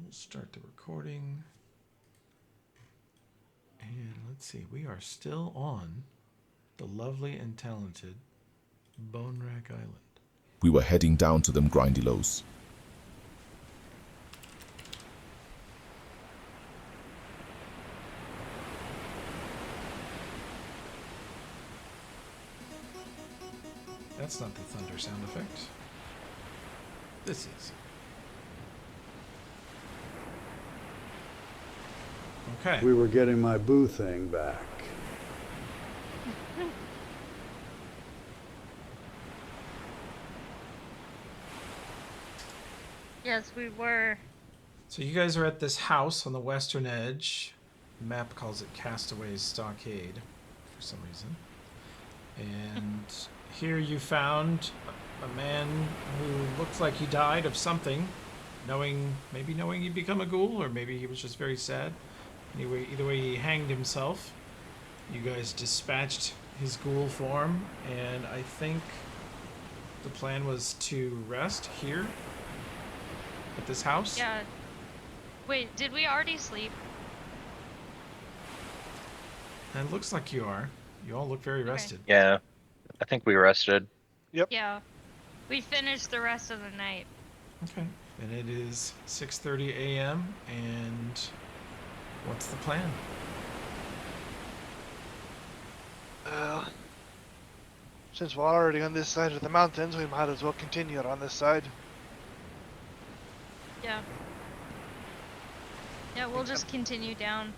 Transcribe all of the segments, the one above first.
we'll start the recording. And let's see, we are still on the lovely and talented Bone Rack Island. We were heading down to them grindy lows. That's not the thunder sound effect. This is. Okay. We were getting my boo thing back. Yes, we were. So you guys are at this house on the western edge. The map calls it Castaway's Stockade for some reason. And here you found a man who looks like he died of something, maybe knowing he'd become a ghoul, or maybe he was just very sad. Anyway, either way, he hanged himself. You guys dispatched his ghoul form, and I think the plan was to rest here at this house. Yeah. Wait, did we already sleep? And it looks like you are. You all look very rested. Yeah, I think we rested. Yeah. We finished the rest of the night. Okay. And it is 6:30 a.m. and what's the plan? Since we're already on this side of the mountains, we might as well continue on this side. Yeah. Yeah, we'll just continue down.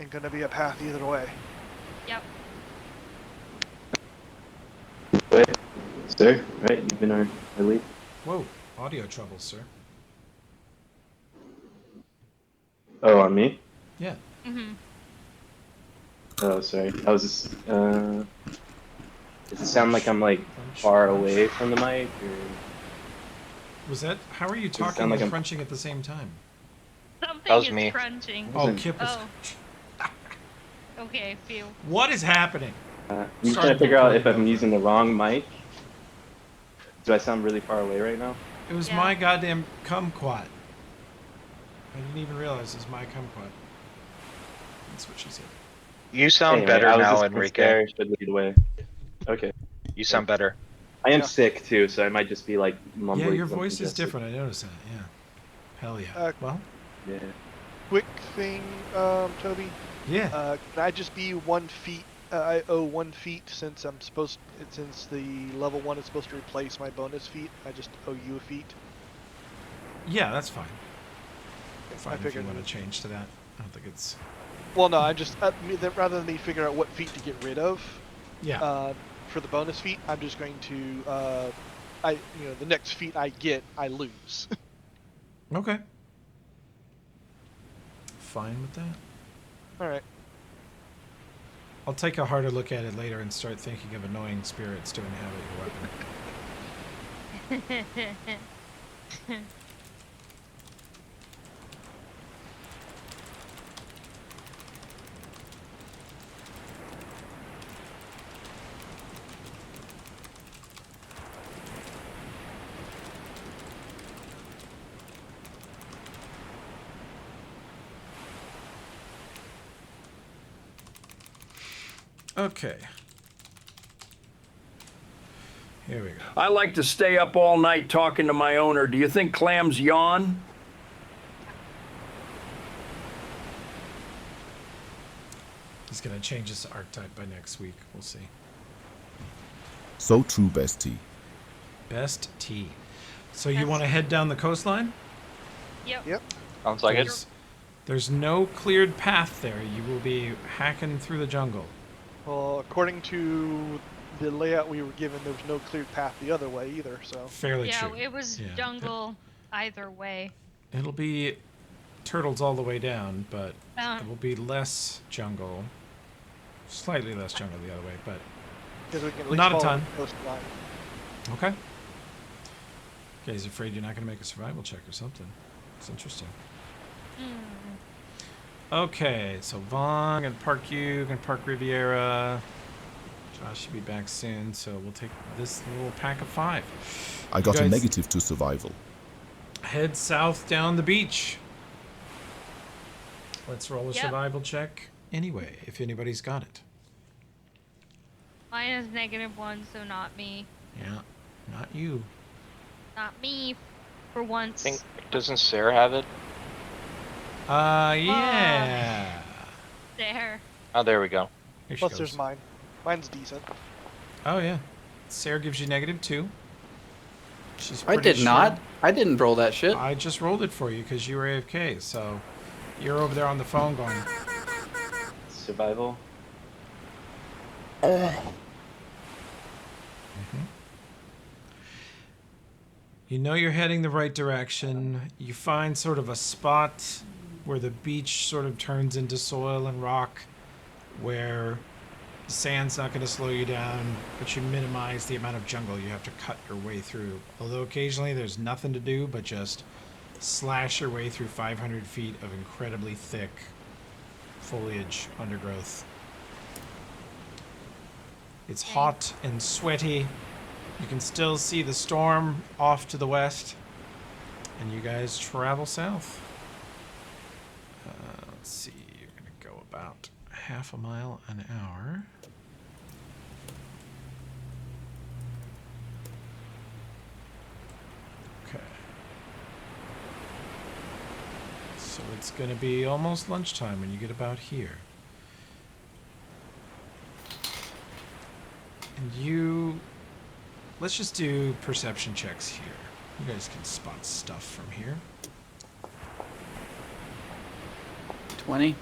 Ain't gonna be a path either way. Yep. Wait, sir, right? You've been our lead. Whoa, audio trouble, sir. Oh, on me? Yeah. Mm-hmm. Oh, sorry. I was just, does it sound like I'm, like, far away from the mic, or? Was that, how are you talking sound like and I'm- crunching at the same time? Something That was is me. crunching. Oh, Kip is... Oh. Okay, phew. What is happening? I'm just trying to figure out if I'm using the wrong mic. Do I sound really far away right now? It was Yeah. my goddamn kumquat. I didn't even realize it was my kumquat. That's what she said. You sound Anyway, better I was now, just Enrique. scared, should lead the way. Okay. You sound better. I am Yeah. sick, too, so I might just be, like, mumbling. Yeah, your something voice is congested. different. I noticed that. Yeah. Hell yeah. Uh, Yeah. Quick thing, Toby. Yeah. Can I just be 1 feet? I owe 1 feet since since the level 1 is supposed to replace my bonus feet. I just owe you a feet. Yeah, that's fine. Fine if you figured- want to change to that. I don't think it's... Well, no, I just rather than me figure out what feet to get rid of, Yeah. for the bonus feet, I'm just going to the next feet I get, I lose. Okay. Fine with that. All right. I'll take a harder look at it later and start thinking of annoying spirits to inhabit your weapon. Okay. Here we go. I like to stay up all night talking to my owner. Do you think clams yawn? He's going to change his archetype by next week. We'll see. So true, bestie. Best tea. So you want to head down the coastline? Yep. Yep. Sounds like it. There's no cleared path there. You will be hacking through the jungle. Well, according to the layout we were given, there was no clear path the other way either. So Fairly Yeah, true. it was Yeah. jungle either way. It'll be turtles all the way down, but Uh, it will be less jungle. Slightly less jungle the other way, but because we can at least Not a follow ton. the coastline. okay. Guy's afraid you're not going to make a survival check or something. It's interesting. Okay, so Vaughn can park you, can park Riviera. Josh should be back soon, so we'll take this little pack of 5. I got a guys- negative to survival. Head south down the beach. Let's roll a Yep. survival check anyway, if anybody's got it. Mine is -1, so not me. Yeah, not you. Not me. For once. think, doesn't Sarah have it? Yeah. There. Oh, there we go. Here she Plus, goes. there's mine. Mine's decent. Oh yeah. Sarah gives you -2. She's I pretty did sure. not. I didn't roll that shit. I just rolled it for you because you were AFK. So you're over there on the phone going. Survival. You know you're heading the right direction. You find sort of a spot where the beach sort of turns into soil and rock, where the sand's not going to slow you down, but you minimize the amount of jungle you have to cut your way through. Although occasionally there's nothing to do but just slash your way through 500 feet of incredibly thick foliage undergrowth. It's hot and sweaty. You can still see the storm off to the west, and you guys travel south. Let's see, you're going to go about half a mile an hour. Okay. So it's going to be almost lunchtime when you get about here. And you... Let's just do perception checks here. You guys can spot stuff from here. 20.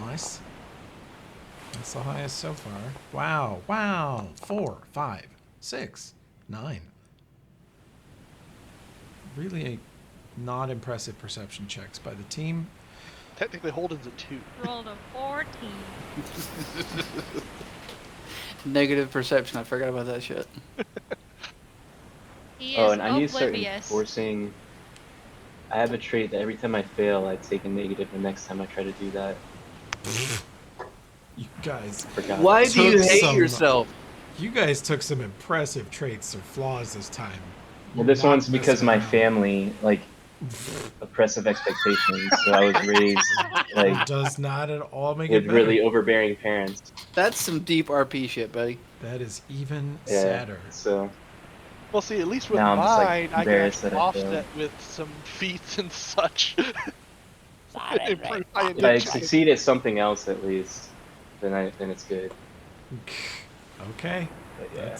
Nice. That's the highest so far. Wow, wow. 4, 5, 6, 9. Really not impressive perception checks by the team. Technically, Holden's a 2. Rolled a 14. Negative perception. I forgot about that shit. He Oh, is and I need to start oblivious. enforcing. I have a trait that every time I fail, I take a negative the next time I try to do that. You guys, Forgot. Why do you Took hate some- yourself? you guys took some impressive traits or flaws this time. Well, You're this not one's because messing my around. family, like, oppressive expectations. So I was raised, It like, does not at all make it with better. really overbearing parents. That's some deep RP shit, buddy. That is even Yeah, sadder. so Well, see, at least with Now I'm just, like, mine, I can embarrassed actually that I failed. offset with some feats and such. Improve my if I addiction. succeed at something else at least, then it's good. Okay. But yeah,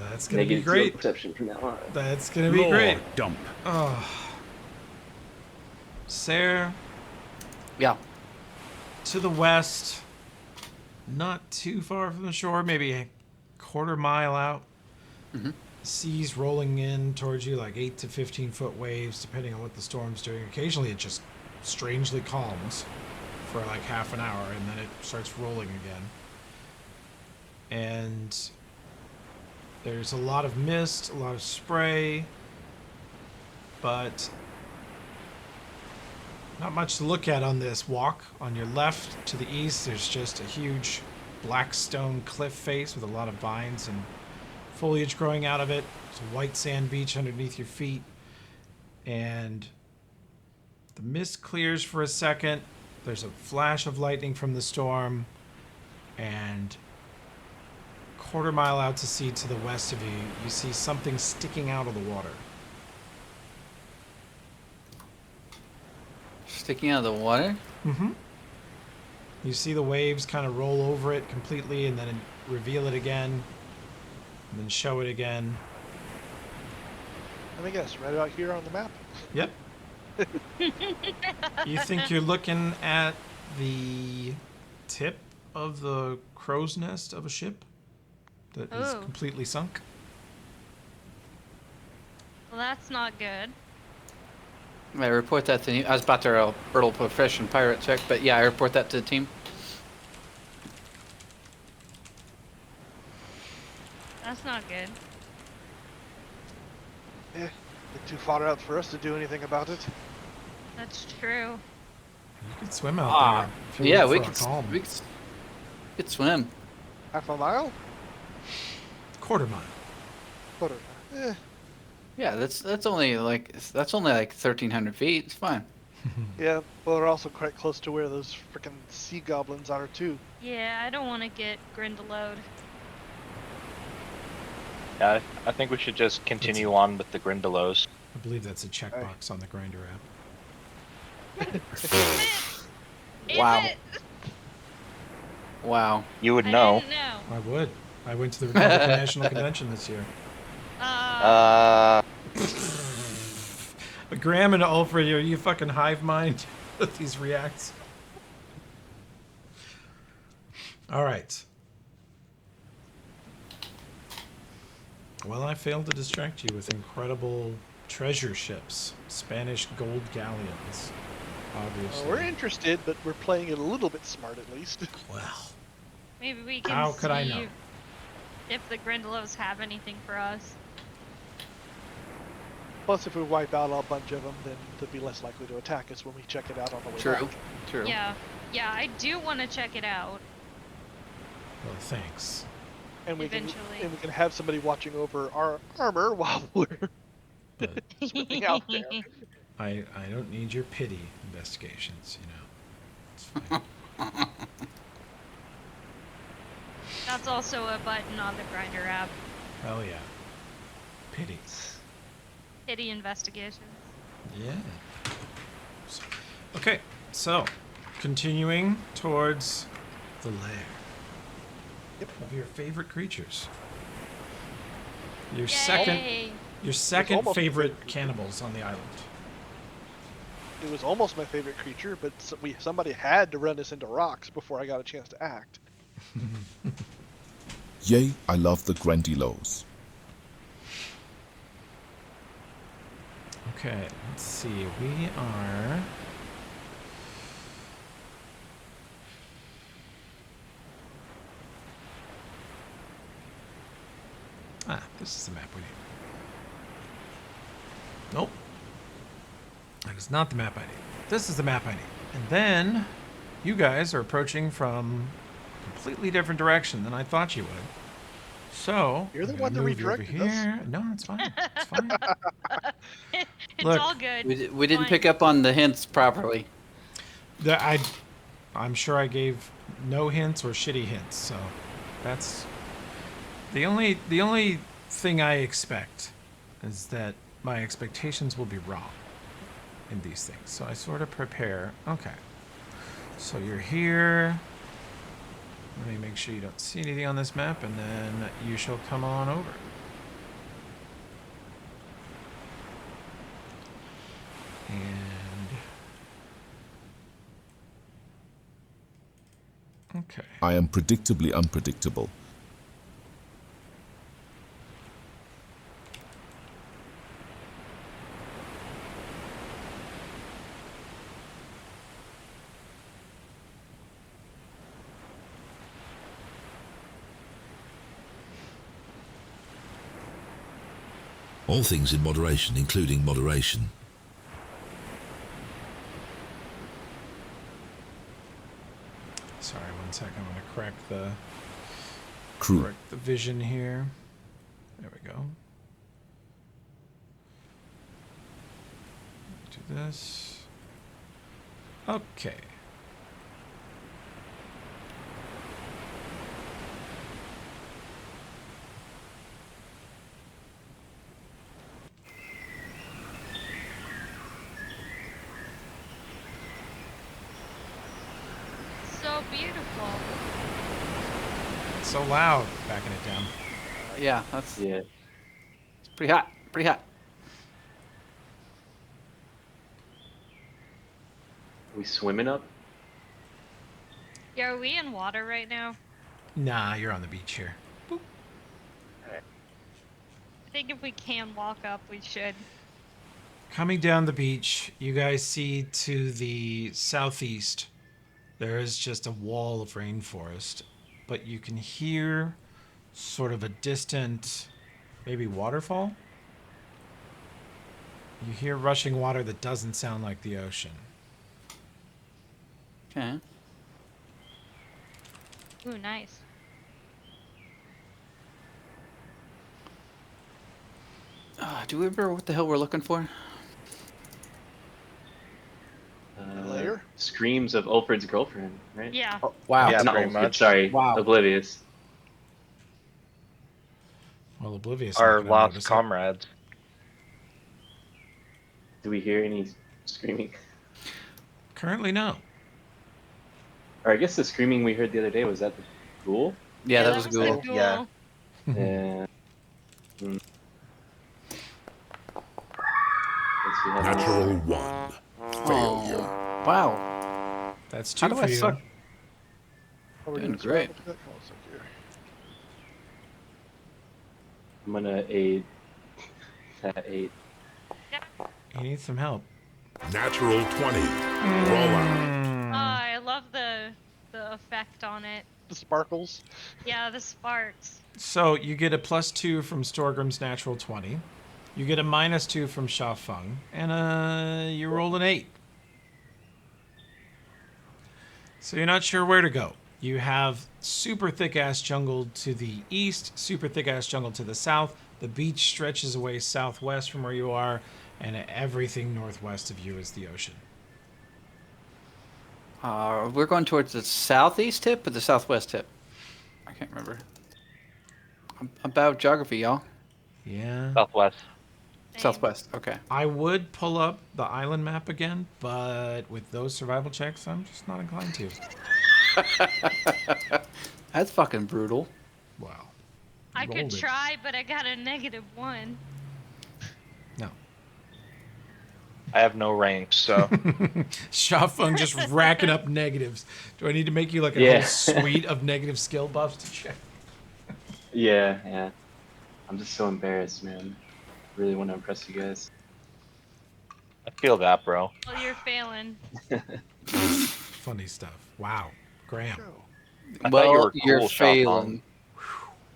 That's gonna be negative zero great. perception from now on. That's gonna be great. Dump. Oh. Sarah, Yeah. to the west, not too far from the shore, maybe a quarter mile out. Mhm. Seas rolling in towards you like 8 to 15 foot waves, depending on what the storm's doing. Occasionally it just strangely calms for like half an hour and then it starts rolling again. And there's a lot of mist, a lot of spray, but not much to look at on this walk. On your left to the east, there's just a huge black stone cliff face with a lot of vines and foliage growing out of it. There's a white sand beach underneath your feet. And the mist clears for a second. There's a flash of lightning from the storm. And quarter mile out to sea to the west of you, you see something sticking out of the water. Sticking out of the water? Mm-hmm. You see the waves kind of roll over it completely and then reveal it again. And then show it again. Let me guess, right about here on the map? Yep. You think you're looking at the tip of the crow's nest of a ship that is Oh. completely sunk? Well, that's not good. I report that to you. I was about to roll profession pirate check, but yeah, I report that to the team. That's not good. Bit too far out for us to do anything about it. That's true. You could swim out Ah, there. If you yeah, look we for a could, calm. we could swim. Half a mile? Quarter mile. Quarter. Yeah, that's only like 1,300 feet. It's fine. Yeah, but we're also quite close to where those frickin' sea goblins are too. Yeah, I don't want to get Grindelowed. Yeah, I think we should just continue on with the Grindelows. I believe that's a checkbox on the Grinder app. Wow. Damn it! Wow. You would I know. didn't know. I would. I went to the Republican National Convention this year. Graham and Alfred, are you fucking hive mind with these reacts? All right. Well, I failed to distract you with incredible treasure ships, Spanish gold galleons, obviously. We're interested, but we're playing it a little bit smart at least. Well, Maybe we can how see could I know? if the Grindelows have anything for us. Plus, if we wipe out a bunch of them, then they'll be less likely to attack us when we check it out on the way True. back. True. Yeah, I do want to check it out. Well, thanks. And we can Eventually. have somebody watching over our armor while we're But swimming out there. I don't need your pity investigations, you know. It's fine. That's also a button on the Grinder app. Hell yeah. Pity. Pity investigations. Yeah. Okay, so continuing towards the lair of your favorite creatures. Your Yay! second almost my favorite favorite. cannibals on the island. It was almost my favorite creature, but somebody had to run us into rocks before I got a chance to act. Yay, I love the Grandilos. Okay, let's see. We are. This is the map we need. Nope. That is not the map I need. This is the map I need. And then you guys are approaching from a completely different direction than I thought you would. So You're the I'm one gonna that move you over redirected us. here. No, it's fine. It's fine. It's Look, all good. We didn't Fine. pick up on the hints properly. I'm sure I gave no hints or shitty hints, so that's the only thing I expect is that my expectations will be wrong in these things. So I sort of prepare. Okay. So you're here. Let me make sure you don't see anything on this map, and then you shall come on over. And okay. I am predictably unpredictable. All things in moderation, including moderation. Sorry, one second. I'm gonna Crew, correct the vision here. There we go. Do this. Okay. So beautiful. It's so loud. Backing it down. Yeah, that's Yeah. it's pretty hot. Pretty hot. Are we swimming up? Yeah, are we in water right now? Nah, you're on the beach here. I think if we can walk up, we should. Coming down the beach, you guys see to the southeast, there is just a wall of rainforest, but you can hear sort of a distant, maybe waterfall. You hear rushing water that doesn't sound like the ocean. Okay. Ooh, nice. Do we remember what the hell we're looking for? Layer? Screams of Ulfred's girlfriend, right? Yeah. Oh, wow. Yeah, Not pretty Ulfred, much. sorry. Wow. Oblivious. Well, Oblivious Our not gonna lost notice it. comrades. Do we hear any screaming? Currently, no. Or I guess the screaming we heard the other day, was that the ghoul? Yeah, that was the cool. ghoul. Yeah. Yeah. Hmm. Guess we have Natural 1. Failure. Oh, wow. That's How two do for I you. suck? Oh, we're Doing doing great. survival check? Oh, it's up here. I'm gonna aid that 8. You need some help. Natural 20. Roll out. Oh, I love the effect on it. The sparkles. Yeah, the sparks. So you get a +2 from Storgrim's natural 20. You get a -2 from Shafeng, and you roll an 8. So you're not sure where to go. You have super thick ass jungle to the east, super thick ass jungle to the south. The beach stretches away southwest from where you are, and everything northwest of you is the ocean. We're going towards the southeast tip or the southwest tip? I can't remember. I'm about geography, y'all. Yeah. Southwest. Same. Southwest. Okay. I would pull up the island map again, but with those survival checks, I'm just not inclined to. That's fucking brutal. Wow. I could Rolled it. try, but I got a -1. No. I have no rank, so Shafeng just racking up negatives. Do I need to make you like a Yeah. whole suite of negative skill buffs to check? Yeah. I'm just so embarrassed, man. Really want to impress you guys. I feel that, bro. Well, you're failing. Funny stuff. Wow. Graham. Go. I thought you Well, were you're cool, Shafeng. failing.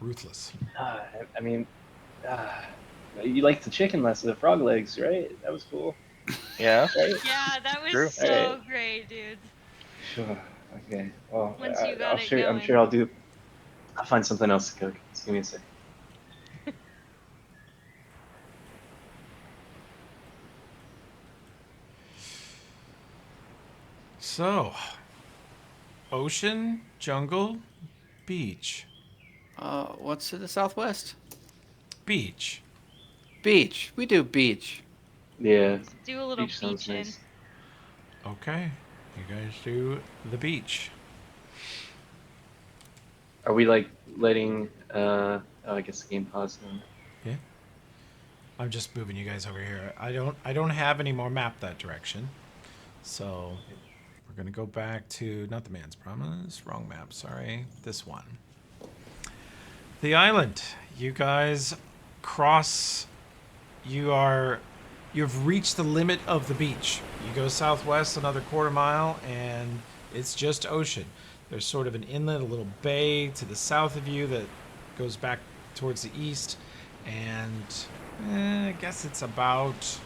Ruthless. I mean, you like the chicken less the frog legs, right? That was cool. Yeah. Right? Yeah, that was True. so Alright. great, dude. Sure. Okay. Well, Once you got it I'm going. sure I'll find something else to cook. Just give me a sec. So, ocean, jungle, beach. What's to the southwest? Beach. Beach. We do beach. Yeah. Do a little Beach sounds beaching. nice. Okay. You guys do the beach. Are we like letting? Oh, I guess the game paused now. Yeah. I'm just moving you guys over here. I don't have any more map that direction. So we're gonna go back to not the man's promise. Wrong map, sorry. This one. The island. You guys cross. You've reached the limit of the beach. You go southwest another quarter mile and it's just ocean. There's sort of an inlet, a little bay to the south of you that goes back towards the east, and I guess it's about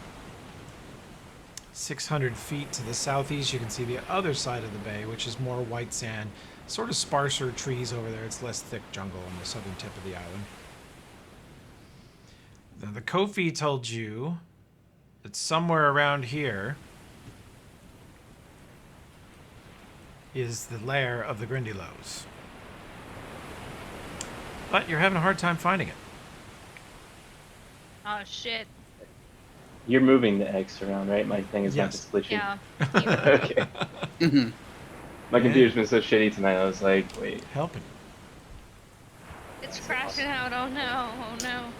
600 feet to the southeast. You can see the other side of the bay, which is more white sand, sort of sparser trees over there. It's less thick jungle on the southern tip of the island. Now, the Kofi told you that somewhere around here is the lair of the Grindylows. But you're having a hard time finding it. Oh shit. You're moving the X around, right? My thing is not Yes. just glitching. Yeah. Okay. Mhm. My computer's been so shitty tonight. I was like, wait. Helping. It's crashing out. Oh no. Oh no.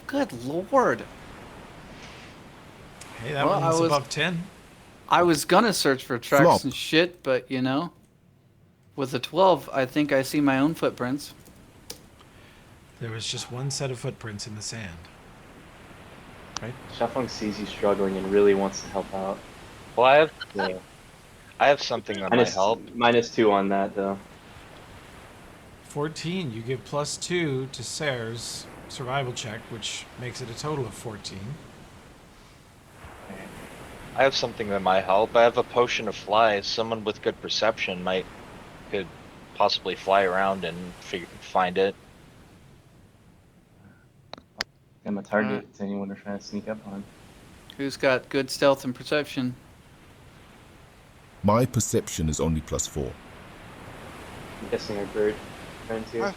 Good lord. Hey, that Well, one's I was- above 10. I was gonna search for tracks Flop. and shit, but you know, with the 12, I think I see my own footprints. There was just one set of footprints in the sand. Right? Shafeng sees you struggling and really wants to help out. Well, So, I have something that might help. -2 on that though. 14. You give +2 to Sayre's survival check, which makes it a total of 14. I have something that might help. I have a potion of fly. Someone with good perception could possibly fly around and find it. I'm a target to anyone who's trying to sneak up on. Who's got good stealth and perception? My perception is only +4. I'm guessing our bird friends here.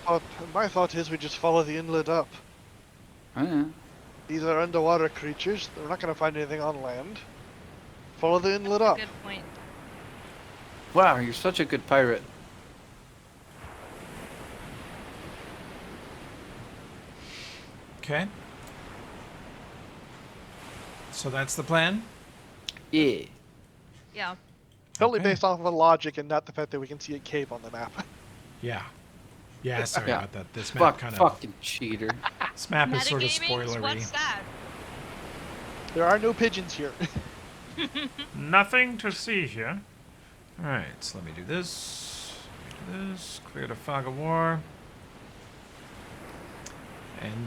My thought is we just follow the inlet up. Oh, yeah. These are underwater creatures. They're not going to find anything on land. Follow the inlet up. Good point. Wow, you're such a good pirate. Okay. So that's the plan? Yeah. Yeah. Totally Okay. based off of logic and not the fact that we can see a cave on the map. Yeah. Yeah, sorry Yeah. about that. This map kind of... Fucking cheater. This map is sort of Metagaming? spoilery. What's that? There are no pigeons here. Nothing to see here. Alright, so let me do this. Clear the fog of war. And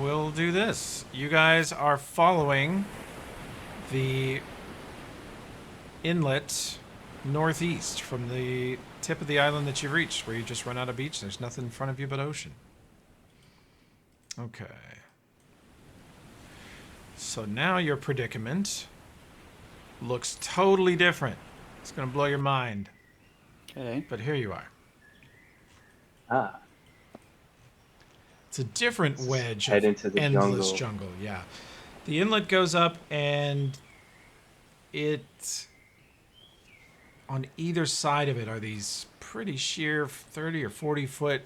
we'll do this. You guys are following the inlet northeast from the tip of the island that you've reached, where you just run out of beach. There's nothing in front of you but ocean. Okay. So now your predicament looks totally different. It's going to blow your mind. Okay. But here you are. Ah. It's a different wedge head of into the endless jungle. jungle. Yeah. The inlet goes up and on either side of it are these pretty sheer 30 or 40 foot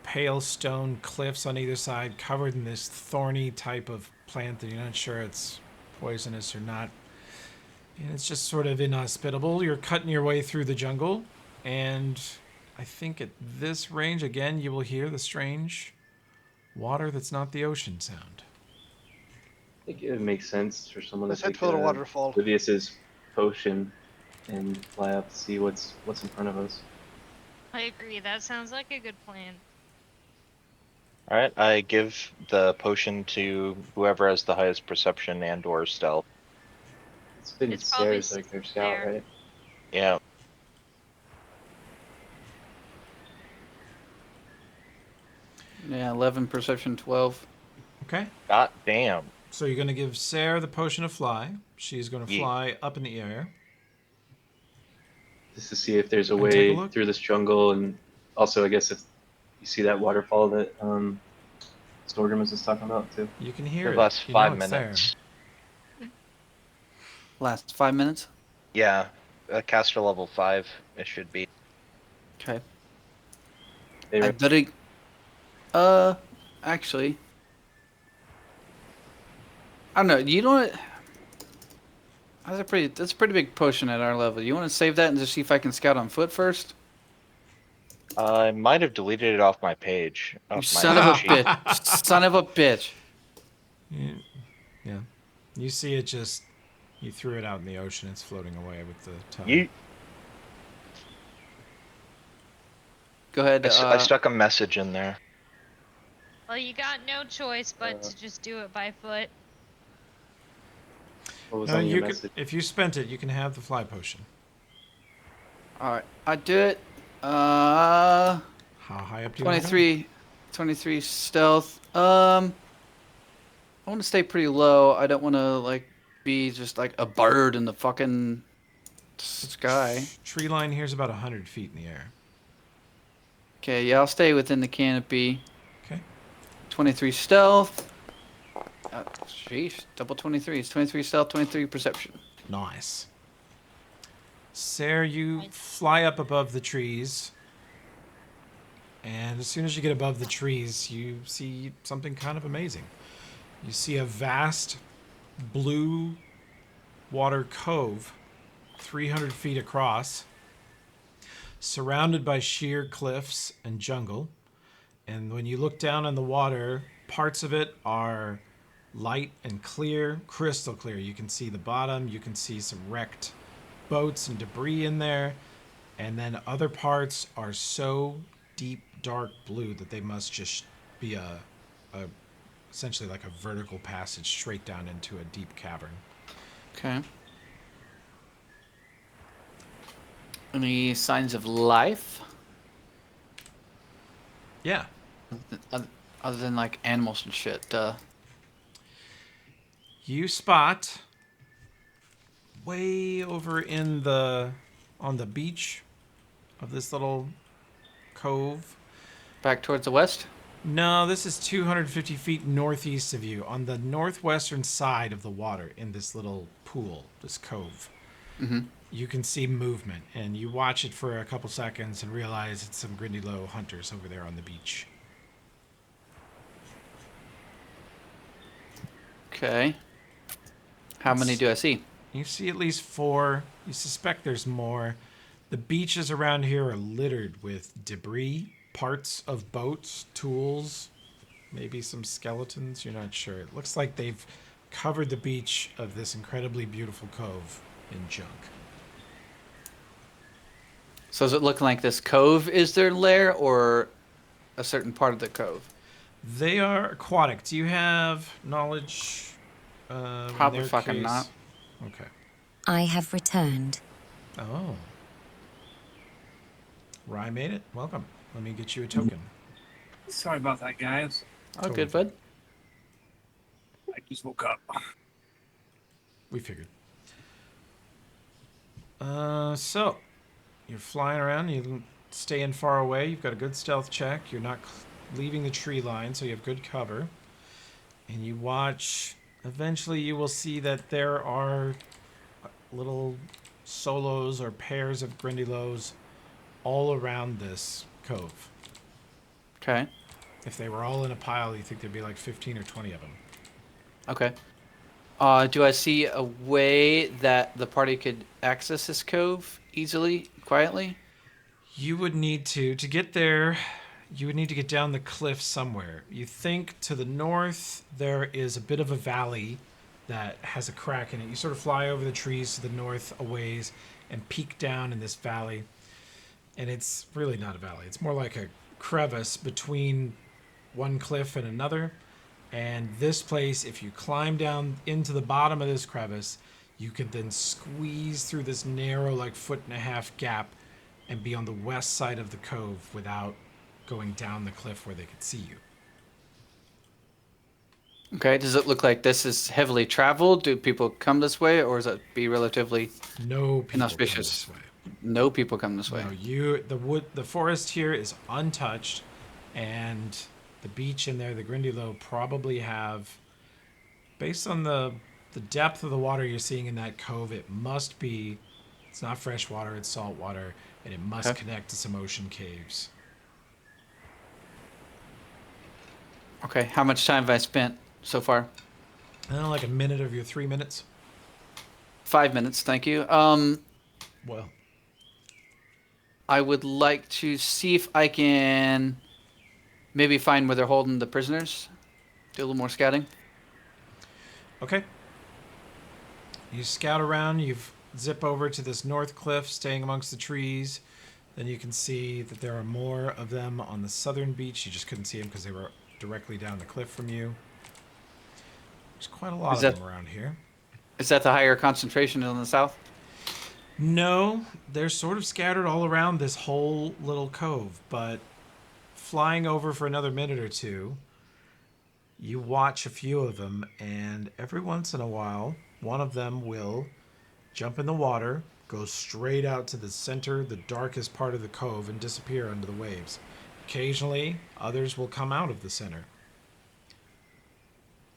pale stone cliffs on either side, covered in this thorny type of plant that you're not sure it's poisonous or not. And it's just sort of inhospitable. You're cutting your way through the jungle, and I think at this range, again, you will hear the strange water that's not the ocean sound. I think it makes sense for someone Let's to head take for the waterfall. Livius's potion and fly up to see what's in front of us. I agree. That sounds like a good plan. Alright, I give the potion to whoever has the highest perception and or stealth. It's been It's probably Sarah's like their scout, there. right? Yeah. Yeah, 11 perception, 12. Okay. God damn. So you're going to give Sarah the potion of fly. She's going to Yeah. fly up in the air. Just to see if there's a And take a way look. through this jungle, and also I guess if you see that waterfall that Storgrim was talking about too. You can hear The it. last You know 5 it's there. minutes. Last 5 minutes? Yeah. Caster level 5, it should be. Okay. They I were- better... actually... I don't know, you know what... That's a pretty big potion at our level. You want to save that and just see if I can scout on foot first? I might have deleted it off my page. You Off my son of a sheet. bitch. Son of a bitch. Yeah. You see it just... You threw it out in the ocean. It's floating away with the tide. You, Go ahead. I stuck a message in there. Well, you got no choice but to just do it by foot. What was No, on your you message? if you spent it, you can have the fly potion. Alright, I do it. How high up do you wanna go? 23 stealth. I want to stay pretty low. I don't want to like be just like a bird in the fucking sky. Tree line here is about 100 feet in the air. Okay, yeah, I'll stay within the canopy. Okay. 23 stealth. Sheesh, double 23. It's 23 stealth, 23 perception. Nice. Sarah, you fly up above the trees. And as soon as you get above the trees, you see something kind of amazing. You see a vast blue water cove, 300 feet across, surrounded by sheer cliffs and jungle. And when you look down on the water, parts of it are light and clear, crystal clear. You can see the bottom, you can see some wrecked boats and debris in there. And then other parts are so deep, dark blue that they must just be a essentially like a vertical passage straight down into a deep cavern. Okay. Any signs of life? Yeah. Other than like animals and shit. You spot way over on the beach of this little cove. Back towards the west? No, this is 250 feet northeast of you, on the northwestern side of the water, in this little pool, this cove. Mm-hmm. You can see movement, and you watch it for a couple seconds and realize it's some Grindylow hunters over there on the beach. Okay. How many do I see? You see at least 4. You suspect there's more. The beaches around here are littered with debris, parts of boats, tools, maybe some skeletons. You're not sure. It looks like they've covered the beach of this incredibly beautiful cove in junk. So does it look like this cove is their lair, or a certain part of the cove? They are aquatic. Do you have knowledge? Probably fucking not. Okay. I have returned. Oh. Rye made it. Welcome. Let me get you a token. Sorry about that, guys. Oh, good, bud. I just woke up. We figured. So you're flying around. You staying far away. You've got a good stealth check. You're not leaving the tree line, so you have good cover. And you watch. Eventually, you will see that there are little solos or pairs of Grindylows all around this cove. Okay. If they were all in a pile, you think there'd be like 15 or 20 of them. Okay. Do I see a way that the party could access this cove easily, quietly? You would need to get there. You would need to get down the cliff somewhere. You think to the north there is a bit of a valley that has a crack in it. You sort of fly over the trees to the north a ways and peek down in this valley. And it's really not a valley. It's more like a crevice between one cliff and another. And this place, if you climb down into the bottom of this crevice, you can then squeeze through this narrow, like 1.5-foot gap and be on the west side of the cove without going down the cliff where they could see you. Okay, does it look like this is heavily traveled? Do people come this way, or is it be relatively no people inauspicious? Come this way. No people come this way. No, the forest here is untouched, and the beach in there, the Grindylow probably have, based on the depth of the water you're seeing in that cove, it must be, it's not fresh water, it's salt water, and it must connect to some ocean caves. Okay, how much time have I spent so far? I don't know, like a minute of your 3 minutes. 5 minutes, thank you. Well, I would like to see if I can maybe find where they're holding the prisoners. Do a little more scouting. Okay. You scout around, you zip over to this north cliff, staying amongst the trees. Then you can see that there are more of them on the southern beach. You just couldn't see them because they were directly down the cliff from you. There's quite a lot of them around here. Is that the higher concentration in the south? No, they're sort of scattered all around this whole little cove, but flying over for another minute or two, you watch a few of them, and every once in a while, one of them will jump in the water, go straight out to the center, the darkest part of the cove, and disappear under the waves. Occasionally, others will come out of the center.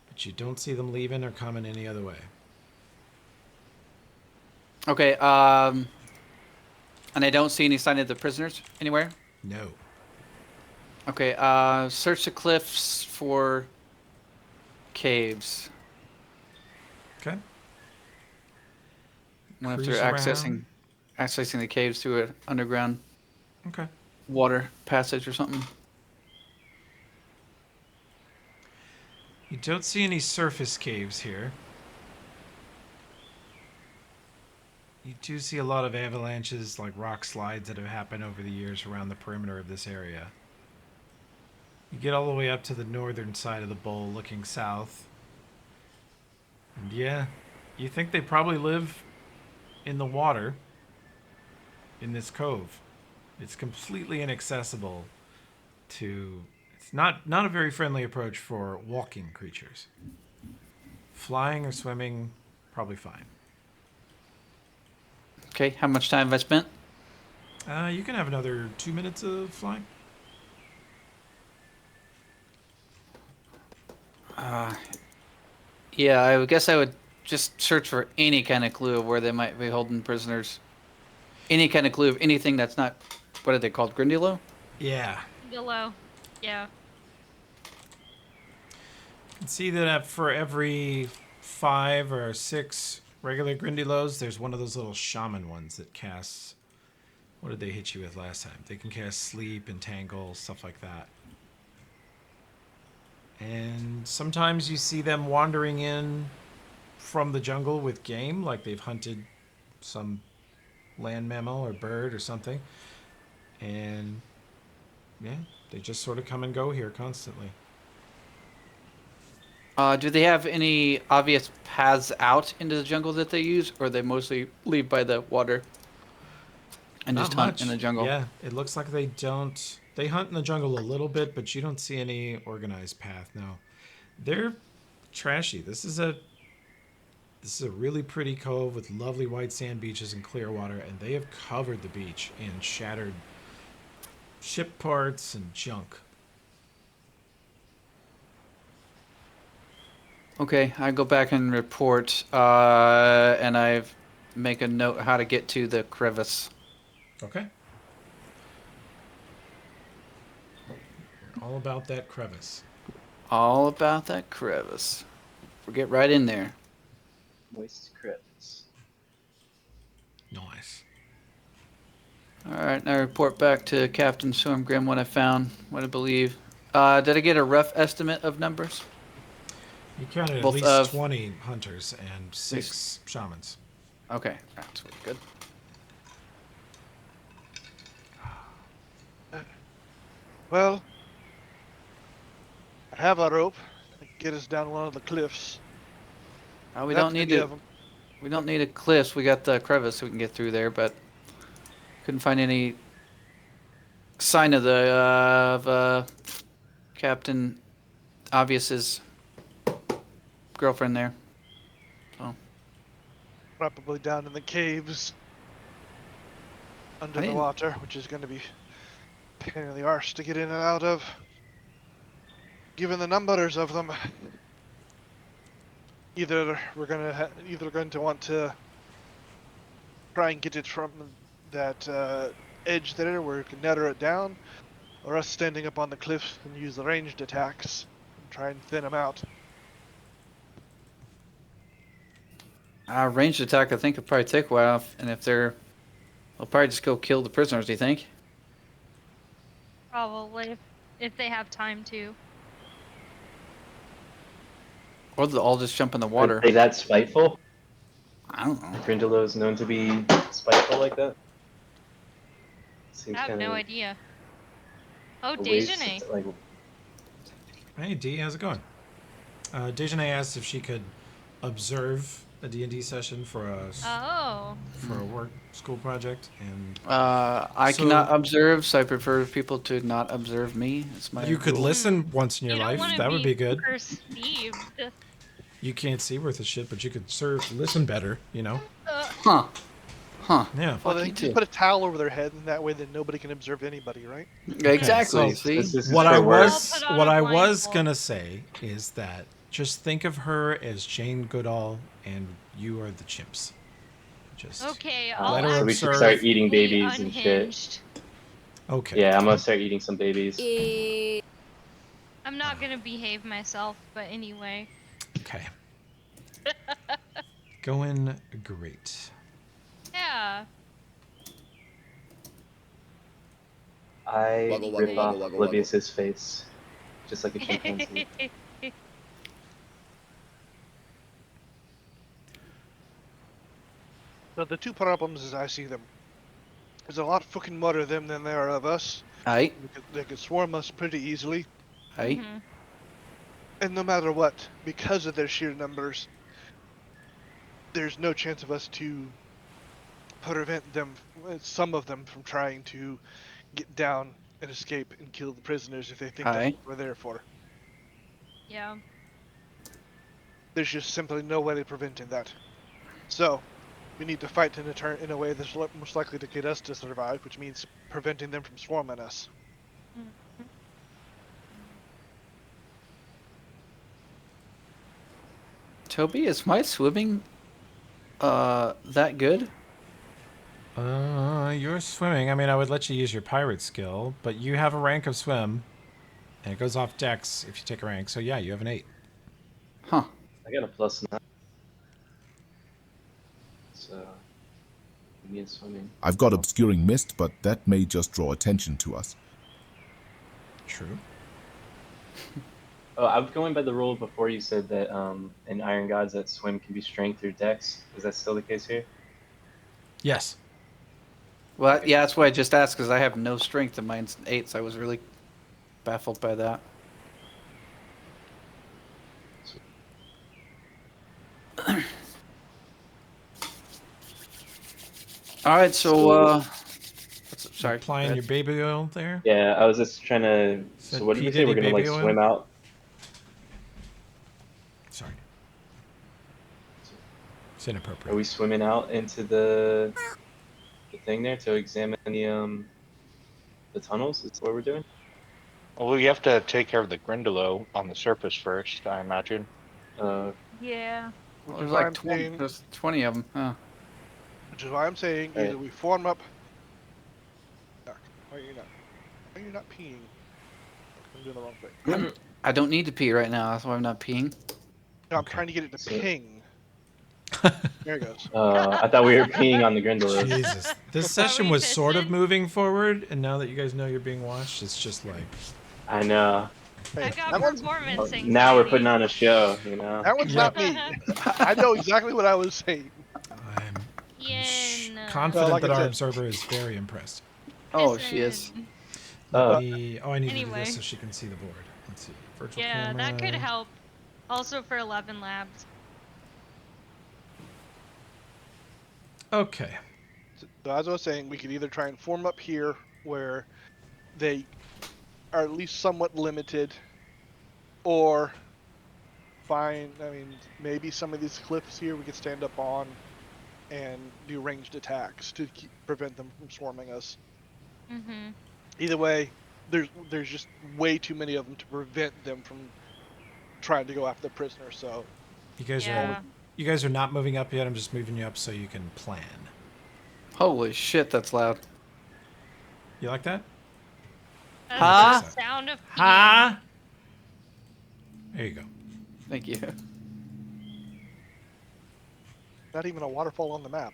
But you don't see them leaving or coming any other way. Okay, and I don't see any sign of the prisoners anywhere? No. Okay, search the cliffs for caves. Okay. I wonder if they're accessing the caves through an underground water passage or something. You don't see any surface caves here. You do see a lot of avalanches, like rock slides that have happened over the years around the perimeter of this area. You get all the way up to the northern side of the bowl, looking south. And yeah, you think they probably live in the water in this cove. It's completely inaccessible to... It's not a very friendly approach for walking creatures. Flying or swimming, probably fine. Okay, how much time have I spent? You can have another 2 minutes of flying. Yeah, I guess I would just search for any kind of clue of where they might be holding prisoners. Any kind of clue of anything that's not, what are they called, Grindylow? Yeah. Below. Yeah. You can see that for every 5 or 6 regular Grindylows, there's one of those little shaman ones that casts. What did they hit you with last time? They can cast sleep, entangle, stuff like that. And sometimes you see them wandering in from the jungle with game, like they've hunted some land mammal or bird or something. And yeah, they just sort of come and go here constantly. Do they have any obvious paths out into the jungle that they use, or they mostly leave by the water and Not just hunt much. in the jungle? Yeah, it looks like they don't. They hunt in the jungle a little bit, but you don't see any organized path. No, they're trashy. This is a really pretty cove with lovely white sand beaches and clear water, and they have covered the beach in shattered ship parts and junk. Okay, I go back and report, and I make a note how to get to the crevice. Okay. All about that crevice. All about that crevice. We'll get right in there. Moist crevice. Nice. Alright, and I report back to Captain Stormgrim what I found, what I believe. Did I get a rough estimate of numbers? You counted at Both least of- 20 hunters and 6 shamans. Okay, that's good. Well, I have a rope. Get us down one of the cliffs. We That's don't need many to. of 'em. We don't need a cliff. We got the crevice so we can get through there, but couldn't find any sign of the Captain Obvious's girlfriend there. So Probably down in the caves under I the didn't- water, which is going to be a pain in the arse to get in and out of. Given the numbers of them, either we're going to want to try and get it from that edge there where we can netter it down, or us standing up on the cliffs and use the ranged attacks and try and thin them out. ranged attack, I think, will probably take a while, and if they'll probably just go kill the prisoners. Do you think? Probably. If they have time to. Or they'll all just jump in the water. Are they that spiteful? I don't know. Grindylow is known to be spiteful like that. Seems I have kinda no idea. Oh, a waste Dejanay. to, like, Hey, D, how's it going? Dejanay asked if she could observe a D&D session for Oh. a work school project, and I So- cannot observe, so I prefer people to not observe me. It's my you could rule. listen once in your You don't life. wanna That would be good. Perceived. You can't see worth a shit, but you could listen better, you know? Huh. Huh. Yeah. Well, Fuck they you just too. put a towel over their head, and that way then nobody can observe anybody, right? Exactly. so See? this is What for I work. was I'll put on what a I was blindfold. gonna say is that just think of her as Jane Goodall, and you are the chimps. Just Okay, Let I'll her so we observe. should start eating actively babies and shit. unhinged. okay. Yeah, I'm gonna start eating some babies. I'm not gonna behave myself, but anyway. Okay. Going great. Yeah. I Wuggle, wuggle, rip wuggle, off wuggle, wuggle. Oblivious's face, just like a chimpanzee. So the two problems as I see them, there's a lot fucking more of them than there are of us. Aye. They could swarm us pretty easily, Aye. Mhm. and no matter what, because of their sheer numbers, there's no chance of us to prevent them, some of them, from trying to get down and escape and kill the prisoners if they think Aye. that's what we're there for. Yeah. there's just simply no way of preventing that. So, we need to fight in a way that's most likely to get us to survive, which means preventing them from swarming us. Toby, is my swimming that good? You're swimming. I mean, I would let you use your pirate skill, but you have a rank of swim, and it goes off dex if you take a rank. So yeah, you have an 8. Huh. I got a +9. So, me and swimming. I've got obscuring mist, but that may just draw attention to us. True. Oh, I was going by the rule before you said that in Iron Gods that swim can be strength or dex. Is that still the case here? Yes. Well, yeah, that's why I just asked, because I have no strength and mine's 8, so I was really baffled by that. Alright, so, sorry. Applying your baby oil there? Yeah, I was just trying to... So what did we say? We're going to, like, swim out? Sorry. It's inappropriate. Are we swimming out into the thing there to examine the tunnels? Is that what we're doing? Well, we have to take care of the Grindylow on the surface first, I imagine. Yeah. Well, there's like 20, there's 20 of them, huh? Which is why I'm saying either we form up. Why are you not? Why are you not peeing? I'm doing the wrong thing. I don't need to pee right now, that's why I'm not peeing. No, I'm trying to get it to ping. There it goes. I thought we were peeing on the Grindylow. Jesus. This session was sort of moving forward, and now that you guys know you're being watched, it's just like... I know. I got performance anxiety. Now we're putting on a show, you know? That one's not me. I know exactly what I was saying. Confident that our observer is very impressed. Oh, she is. I need to do this so she can see the board. Let's see. Virtual Yeah, camera. that could help. Also for 11 labs. Okay. So as I was saying, we could either try and form up here where they are at least somewhat limited, or find, maybe some of these cliffs here we could stand up on and do ranged attacks to prevent them from swarming us. Mm-hmm. Either way, there's just way too many of them to prevent them from trying to go after the prisoner. So you guys are not moving up yet. I'm just moving you up so you can plan. Holy shit, that's loud. You like that? That's the sound of peeing. There you go. Thank you. not even a waterfall on the map.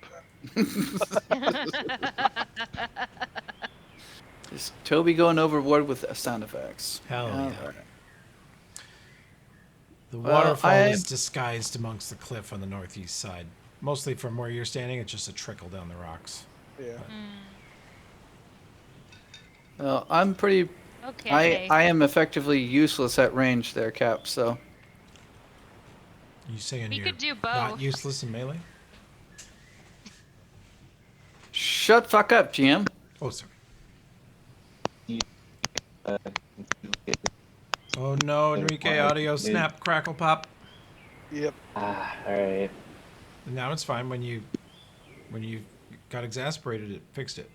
Is Toby going overboard with sound effects? Hell yeah. Right. The waterfall is disguised amongst the cliff on the northeast side. Mostly from where you're standing, it's just a trickle down the rocks. Yeah. Well, I'm pretty... Okay. I am effectively useless at range there, Cap, so... You saying we you're could do not both. useless in melee? Shut fuck up, GM. Oh, sorry. Oh no, Enrique, audio snap, crackle, pop. Yep. Alright. Now it's fine. When you got exasperated, it fixed it.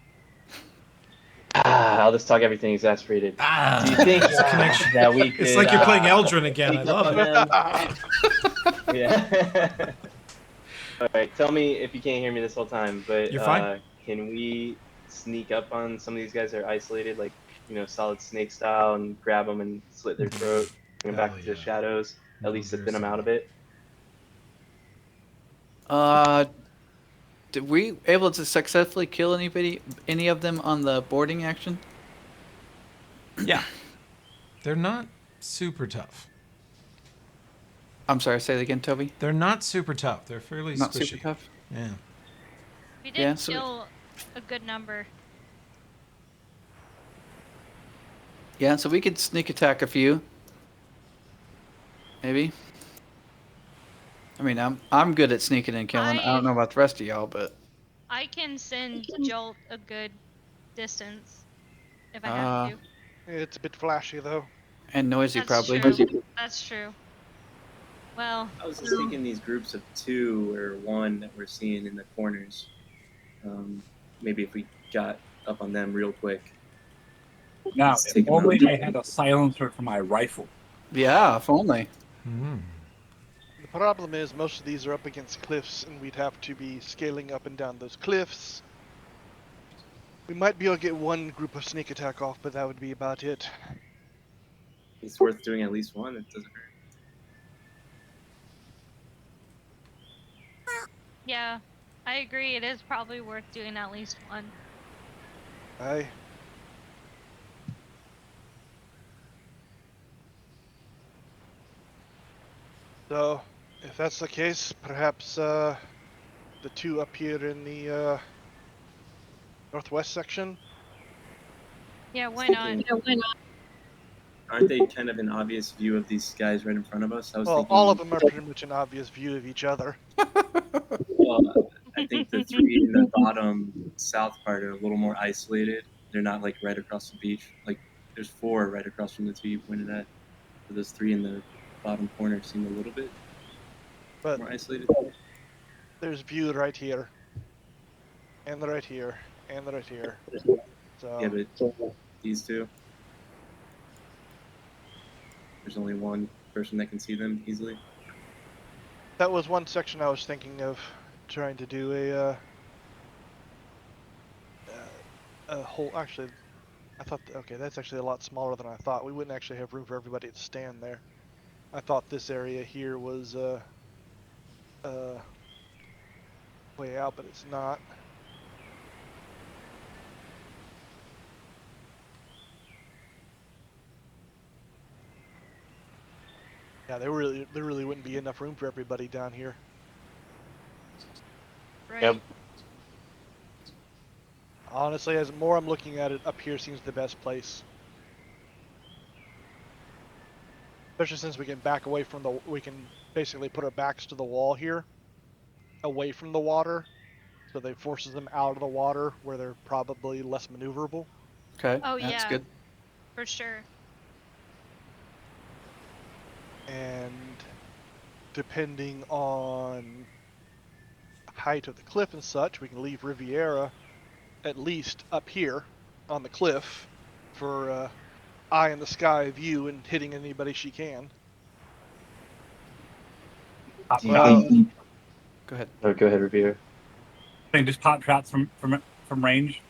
I'll just talk everything exasperated. Do you think that we could... It's like you're playing Eldrin again. I love it. Yeah. Alright, tell me if you can't hear me this whole time, but you're fine. Can we sneak up on some of these guys that are isolated, like, you know, solid snake style, and grab them and slit their throat, bring them back to the shadows, at least to thin them out a bit? Did we able to successfully kill any of them on the boarding action? Yeah. They're not super tough. I'm sorry, say that again, Toby. They're not super tough. They're fairly Not squishy. super tough? Yeah. We did kill a good number. Yeah, so we could sneak attack a few. Maybe. I mean, I'm good at sneaking and killing. I don't know about the rest of y'all, but I can send Jolt a good distance if I have to. It's a bit flashy though. And noisy, That's probably. True. That's true. Well, I was just thinking these groups of 2 or 1 that we're seeing in the corners. Maybe if we got up on them real quick. Now, Let's if take 'em only out. I had a silencer for my rifle. Yeah, if only. The problem is most of these are up against cliffs, and we'd have to be scaling up and down those cliffs. We might be able to get one group of sneak attack off, but that would be about it. It's worth doing at least one. It doesn't hurt. yeah, I agree. It is probably worth doing at least one. Aye. So, if that's the case, perhaps the 2 up here in the northwest section. Yeah, why not? Aren't they kind of an obvious view of these guys right in front of us? I was Well, thinking. all of them are pretty much an obvious view of each other. Well, I think the 3 in the bottom south part are a little more isolated. They're not like right across the beach. Like there's 4 right across from the 2 you pointed at. But those 3 in the bottom corner seem a little bit But more isolated. there's view right here, and right here, and right here. So Yeah, but these 2, there's only one person that can see them easily. that was one section I was thinking of trying to do a whole. Actually, I thought, okay, that's actually a lot smaller than I thought. We wouldn't actually have room for everybody to stand there. I thought this area here was way out, but it's not. Yeah, there really wouldn't be enough room for everybody down here. Right. Yep. Honestly, as more I'm looking at it, up here seems the best place. Especially since we can back away from we can basically put our backs to the wall here, away from the water, so that forces them out of the water where they're probably less maneuverable. Okay, Oh that's yeah, good. for sure. And depending on height of the cliff and such, we can leave Riviera at least up here on the cliff for eye in the sky view and hitting anybody she can. Pop Do you Well, think? Go ahead. Oh, go ahead, Revere. They just pop shots from range.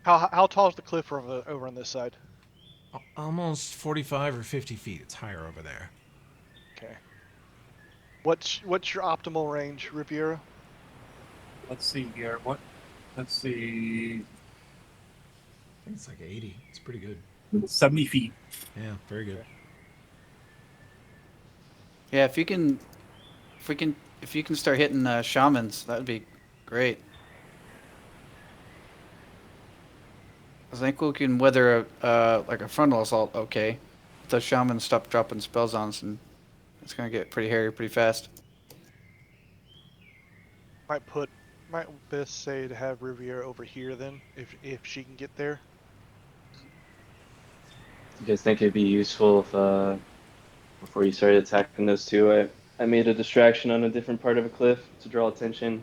how tall is the cliff over on this side? Almost 45 or 50 feet. It's higher over there. Okay. What's your optimal range, Riviera? Let's see here. Let's see. I think it's like 80. It's pretty good. 70 feet. Yeah, very good. Yeah, if you can start hitting shamans, that would be great. I think we can weather like a frontal assault okay. If the shamans stop dropping spells on us, and it's gonna get pretty hairy pretty fast. Might best say to have Riviera over here then, if she can get there. You guys think it'd be useful if before you started attacking those 2, I made a distraction on a different part of a cliff to draw attention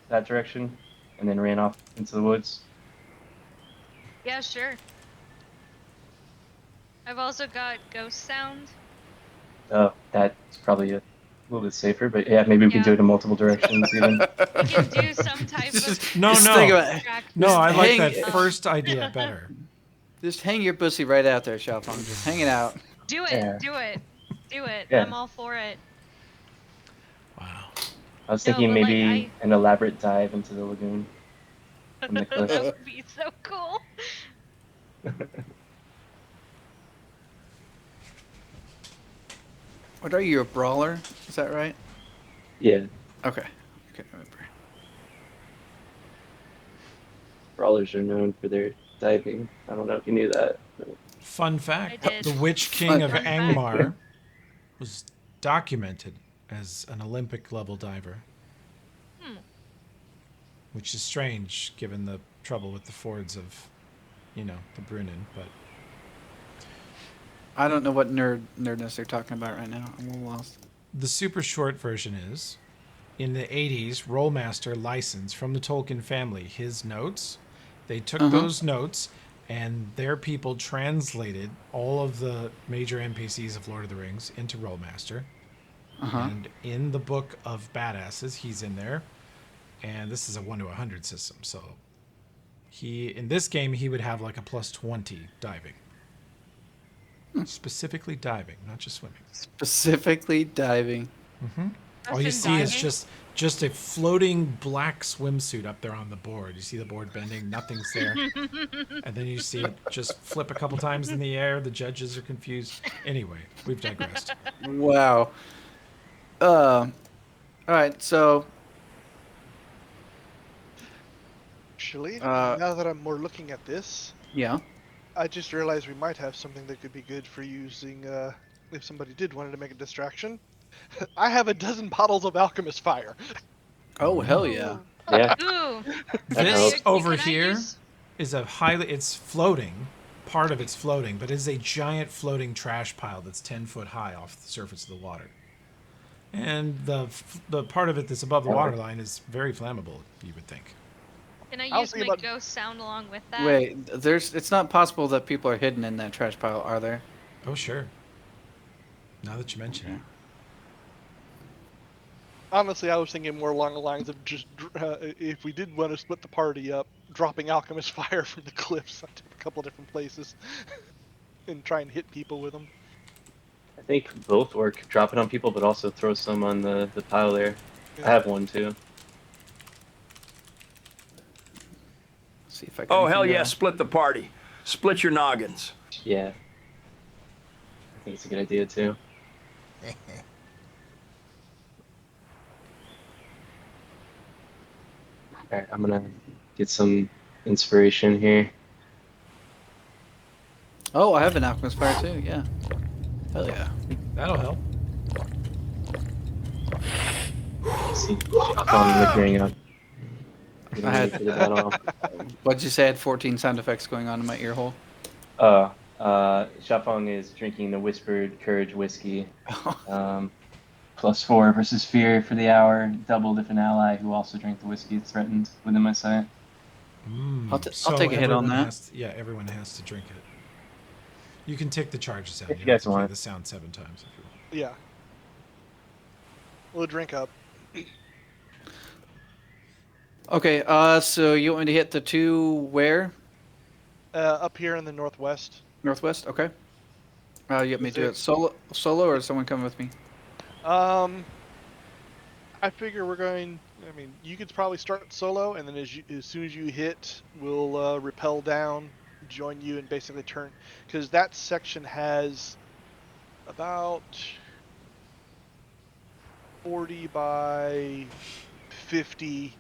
that direction, and then ran off into the woods. Yeah, sure. I've also got ghost sound. Oh, that's probably a little bit safer, but yeah, maybe we can do it in multiple directions even. We can do some type of No, Just no. think about it. No, I like hang- that first idea better. Just hang your pussy right out there, Xiaofeng. Just hang it out. Do it, Yeah. do it, do it. Yeah. I'm all for it. Wow. I was No, thinking but, maybe like, an elaborate dive into the lagoon from the cliff. That would be so cool. What are you, a brawler? Is that right? Yeah, Okay. Okay, remember. brawlers are known for their diving. I don't know if you knew that. but- Fun fact: I did. the Witch King of Fun fact. Angmar was documented as an Olympic level diver, which is strange given the trouble with the fords of, the Brunnen. But I don't know what nerdness they're talking about right now. I'm a little lost. The super short version is, in the 80s, Rollmaster licensed from the Tolkien family his notes. They took those notes and their people translated all of the major NPCs of Lord of the Rings into Rollmaster. And in the book of badasses, he's in there. And this is a 1 to 100 system. So in this game, he would have like a plus 20 diving. Specifically diving, not just swimming. Specifically diving. All you see is just a floating black swimsuit up there on the board. You see the board bending, nothing's there. And then you see it just flip a couple times in the air. The judges are confused. Anyway, we've digressed. Wow. All right, so Actually, now that I'm more looking at this, yeah. I just realized we might have something that could be good for using if somebody did wanted to make a distraction. I have a dozen bottles of Alchemist Fire. Oh, hell yeah. Yeah. Ooh. This over Can I here use- is it's floating. Part of it's floating, but it's a giant floating trash pile that's 10 foot high off the surface of the water. And the part of it that's above the waterline is very flammable, you would think. Can I I was use thinking my about- ghost sound along with that? Wait, it's not possible that people are hidden in that trash pile, are there? Oh, sure. Now that you mention it. Honestly, I was thinking more along the lines of just if we did want to split the party up, dropping Alchemist Fire from the cliffs onto a couple different places and try and hit people with them. I think both work. Drop it on people, but also throw some on the pile there. Yeah. I have one too. See if I can. Oh, hell yeah, split the party. Split your noggins. Yeah. I think it's a good idea too. Alright, I'm gonna get some inspiration here. Oh, I have an Alchemist Fire too, yeah. Hell yeah. That'll help. See, phone liquoring up. I had- Get that off. What'd you say? I had 14 sound effects going on in my ear hole. Shafong is drinking the Whispered Courage whiskey. +4 versus fear for the hour. Doubled if an ally who also drank the whiskey is threatened within my sight. I'll take a hit on everyone that. everyone has to drink it. You can take the charges out. If You you don't have guys to play want. the sound 7 times if you want. Yeah. We'll drink up. Okay, so you want me to hit the 2 where? Up here in the northwest. Northwest? Okay. You want me to do Is it solo or is someone coming with me? I figure we're going. I mean, you could probably start solo, and then as soon as you hit, we'll rappel down, join you, and basically turn. Because that section has about 40 by 50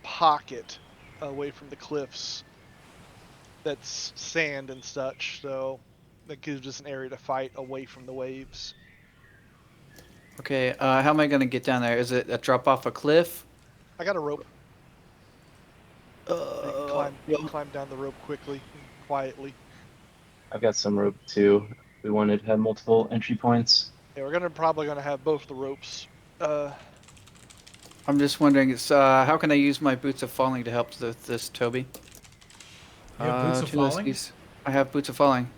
pocket away from the cliffs. That's sand and such, so that gives us an area to fight away from the waves. Okay, how am I going to get down there? Is it a drop off a cliff? I got a rope. You can climb down the rope quickly, and quietly. I've got some rope too. We wanted to have multiple entry points. Yeah, we're probably gonna have both the ropes. I'm just wondering, how can I use my Boots of Falling to help this Toby? You have Boots of 2 Falling? whiskeys. I have Boots of Falling.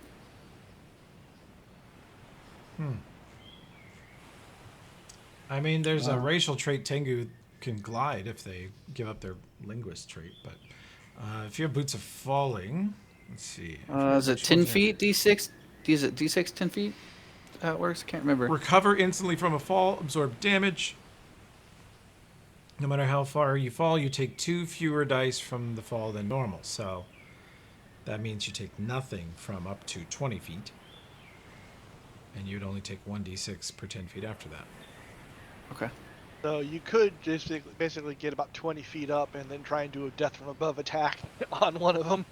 I mean, there's a racial trait Tengu can glide if they give up their linguist trait, but if you have Boots of Falling, let's see. Is it 10 feet, D6? Is it D6, 10 feet? How it works? Can't remember. Recover instantly from a fall, absorb damage. No matter how far you fall, you take 2 fewer dice from the fall than normal. So that means you take nothing from up to 20 feet. And you'd only take 1d6 per 10 feet after that. Okay. So you could just basically get about 20 feet up and then try and do a death from above attack on one of them.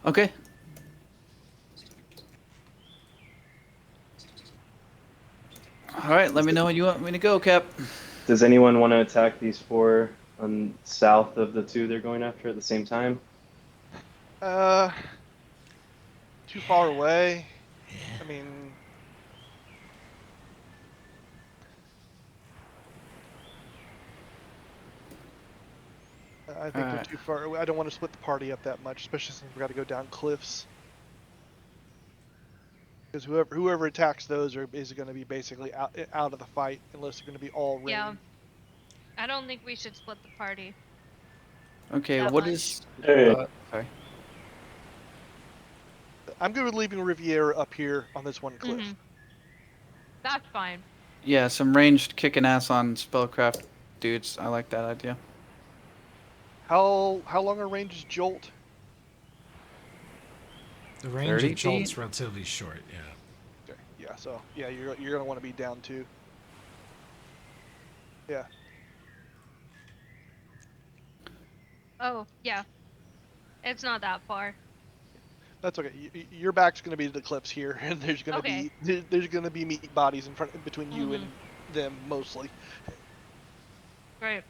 Okay. All right, let me know when you want me to go, Cap. Does anyone want to attack these 4 on south of the two they're going after at the same time? Too far away. I mean, I think they're Alright. too far away. I don't want to split the party up that much, especially since we got to go down cliffs. Because whoever attacks those is going to be basically out of the fight unless they're going to be all range. Yeah. I don't think we should split the party. Okay, That what much. is? Hey. Sorry. I'm good with leaving Riviera up here on this one cliff. Mhm. That's fine. Yeah, some ranged kicking ass on spellcraft dudes. I like that idea. How long are ranges Jolt? The range 30 of Jolt's feet? relatively short, yeah. Okay, yeah, so yeah, you're gonna want to be down too. Yeah. Oh, yeah. It's not that far. That's okay. Your back's going to be to the cliffs here, and there's going to Okay. be there's going to be meat bodies in front between you and them mostly. Great.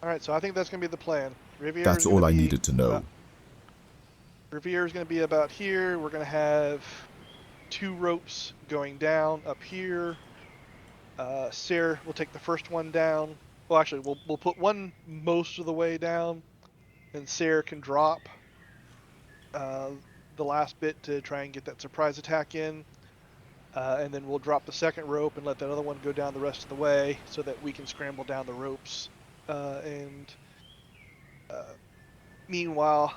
All right, so I think that's going to be the plan. That's all I needed to know. Riviera's going to be about here. We're going to have 2 ropes going down up here. Sarah will take the first one down. Well, actually, we'll put one most of the way down, and Sarah can drop the last bit to try and get that surprise attack in. And then we'll drop the second rope and let that other one go down the rest of the way so that we can scramble down the ropes. Meanwhile,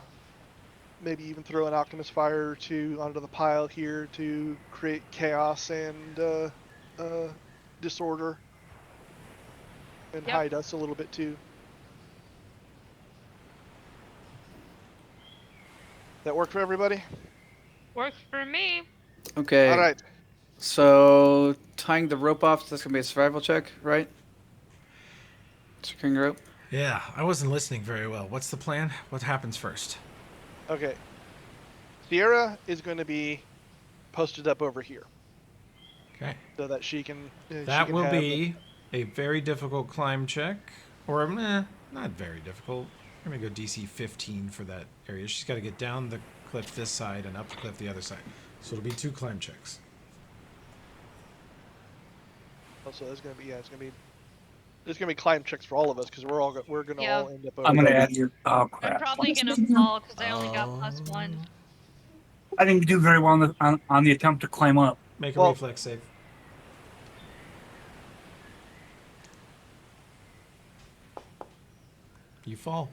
maybe even throw an Optimus Fire or 2 onto the pile here to create chaos and disorder. And hide us a little bit too. That work for everybody? Works for me. Okay. All right. So tying the rope off, that's gonna be a survival check, right? Securing rope. Yeah, I wasn't listening very well. What's the plan? What happens first? Okay. Sierra is going to be posted up over here. Okay. So that she can. That will be a very difficult climb check, or not very difficult. We're gonna go DC 15 for that area. She's got to get down the cliff this side and up the cliff the other side. So it'll be 2 climb checks. Also, there's going to be there's going to be climb checks for all of us because we're going to all end up over I'm gonna there. add your. Oh I'm crap! probably gonna fall because I only got +1. I didn't do very well on the attempt to climb up. Make a reflex save. You fall.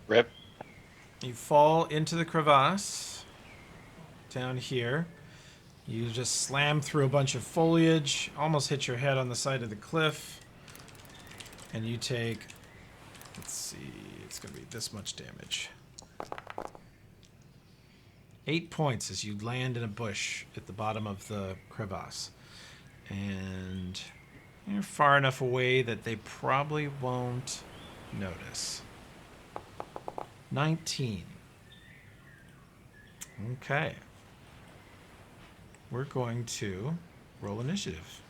Rip. You fall into the crevasse down here. You just slam through a bunch of foliage, almost hit your head on the side of the cliff, and you take, let's see, it's going to be this much damage. 8 points as you land in a bush at the bottom of the crevasse. And you're far enough away that they probably won't notice. 19. Okay. We're going to roll initiative.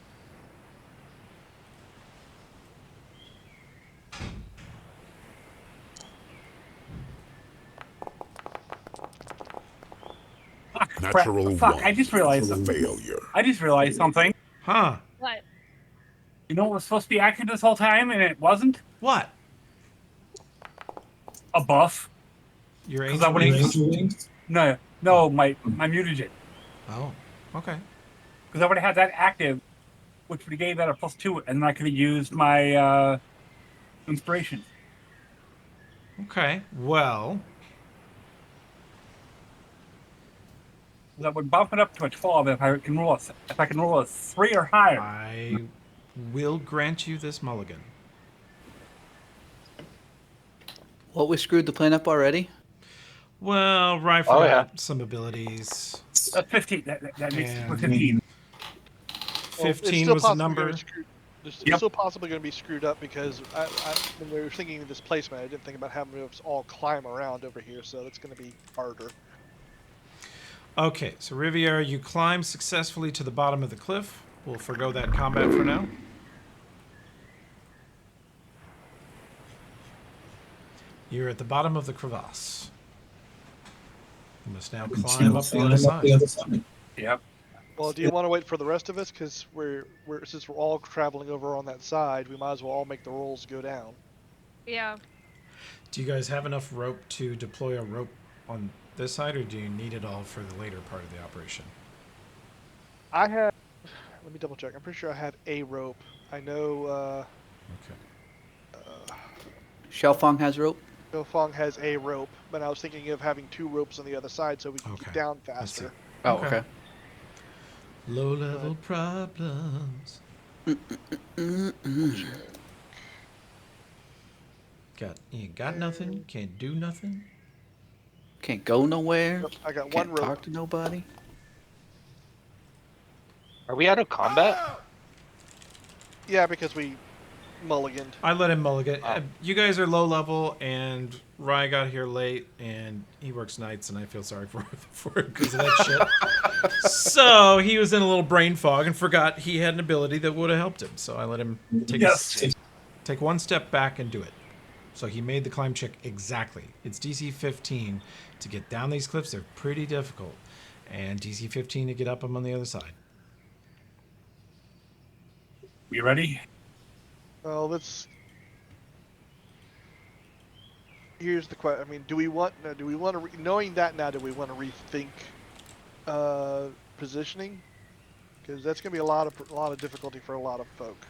Natural Fuck, 1. I just realized something. Failure. I just realized something. Huh? What? You know what was supposed to be active this whole time and it wasn't? What? A buff. Your 'Cause I angel would've- wings? No, my mutagen. Oh, okay. Because I would have had that active, which would have gave that a +2, and then I could have used my inspiration. Okay. Well, That would bump it up to a 12 if I can roll a 3 or higher. I will grant you this mulligan. What, we screwed the plan up already? Well, Rifle got some abilities. 15. That makes it And 15. 15 was the number. It's still possibly going to be screwed up because when we were thinking of this placement, I didn't think about having us all climb around over here, so that's going to be harder. Okay, so Riviera, you climb successfully to the bottom of the cliff. We'll forgo that combat for now. You're at the bottom of the crevasse. You must now climb up the other side. Yep. Well, do you want to wait for the rest of us? Because since we're all traveling over on that side, we might as well all make the rolls go down. Yeah. Do you guys have enough rope to deploy a rope on this side, or do you need it all for the later part of the operation? I have. Let me double check. I'm pretty sure I have a rope. I know. Okay. Shelfong has rope. Fong has a rope, but I was thinking of having 2 ropes on the other side so we can get down faster. Oh, okay. Low-level problems. You got nothing? Can't do nothing? Can't go nowhere. Yep, I got Can't one rope. talk to nobody. Are we out of combat? Yeah, because we mulliganed. I let him mulligan. You guys are low level, and Rye got here late, and he works nights, and I feel sorry for it because of that shit. So he was in a little brain fog and forgot he had an ability that would have helped him. So I let him take one step back and do it. So he made the climb check exactly. It's DC 15 to get down these cliffs. They're pretty difficult, and DC 15 to get up them on the other side. We ready? Well, let's. Here's the question. I mean, do we want to knowing that now? Do we want to rethink positioning? Because that's going to be a lot of difficulty for a lot of folk.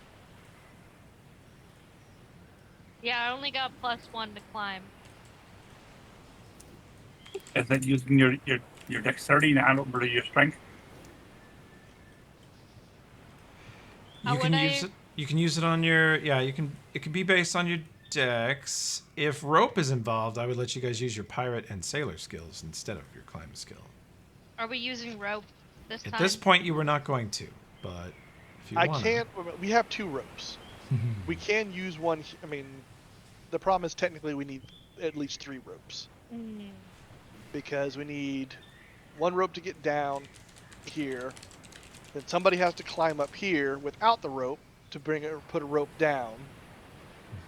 Yeah, I only got +1 to climb. Is that using your dexterity and not really your strength? How would I- You can use it on your. Yeah, you can. It can be based on your dex. If rope is involved, I would let you guys use your pirate and sailor skills instead of your climb skill. Are we using rope this time? At this point, you were not going to, but if you want. I can't. We have 2 ropes. We can use one. I mean, the problem is technically we need at least 3 ropes. Because we need 1 rope to get down here. Then somebody has to climb up here without the rope to put a rope down.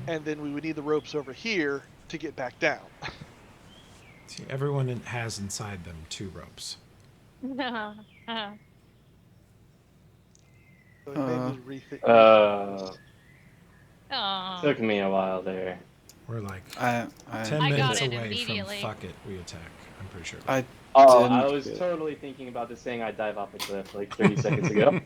And then we would need the ropes over here to get back down. See, everyone has inside them 2 ropes. So it made me rethink. Took me a while there. We're like 10 minutes it away immediately. from fuck it, we attack. I'm pretty sure. I was totally thinking about this saying I'd dive off a cliff like 30 seconds ago.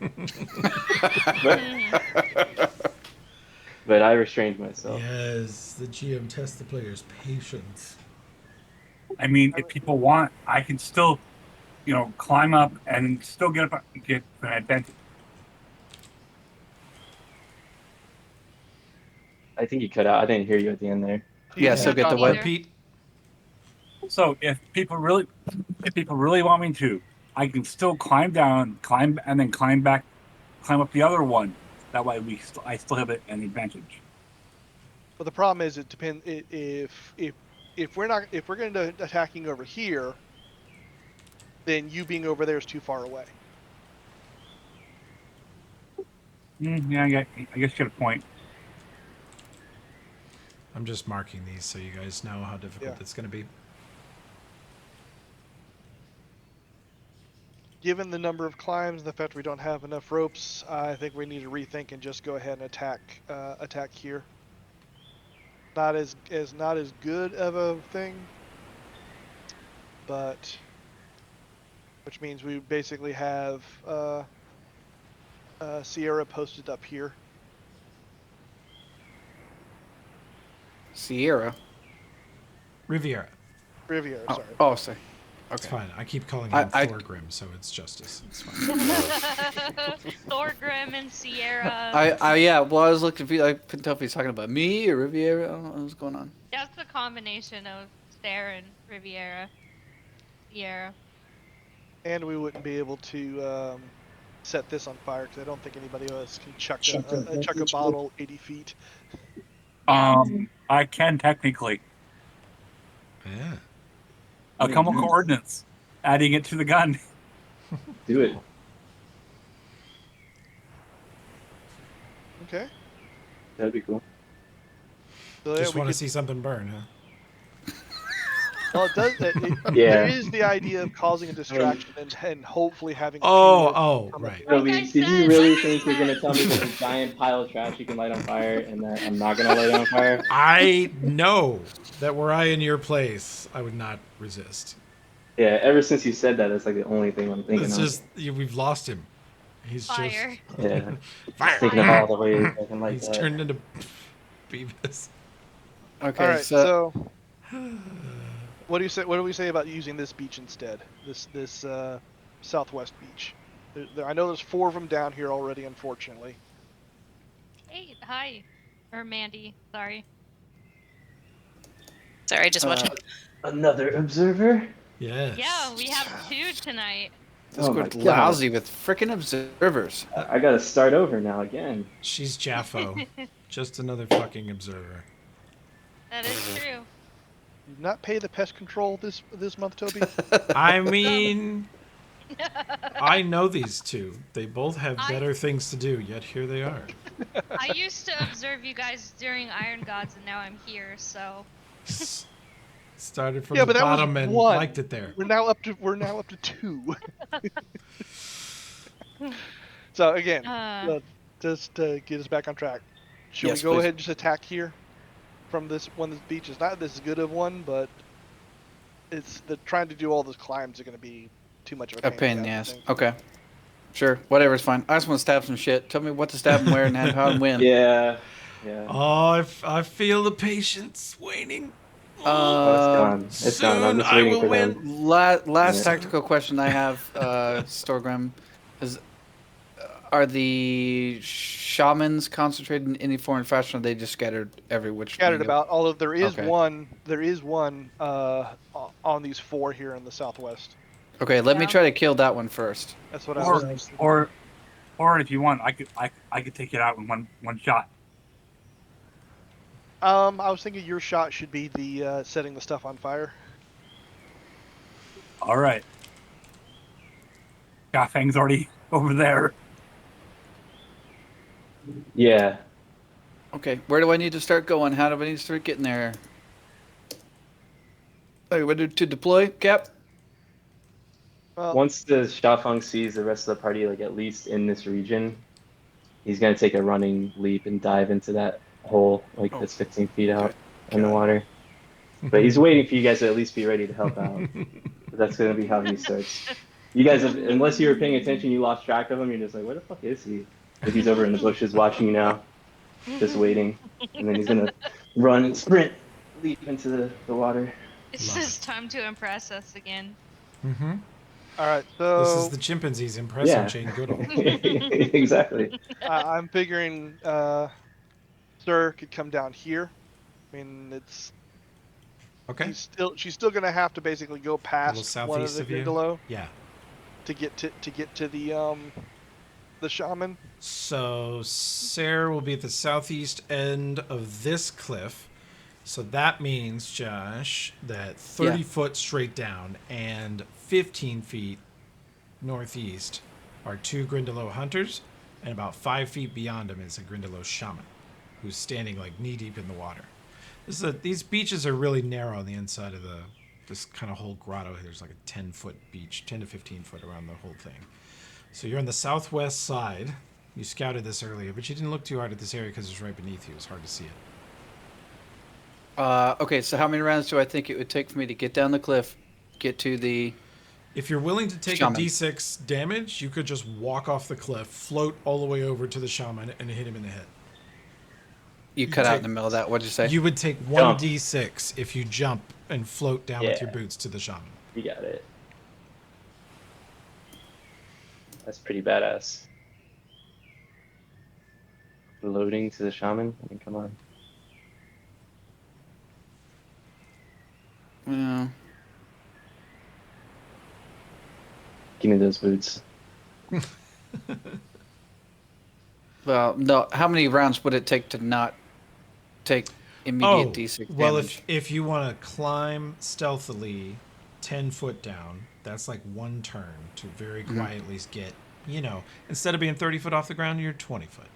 but I restrained myself. Yes, the GM tests the player's patience. I mean, if people want, I can still, climb up and still get an advantage. I think you cut out. I didn't hear you at the end there. Yeah, so get the web. Repeat. So if people really want me to, I can still climb down, and then climb up the other one. That way, I still have an advantage. But the problem is, it depends if we're going to attacking over here, then you being over there is too far away. Yeah, I guess you get a point. I'm just marking these so you guys know how difficult it's going to be. Given the number of climbs and the fact we don't have enough ropes, I think we need to rethink and just go ahead and attack here. Not as good of a thing, but which means we basically have Sierra posted up here. Sierra. Riviera. Sorry. Oh, sorry. Okay. It's fine. I keep calling him Thorgrim, so it's justice. It's fine. Thorgrim and Sierra. Yeah. Well, I was looking. I couldn't tell if he's talking about me or Riviera. I don't know what's going on. That's the combination of Stair and Riviera. Sierra. And we wouldn't be able to set this on fire because I don't think anybody else can chuck a bottle 80 feet. I can technically. Yeah. A couple coordinates. adding it to the gun. Do it. Okay. That'd be cool. So, yeah, Just we want to could- see something burn, huh? Well, it does. Yeah. There is the idea of causing a distraction and hopefully having. Oh, come right. up- Toby, I did you said, really like I think you're gonna said. tell me there's a giant pile of trash you can light on fire and that I'm not gonna light it on fire? I know that were I in your place, I would not resist. Yeah, ever since you said that, that's like the only thing I'm thinking It's of. just we've lost him. He's Fire. Yeah. just Just thinking of all the ways I can light He's that. turned into Beavis. Okay, All right. so So, what do you say? What do we say about using this beach instead? This southwest beach. I know there's 4 of them down here already, unfortunately. Hey, hi. Or Mandy, sorry. Sorry, just watching. Another observer? Yes. Yeah, we have 2 tonight. this Oh my was God. lousy with frickin' observers. I gotta start over now again. She's Jaffo. Just another fucking observer. That is true. You not pay the pest control this month, Toby? I mean, I know these two. They both have better things to do, yet here they are. I used to observe you guys during Iron Gods, and now I'm here, so. Started from Yeah, the but that was bottom and 1. liked it there. We're now up to 2. So again, just to get us back on track, should Yes, we go please. ahead and just attack here from this one? This beach is not this good of one, but it's the trying to do all those climbs are going to be too much of a A pain. in pain, the ass, I yes. think. Okay. Sure, whatever's fine. I just want to stab some shit. Tell me what to stab and where and how and when. Yeah. Yeah. Oh, I feel the patience waning. Oh, it's gone. It's gone. I'm soon just I waiting will for win. them. Last Yeah. tactical question I have, Storgrim, is are the shamans concentrated in any form or fashion, or are they just scattered every which Scattered way? about. Although there is Okay. one, on these 4 here in the southwest. Okay, let me Yeah. try to kill that one first. That's what I was thinking. Or if you want, I could take it out in one shot. I was thinking your shot should be the setting the stuff on fire. All right. Fang's already over there. Yeah. Okay, where do I need to start going? How do I need to start getting there? Are you ready to deploy, Cap? Well, Once the Shafang sees the rest of the party, like at least in this region, he's gonna take a running leap and dive into that hole, like that's 15 feet out in the water. But he's waiting for you guys to at least be ready to help out. But that's gonna be how he starts. You guys, unless you were paying attention, you lost track of him. You're just like, where the fuck is he? But he's over in the bushes watching you now, just waiting. And then he's gonna run and sprint, leap into the water. It's just time to impress us again. Mm-hmm. all right. So This is the chimpanzees impressing Yeah. Jane Goodall. Exactly. I'm figuring Sir could come down here. I mean, it's Okay. she's still gonna have to basically go past southeast one of the of you? Grindelow Yeah. to get to the shaman. So Sarah will be at the southeast end of this cliff. So that means, Josh, that 30 foot straight down and 15 feet northeast are 2 Grindelow hunters, and about 5 feet beyond him is a Grindelow shaman who's standing like knee deep in the water. These beaches are really narrow on the inside of this kind of whole grotto. There's like a 10-foot beach, 10 to 15 foot around the whole thing. So you're on the southwest side. You scouted this earlier, but you didn't look too hard at this area because it's right beneath you. It's hard to see it. Okay, so how many rounds do I think it would take for me to get down the cliff, get to the... If you're willing to take shaman? a d6 damage, you could just walk off the cliff, float all the way over to the shaman, and hit him in the head. You cut out in the middle of that. What'd you say? You would take 1d6 if you jump and float down with your boots to the shaman. You got it. That's pretty badass. Loading to the shaman? I mean, come on. Yeah. Give me those boots. Well, no. How many rounds would it take to not take immediate D6 damage? Well, if you want to climb stealthily 10 foot down. That's like one turn to very Mhm. quietly get, instead of being 30 foot off the ground, you're 20 foot.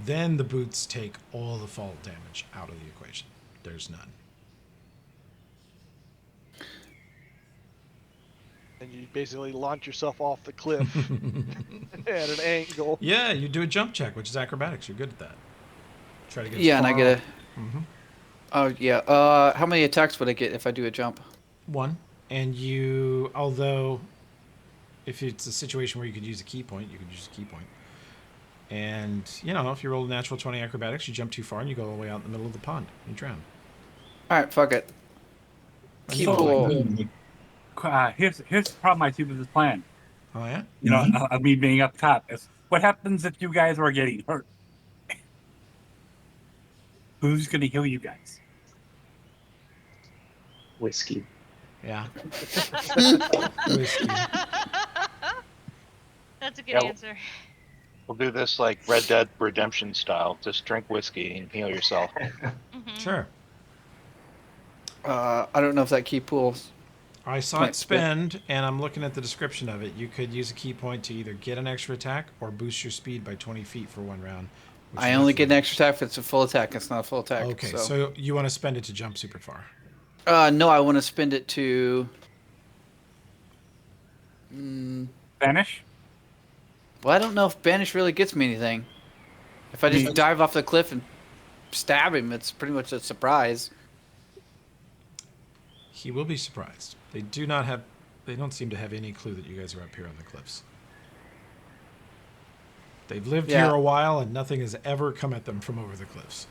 Then the boots take all the fall damage out of the equation. There's none. And you basically launch yourself off the cliff at an angle. Yeah, you do a jump check, which is acrobatics. You're good at that. Try to get Yeah, and I get a. Mm-hmm. Oh yeah. How many attacks would I get if I do a jump? 1. And you, although, if it's a situation where you could use a key point, you could use a key point. And, if you roll a natural 20 acrobatics, you jump too far and you go all the way out in the middle of the pond. You drown. All right, fuck it. Keep So, roll. here's the problem I see with this plan. Oh, yeah? Of me being up top. Is what happens if you guys are getting hurt? Who's going to heal you guys? Whiskey. Yeah. Whiskey. That's a good answer. We'll do this like Red Dead Redemption style. Just drink whiskey and heal yourself. Sure. I don't know if that key pools. I saw it spend, and I'm looking at the description of it. You could use a key point to either get an extra attack or boost your speed by 20 feet for 1 round. I only get an extra attack if it's a full attack. It's not a full attack. Okay, so you want to spend it to jump super far. No, I want to spend it to... Banish? Well, I don't know if Banish really gets me anything. If I just dive off the cliff and stab him, it's pretty much a surprise. He will be surprised. They don't seem to have any clue that you guys are up here on the cliffs. They've lived here a while, and nothing has ever come at them from over the cliffs.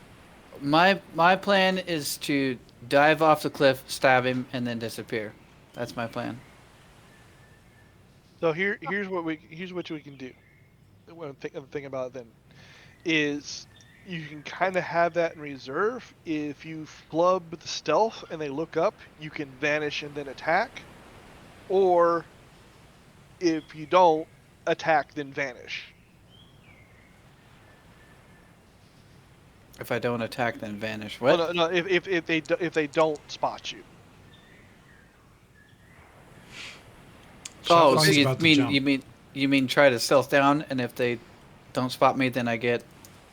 My plan is to dive off the cliff, stab him, and then disappear. That's my plan. So here's what we can do. What I'm thinking about then is you can kind of have that in reserve. If you flub the stealth and they look up, you can vanish and then attack. Or if you don't attack, then vanish. If I don't attack, then vanish. What? Oh, no, if they don't spot you. Oh, Shackles so is you about to jump. mean try to stealth down, and if they don't spot me, then I get.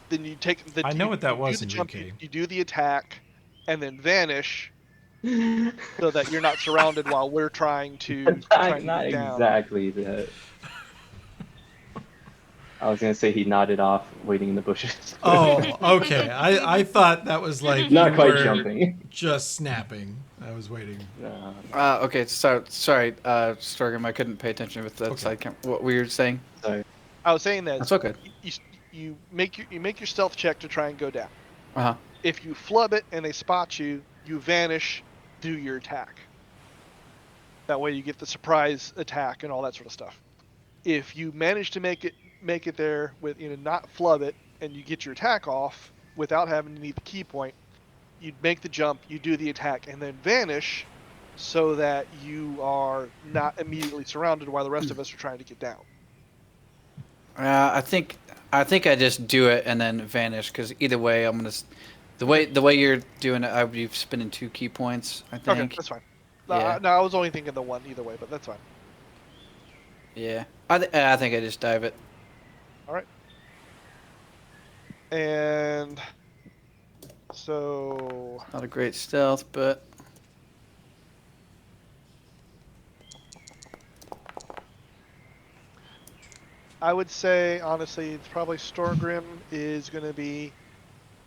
Then you take the. I know what that you was do in the jump, GK. you do the attack, and then vanish, so that you're not surrounded while we're trying to. Not exactly that. I was gonna say he nodded off, waiting in the bushes. Oh, okay. I thought that was like Not you quite were jumping. just snapping. I was waiting. Okay, sorry, Storgrim, I couldn't pay attention with that side cam. What were you saying? Sorry. I was saying that That's okay. you make your stealth check to try and go down. Uh-huh. If you flub it and they spot you, you vanish, do your attack. That way you get the surprise attack and all that sort of stuff. If you manage to make it there with not flub it and you get your attack off without having to need the key point, you'd make the jump, you do the attack, and then vanish so that you are not immediately surrounded while the rest of us are trying to get down. I think I just do it and then vanish, because either way I'm gonna. The way you're doing it, I would be spending 2 key points. I think. Okay, that's fine. Yeah. No, I was only thinking the one either way, but that's fine. Yeah, I think I just dive it. All right. And so. Not a great stealth, but. I would say, honestly, it's probably Stormgrim is going to be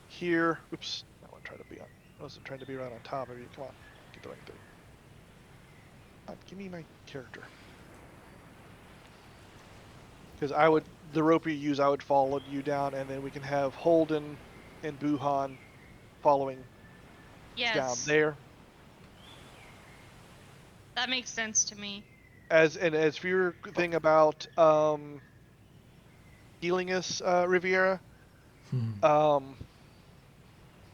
here. Oops. I wasn't trying to be right on top of you. Come on. Get the right thing. Give me my character. Because the rope you use, I would follow you down, and then we can have Holden and Buhan following down there. That makes sense to me. As for your thing about healing us, Riviera,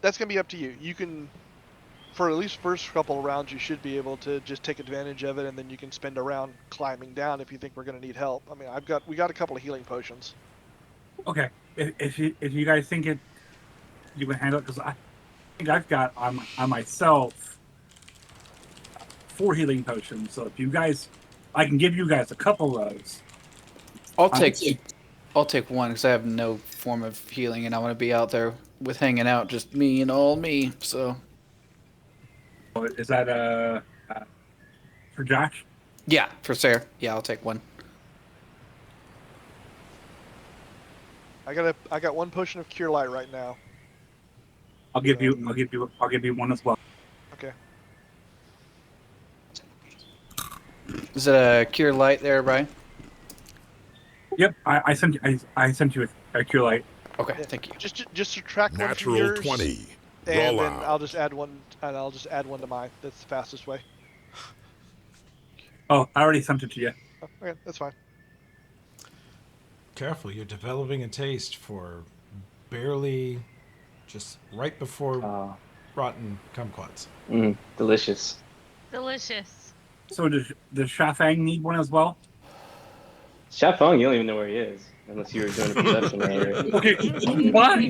that's gonna be up to you. You can, for at least first couple of rounds, you should be able to just take advantage of it, and then you can spend a round climbing down if you think we're gonna need help. I mean, we got a couple of healing potions. Okay, if you guys think you can handle it, because I think I've got on myself 4 healing potions. So if you guys, I can give you guys a couple of those. I'll take one because I have no form of healing, and I want to be out there with hanging out, just me and all me. So. Is that for Josh? Yeah, for Sarah. Yeah, I'll take one. I got 1 potion of cure light right now. I'll give you one as well. Okay. Is it a cure light there, Brian? Yep, I sent you a cure light. Okay, thank you. Just subtract one from Natural yours, 20. and Roll then out. I'll just add one to mine. That's the fastest way. Oh, I already sent it to you. Oh, okay, that's fine. Careful, you're developing a taste for barely just right before rotten kumquats. Delicious. Delicious. So does Shafang need one as well? Shafong, you don't even know where he is, unless you were doing a perception earlier. Okay, why? I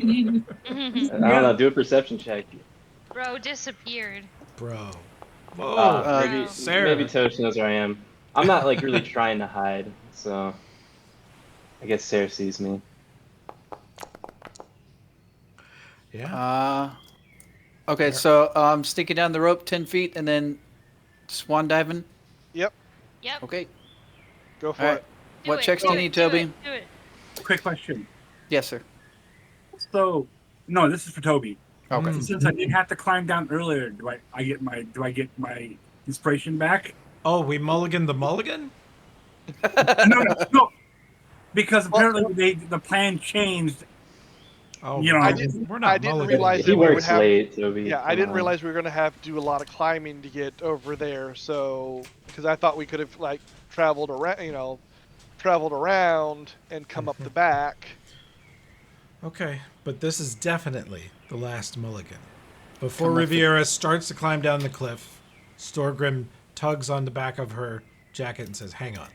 don't know. Do a perception check. Bro disappeared. Bro. Whoa. Maybe Sarah. maybe Tosh knows where I am. I'm not like really trying to hide, so I guess Sarah sees me. Yeah. Okay, so sneaking down the rope 10 feet and then swan diving. Yep. Okay. Go for All right. it. What checks do you need, Toby? Do it. Quick question. Yes, sir. So, no, this is for Toby. Okay. Since I didn't have to climb down earlier, do I get my inspiration back? Oh, we mulligan the mulligan? No. Because apparently the plan changed. Oh, you know, I didn't didn't realize He that we would works have. late, Toby. Yeah, I didn't realize we were gonna have to do a lot of climbing to get over there. So, because I thought we could have like traveled around, and come up the back. Okay, but this is definitely the last mulligan. Before Come with Riviera starts to climb down the cliff, Storgrim tugs on the back of her jacket and says, "Hang on."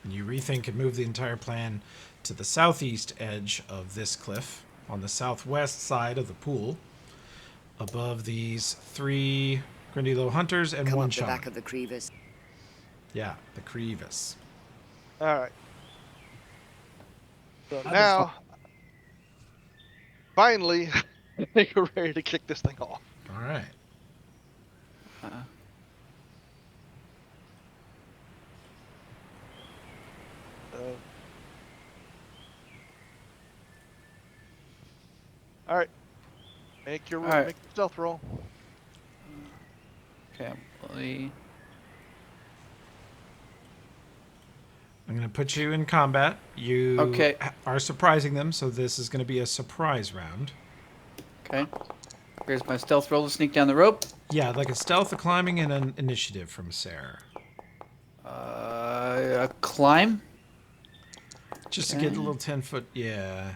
And you rethink and move the entire plan to the southeast edge of this cliff, on the southwest side of the pool, above these 3 Grindylow hunters and Come 1 up the shaman. back of the Crevass. Yeah, the Crevass. All right. So now, finally, I think we're ready to kick this thing off. All right. All right. Make your right. make your stealth roll. Okay. I'm going to put you in combat. You Okay. are surprising them, so this is going to be a surprise round. Okay. Here's my stealth roll to sneak down the rope. Yeah, like a stealth, a climbing, and an initiative from Sarah. A climb. Just to get a little 10-foot, yeah.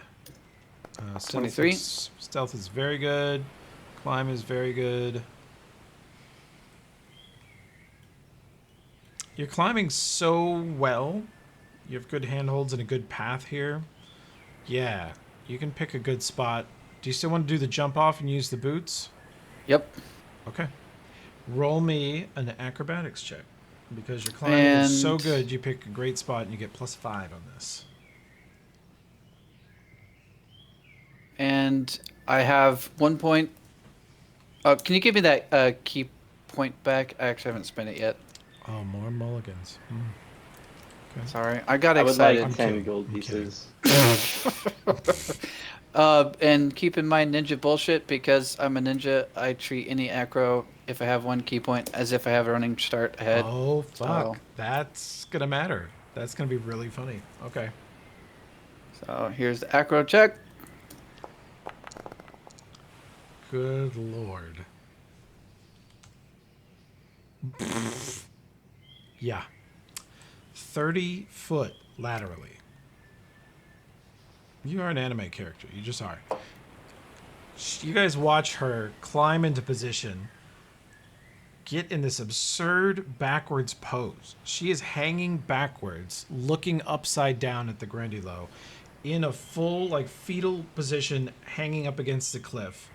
23. Stealth is very good. Climb is very good. You're climbing so well. You have good handholds and a good path here. Yeah, you can pick a good spot. Do you still want to do the jump off and use the boots? Yep. Okay. Roll me an acrobatics check. Because your climbing is so good, you pick a great spot and you get +5 on this. And I have 1 point. Can you give me that key point back? I actually haven't spent it yet. Oh, more mulligans. Okay. Sorry, I got I would excited. like 10 gold pieces. And keep in mind ninja bullshit, because I'm a ninja. I treat any acro, if I have 1 key point, as if I have a running start ahead. Oh, fuck. So, That's going to matter. That's going to be really funny. Okay. so here's the acro check. Good lord. Yeah. 30 foot laterally. You are an anime character. You just are. You guys watch her climb into position, get in this absurd backwards pose. She is hanging backwards, looking upside down at the Grindylow, in a full, like, fetal position, hanging up against the cliff.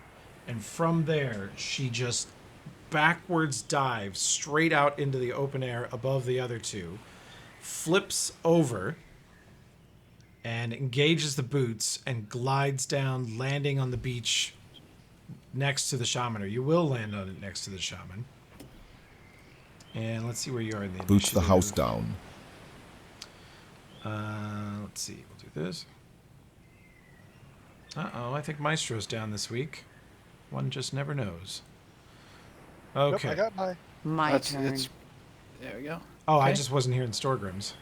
And from there, she just backwards dive straight out into the open air above the other two, flips over, and engages the boots and glides down, landing on the beach next to the shaman, or you will land on it next to the shaman. And let's see where you are in the Boots the initiative. house down. Let's see. We'll do this. Uh-oh, I think Maestro's down this week. One just never knows. Okay. Nope, I got My turn. There we go. Oh, I Okay. just wasn't here in Storgrim's.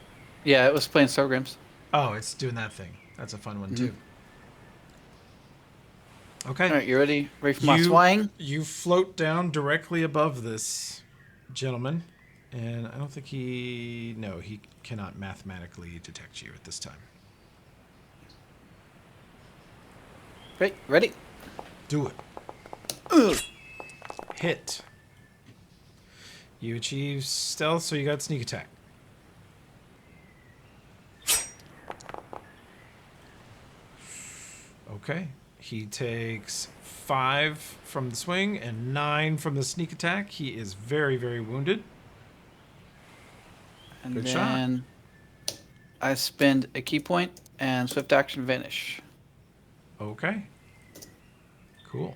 Yeah, it was playing Storgrims. Oh, it's doing that thing. That's a fun one, too. Okay. All right, you ready? Ready for my swing? You float down directly above this gentleman, and I don't think he cannot mathematically detect you at this time. Great, ready? Do it. Hit. You achieve stealth, so you got sneak attack. Okay. He takes 5 from the swing and 9 from the sneak attack. He is very, very wounded. And Good then I spend a key point and swift action vanish. Okay. Cool.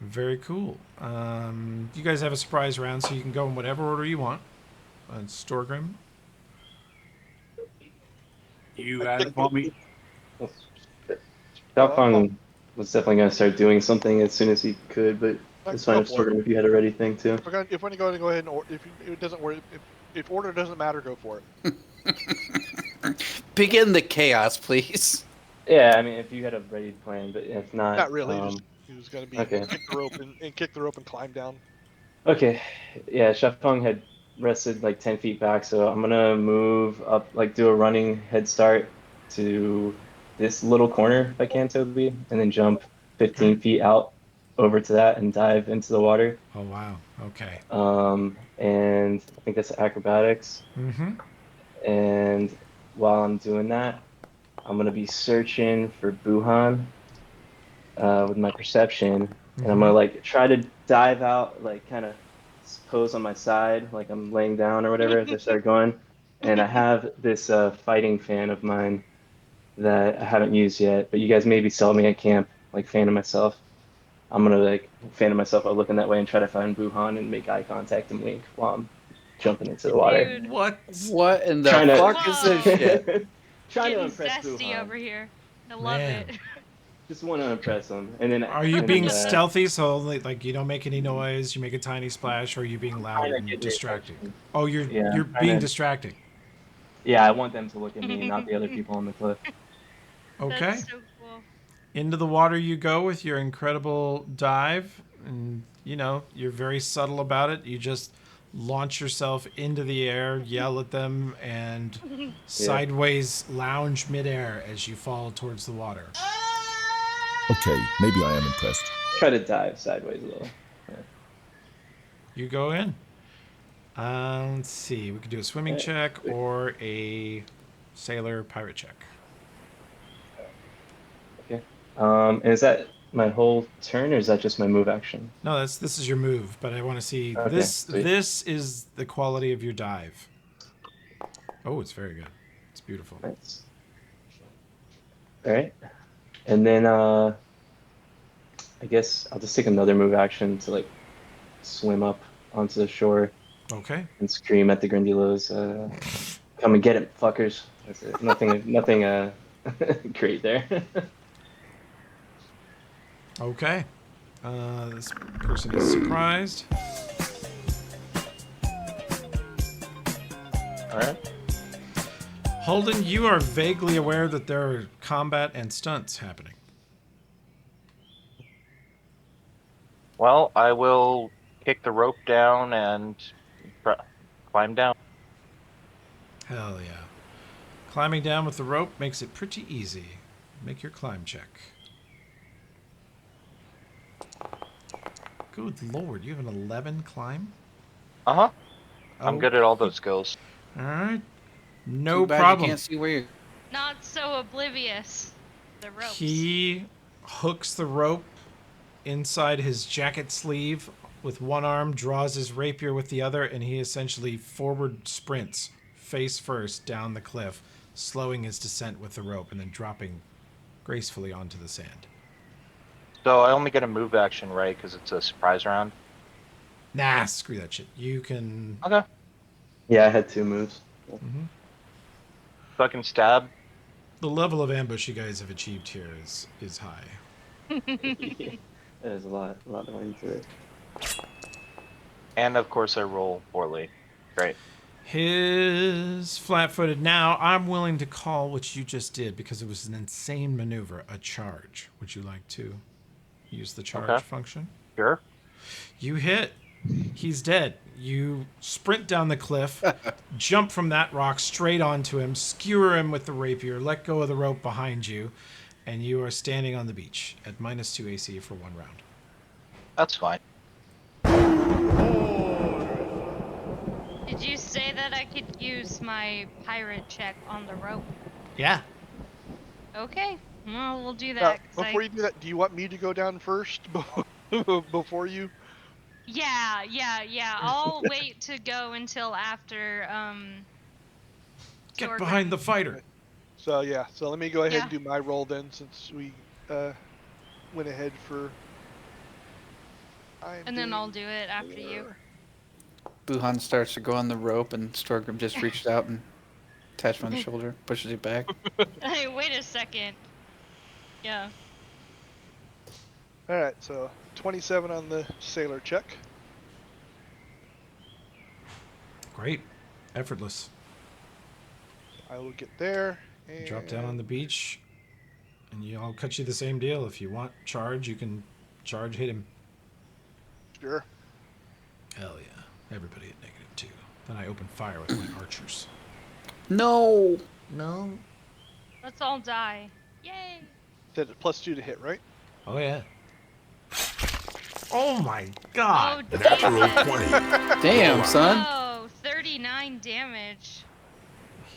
Very cool. You guys have a surprise round, so you can go in whatever order you want. Storgrim. You guys want me? Dalfong was definitely going to start doing something as soon as he could, but it's fine go for it. if you had a ready thing too. If we're going to go ahead and it doesn't work, if order doesn't matter, go for it. Begin the chaos, please. Yeah, I mean, if you had a ready plan, but if not, Not really. He was going to be okay. kick the rope and climb down. Okay, yeah, Chef Pong had rested like 10 feet back, so I'm gonna move up, like do a running head start to this little corner if I can, Toby, and then jump 15 feet out over to that and dive into the water. Oh, wow. Okay. And I think that's acrobatics. Mm-hmm. And while I'm doing that, I'm gonna be searching for Buhan with my perception, and I'm gonna like try to dive out, like kind of pose on my side, like I'm laying down or whatever as I start going. And I have this fighting fan of mine that I haven't used yet, but you guys maybe saw me at camp, like fanning myself. I'm gonna like fan myself by looking that way and try to find Buhan and make eye contact and wink while I'm jumping into the water. Dude. What? What in the fuck is this shit? Trying to Getting impress zesty Buhan. over here. I love Man. it. Just want to impress him. And then Are you being stealthy, so only, like you don't make any noise, you make a tiny splash, or are you being loud Kinda and get distracting? attention. Oh, you're Yeah, being kinda. distracting. Yeah, I want them to look at me and not the other people on the cliff. Okay. That's so cool. Into the water you go with your incredible dive, and you're very subtle about it. You just launch yourself into the air, yell at them, and sideways lounge midair as you fall towards the water. Okay, maybe I am impressed. Try to dive sideways a little. Yeah. You go in. Let's see. We could do a swimming check or a sailor pirate check. Okay. And is that my whole turn, or is that just my move action? No, this is your move, but I want to see Okay, this. sweet. This is the quality of your dive. Oh, it's very good. It's beautiful. Nice. All right. And then I guess I'll just take another move action to like swim up onto the shore. Okay. And scream at the Grindylows, come and get it, fuckers. That's it. Nothing great there. Okay. This person is surprised. All right. Holden, you are vaguely aware that there are combat and stunts happening. Well, I will kick the rope down and climb down. Hell yeah. Climbing down with the rope makes it pretty easy. Make your climb check. Good lord, you have an 11 climb? Uh-huh. Oh. I'm good at all those skills. Alright. No Too bad problem. You can't see where you're. Not so oblivious. The ropes. He hooks the rope inside his jacket sleeve with one arm, draws his rapier with the other, and he essentially forward sprints face first down the cliff, slowing his descent with the rope and then dropping gracefully onto the sand. So I only get a move action, right? Because it's a surprise round. Nah, screw that shit. You can... Okay. Yeah, I had 2 moves. Mm-hmm. So I can stab. The level of ambush you guys have achieved here is high. Yeah, there's a lot going into it. And of course I roll poorly. Great. His flat-footed. Now, I'm willing to call what you just did because it was an insane maneuver, a charge. Would you like to use the charge function? Sure. You hit. He's dead. You sprint down the cliff, jump from that rock straight onto him, skewer him with the rapier, let go of the rope behind you, and you are standing on the beach at -2 AC for 1 round. That's fine. Did you say that I could use my pirate check on the rope? Yeah. Okay. Well, we'll do that. Before you do that, do you want me to go down first before you? Yeah. I'll wait to go until after. Get behind the fighter. So let me go ahead and do my roll then, since we went ahead for. And then I'll do it after you. Buhan starts to go on the rope, and Storgrim just reached out and attached him on the shoulder, pushes it back. Hey, wait a second. Yeah. All right, so 27 on the sailor check. Great. Effortless. I will get there. And Drop down on the beach, and I'll cut you the same deal. If you want charge, you can charge, hit him. Sure. Hell yeah. Everybody at -2. Then I open fire with my archers. No. Let's all die. Yay. Said it +2 to hit, right? Oh, yeah. Oh, my God. Oh, Natural damn. 20. Damn, son. Oh, 39 damage.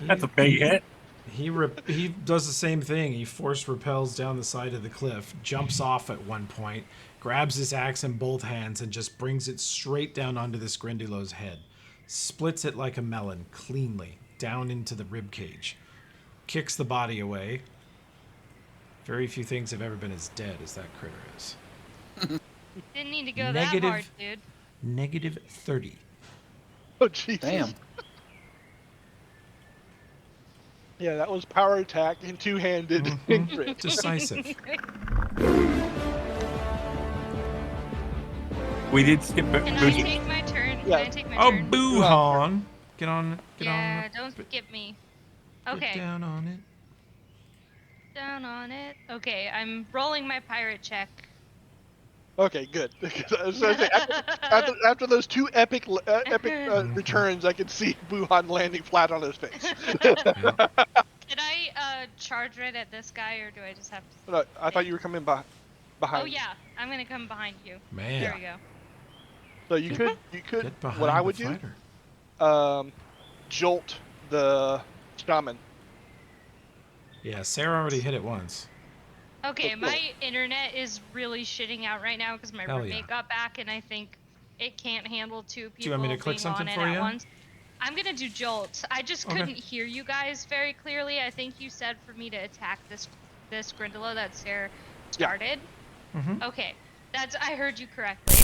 That's a big hit. He does the same thing. He force repels down the side of the cliff, jumps off at one point, grabs his axe in both hands, and just brings it straight down onto this Grindylows head. Splits it like a melon, cleanly, down into the rib cage. Kicks the body away. Very few things have ever been as dead as that critter is. Didn't need to go that hard, dude. -30. Oh, Jesus. Damn. Yeah, that was power attack and two-handed. Decisive. We did skip it. Can I take my turn? Yeah. Can I take my Oh, turn? Buhan. Get on. Yeah, don't skip me. Okay. Get down on it. Down on it. Okay, I'm rolling my pirate check. Okay, good. So after those two epic returns, I could see Buhan landing flat on his face. Can I charge right at this guy, or do I just have to? No, I thought you were coming behind. Oh yeah, I'm gonna come behind you. Man. There we go. So you could Get behind what I the would do, fighter. jolt the shaman. Yeah, Sarah already hit it once. Okay, my internet is really shitting out right now because my Hell roommate yeah. got back, and I think it can't handle two people Do you want me to click being something on it for at you? once. I'm gonna do jolt. I just Okay. couldn't hear you guys very clearly. I think you said for me to attack this Grindylow that Sarah started. Mm-hmm. Okay, I heard you correctly.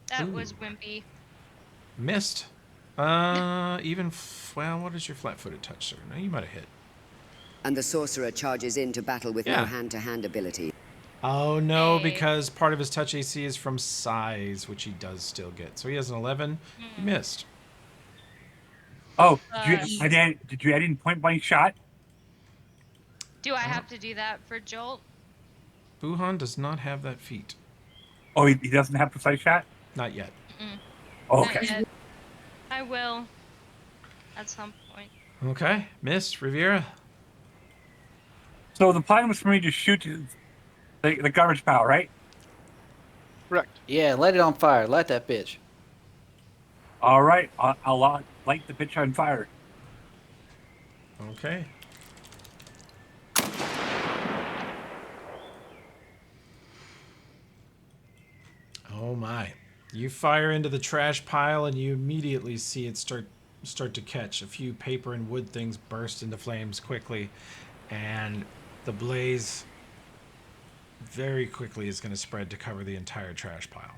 That was wimpy. Missed. Well, what is your flat-footed touch, sir? No, you might have hit. And the sorcerer charges into battle with no hand-to-hand ability. Oh, no, Hey. because part of his touch AC is from size, which he does still get. So he has an 11. He missed. Oh, did you add in point blank shot? Do I have to do that for jolt? Buhan does not have that feat. Oh, he doesn't have precise shot? Not yet. Okay. Not yet. I will. At some point. Okay, missed. Riviera. So the plan was for me to shoot the garbage pile, right? Correct. Yeah, light it on fire. Light that bitch. All right, I'll light the bitch on fire. my. You fire into the trash pile and you immediately see it start to catch. A few paper and wood things burst into flames quickly, and the blaze very quickly is going to spread to cover the entire trash pile.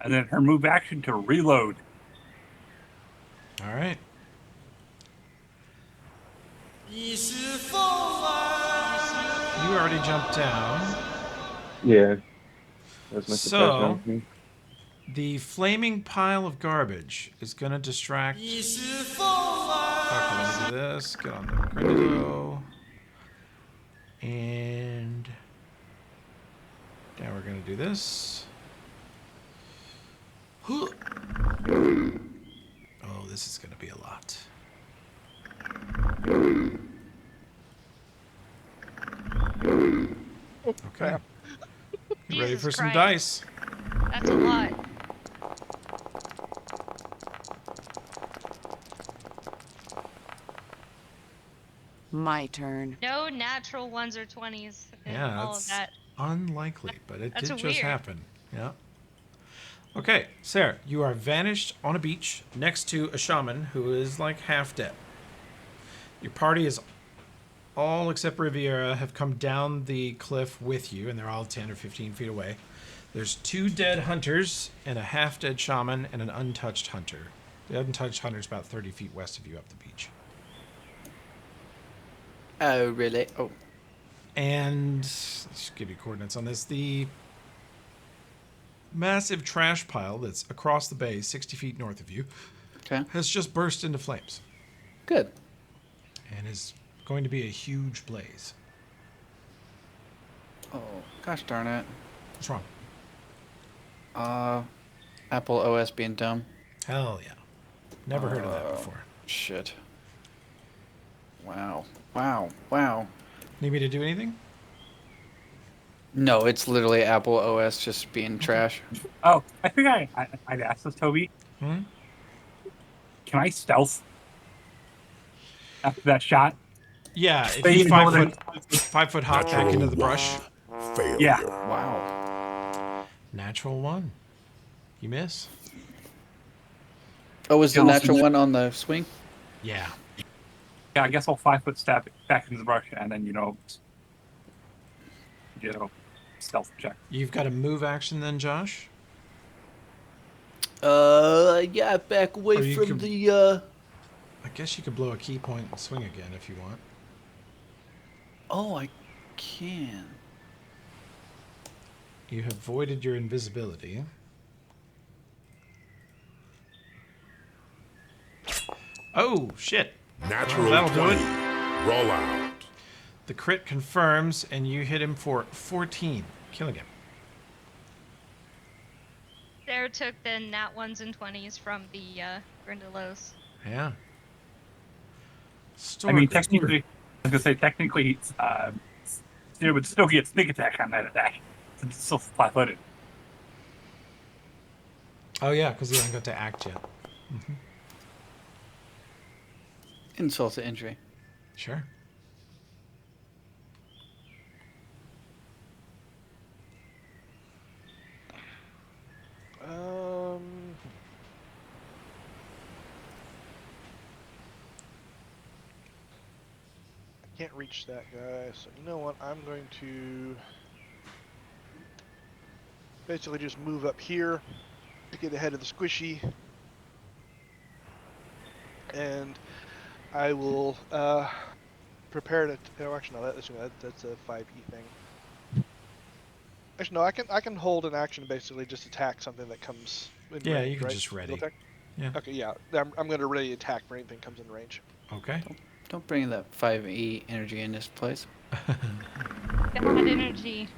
And then her move action to reload. All right. You already jumped down. Yeah. That was my surprise So, round. the flaming pile of garbage is going to distract... Okay, let me do this. Get on the Grindelow. And... now we're going to do this. Oh, this is going to be a lot. Okay. You ready for some dice? That's a lot. My turn. No natural 1s or 20s. Yeah, all of that's that. unlikely, but it That's did just weird. happen. Yeah. Okay, Sarah, you are vanished on a beach next to a shaman who is like half dead. Your party is all except Riviera have come down the cliff with you, and they're all 10 or 15 feet away. There's 2 dead hunters and a half-dead shaman and an untouched hunter. The untouched hunter is about 30 feet west of you up the beach. Oh, really? Oh. And let's give you coordinates on this. The massive trash pile that's across the bay, 60 feet north of you, has just burst into flames. Good. And is going to be a huge blaze. Oh, gosh darn it. What's wrong? Apple OS being dumb. Hell yeah. Never heard of that before. Shit. Wow. Wow. Wow. Need me to do anything? No, it's literally Apple OS just being trash. Oh, I think I'd asked this, Toby. Hmm? Can I stealth after that shot? Yeah, if you 5 foot hop back into the brush. Yeah. Wow. Natural 1. You miss. Oh, was the natural one on the swing? Yeah. Yeah, I guess I'll 5 foot step back into the brush and then, stealth check. You've got a move action then, Josh? Yeah, back away from the, I guess you could blow a key point and swing again if you want. Oh, I can. You have voided your invisibility. Oh, shit. Natural That'll do 20. it. Roll out. The crit confirms, and you hit him for 14, killing him. Sarah took the nat 1s and 20s from the Grindelows. Yeah. I mean, technically, I was going to say, technically, Sarah would still get sneak attack on that attack. Since it's still 5 footed. Oh, yeah, because he hasn't got to act yet. Mm-hmm. Insult to injury. Sure. Can't reach that guy, so you know what? I'm going to basically just move up here to get ahead of the squishy, and I will prepare to. Oh, actually, no, that's a 5e thing. Actually, no, I can hold an action and basically just attack something that comes in Yeah, range, you can right? just ready. Attack? Yeah. Okay, yeah. I'm going to ready attack for anything that comes in range. Okay. Don't bring that 5e energy in this place. God energy.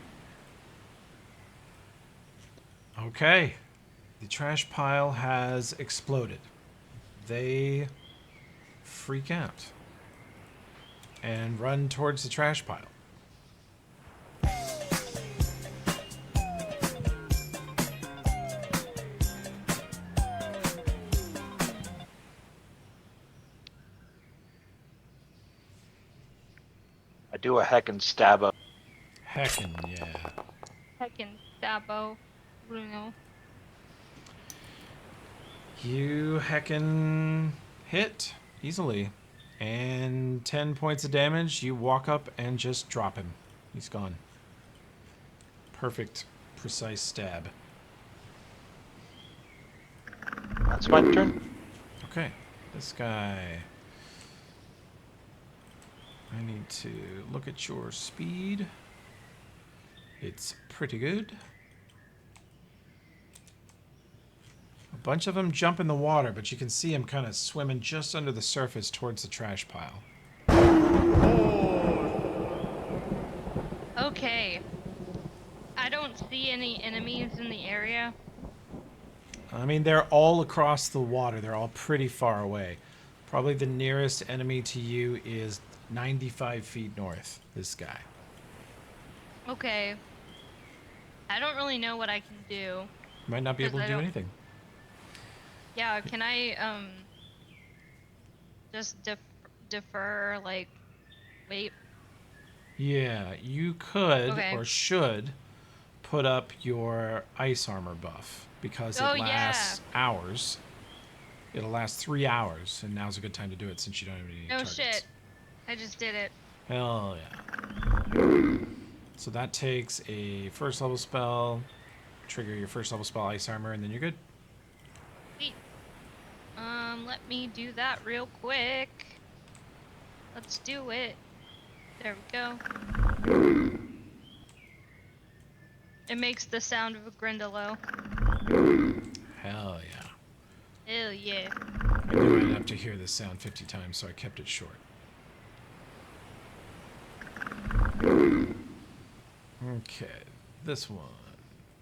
Okay. The trash pile has exploded. They freak out and run towards the trash pile. I do a heckin' stab up. Heckin', yeah. Heckin' Dabo, Bruno. You heckin' hit easily. And 10 points of damage. You walk up and just drop him. He's gone. Perfect, precise stab. That's my turn. Okay, this guy. I need to look at your speed. It's pretty good. A bunch of them jump in the water, but you can see them kind of swimming just under the surface towards the trash pile. Okay. I don't see any enemies in the area. I mean, they're all across the water. They're all pretty far away. Probably the nearest enemy to you is 95 feet north, this guy. Okay. I don't really know what I can do. Might not be able to do anything. Yeah, can I, just defer, like, wait? Yeah, you could Okay. or should put up your ice armor buff because it lasts hours. It'll last 3 hours, and now's a good time to do it since you don't have any targets. Shit. I just did it. Hell yeah. So that takes a first level spell, trigger your first level spell ice armor, and then you're good. Sweet. Let me do that real quick. Let's do it. There we go. It makes the sound of a Grindalo. Hell yeah. Hell yeah. I knew I'd have to hear this sound 50 times, so I kept it short. Okay, this one.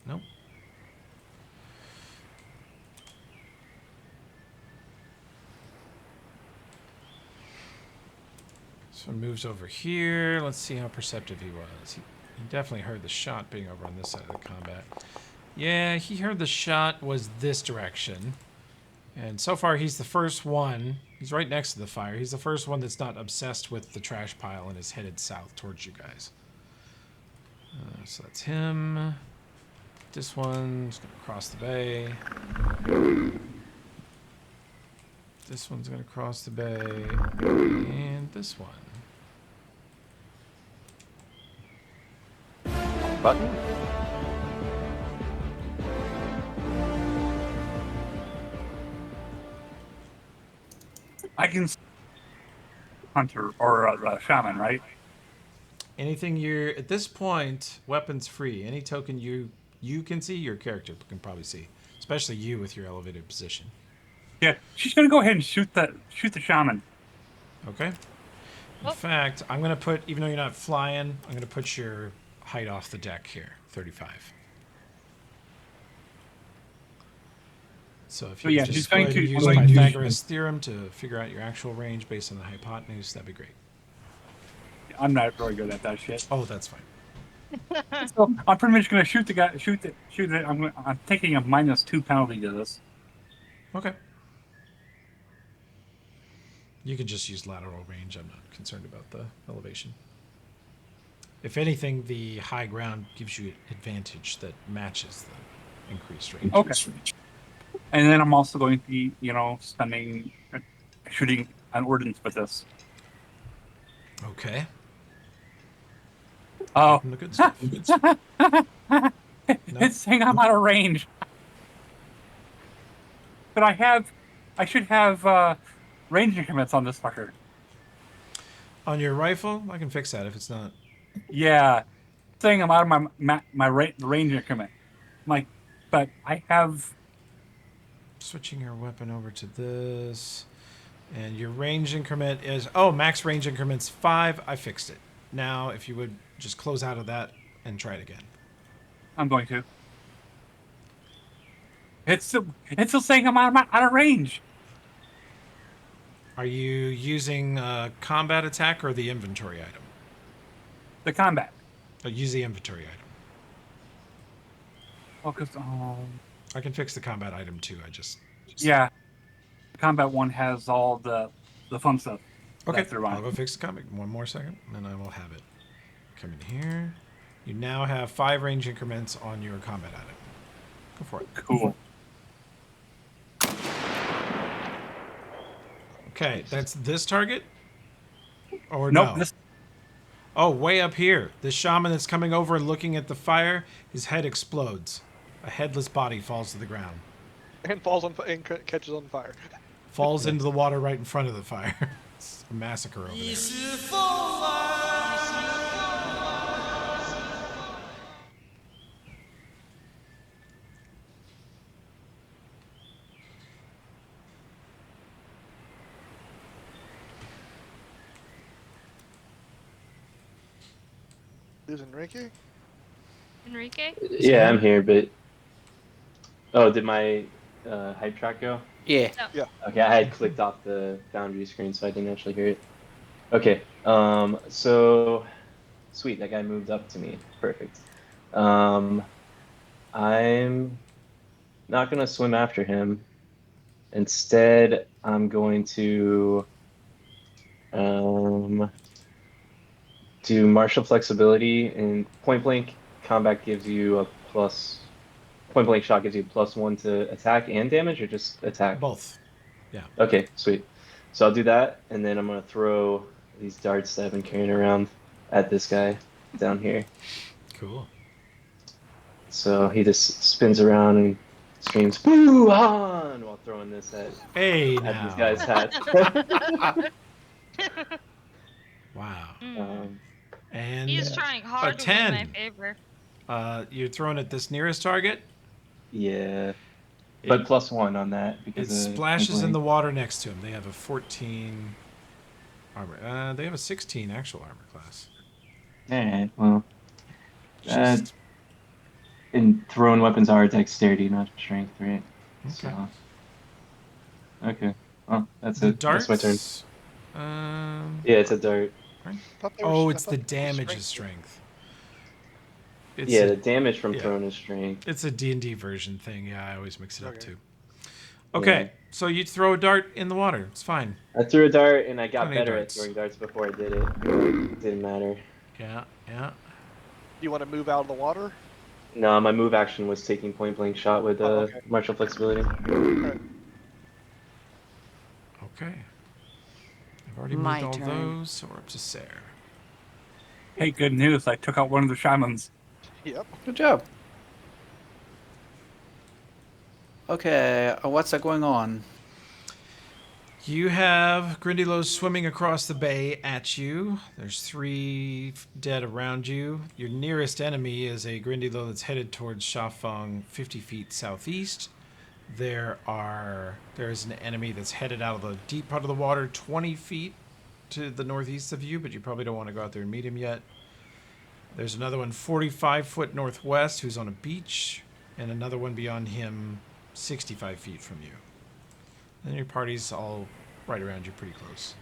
Nope. This one moves over here. Let's see how perceptive he was. He definitely heard the shot being over on this side of the combat. Yeah, he heard the shot was this direction. And so far, he's the first one. He's right next to the fire. He's the first one that's not obsessed with the trash pile and is headed south towards you guys. So that's him. This one's going to cross the bay. This one's going to cross the bay. And this one. Button? I can hunter or shaman, right? Anything you're at this point, weapons free. Any token you can see, your character can probably see, especially you with your elevated position. Yeah, she's gonna go ahead and shoot the shaman. Okay. In fact, I'm gonna put, even though you're not flying, I'm gonna put your height off the deck here, 35. So if you could just go ahead and use Pythagoras theorem to figure out your actual range based on the hypotenuse, that'd be great. I'm not very good at that shit. Oh, that's fine. So I'm pretty much gonna shoot the guy. Shoot it. I'm taking a -2 penalty to this. Okay. You can just use lateral range. I'm not concerned about the elevation. If anything, the high ground gives you an advantage that matches the increased range. Okay. And then I'm also going to be, shooting an ordnance with this. Okay. Oh. The good stuff. It's saying I'm out of range. But I should have range increments on this fucker. On your rifle, I can fix that if it's not. Yeah, it's saying I'm out of my range increment. But I have. Switching your weapon over to this, and your range increment is max range increment's 5. I fixed it. Now, if you would just close out of that and try it again. I'm going to. It's still saying I'm out of range. Are you using combat attack or the inventory item? The combat. Use the inventory item. I can fix the combat item too. Yeah. The combat one has all the fun stuff. Okay, I'll go fix the combat. One more second, and I will have it. Come in here. You now have 5 range increments on your combat item. Go for it. Cool. Okay, that's this target? Or Nope. no? Oh, way up here. The shaman that's coming over and looking at the fire, his head explodes. A headless body falls to the ground. And falls on and catches on fire. Falls into the water right in front of the fire. It's a massacre over there. Is Enrique? Enrique? Yeah, I'm here, but oh, did my hype track go? Yeah. No. Yeah. Okay, I had clicked off the boundary screen, so I didn't actually hear it. Okay, so sweet, that guy moved up to me. Perfect. I'm not gonna swim after him. Instead, I'm going to do martial flexibility, and point blank combat gives you a plus. Point blank shot gives you +1 to attack and damage, or just attack? Both. Yeah. Okay, sweet. So I'll do that, and then I'm gonna throw these darts that I've been carrying around at this guy down here. Cool. So he just spins around and screams "Boo on!" while throwing this at these guys' hats. Wow. Mm. And He's trying hard a to win my 10. favor. You're throwing at this nearest target? Yeah. But +1 on that because it splashes in the water next to him. They have a 14 armor. They have a 16 actual armor class. Alright, well. Just- And thrown weapons are dexterity, not strength, right? Okay. So, okay. Well, that's The it. darts? That's my turn. Yeah, it's a dart. Oh, it's the damage is strength. It's yeah, the damage from thrown is strength. It's a D&D version thing. Yeah, I always mix it up too. Okay, so you throw a dart in the water. It's fine. I threw a dart and I got Plenty of better at darts. throwing darts before I did it. It didn't matter. Yeah, yeah. You want to move out of the water? No, my move action was taking point blank shot with martial flexibility. Alright. Okay. I've already My moved all turn. those, so we're up to Sarah. Hey, good news. I took out one of the shamans. Yep. Good job. Okay, what's going on? You have Grindylows swimming across the bay at you. There's 3 dead around you. Your nearest enemy is a Grindylow that's headed towards Shafang 50 feet southeast. There's an enemy that's headed out of the deep part of the water 20 feet to the northeast of you, but you probably don't want to go out there and meet him yet. There's another one 45 foot northwest who's on a beach, and another one beyond him 65 feet from you. And your party's all right around you pretty close.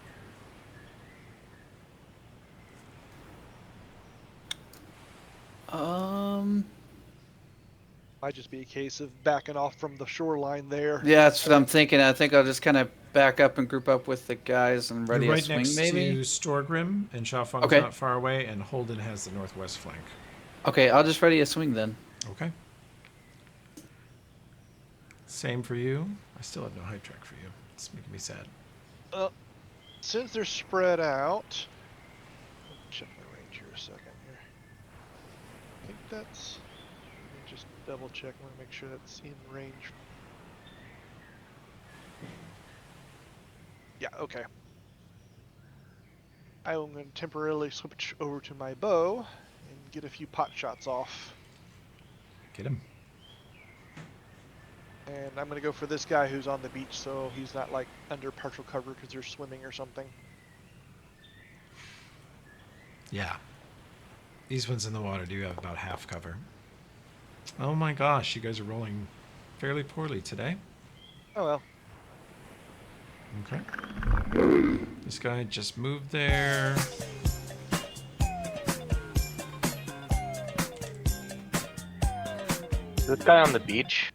Might just be a case of backing off from the shoreline there. Yeah, that's what I'm thinking. I think I'll just kind of back up and group up with the guys and ready You're right to swing, next maybe? to Storgrim, and Shafang's Okay. not far away, and Holden has the northwest flank. Okay, I'll just ready a swing then. Okay. Same for you. I still have no height track for you. It's making me sad. Since they're spread out, let me check my range here a second here. I think that's. Let me just double check. I want to make sure that's in range. Yeah. Okay. I'm going to temporarily switch over to my bow and get a few pot shots off. Get him. And I'm going to go for this guy who's on the beach, so he's not like under partial cover because they're swimming or something. Yeah. These ones in the water do have about half cover. Oh my gosh, you guys are rolling fairly poorly today. Oh well. Okay. This guy just moved there. This guy on the beach?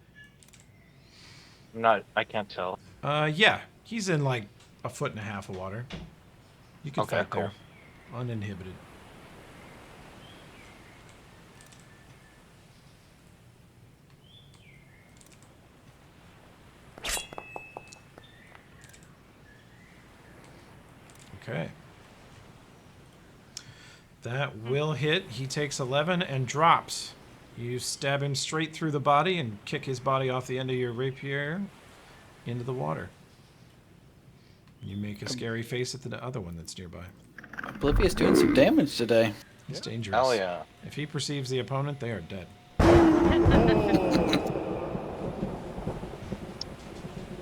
I can't tell. Yeah. He's in like 1.5 foot of water. You can Okay, fight cool. there. Uninhibited. Okay. That will hit. He takes 11 and drops. You stab him straight through the body and kick his body off the end of your rapier into the water. You make a scary face at the other one that's nearby. Oblivion's doing some damage today. It's dangerous. Hell yeah. If he perceives the opponent, they are dead.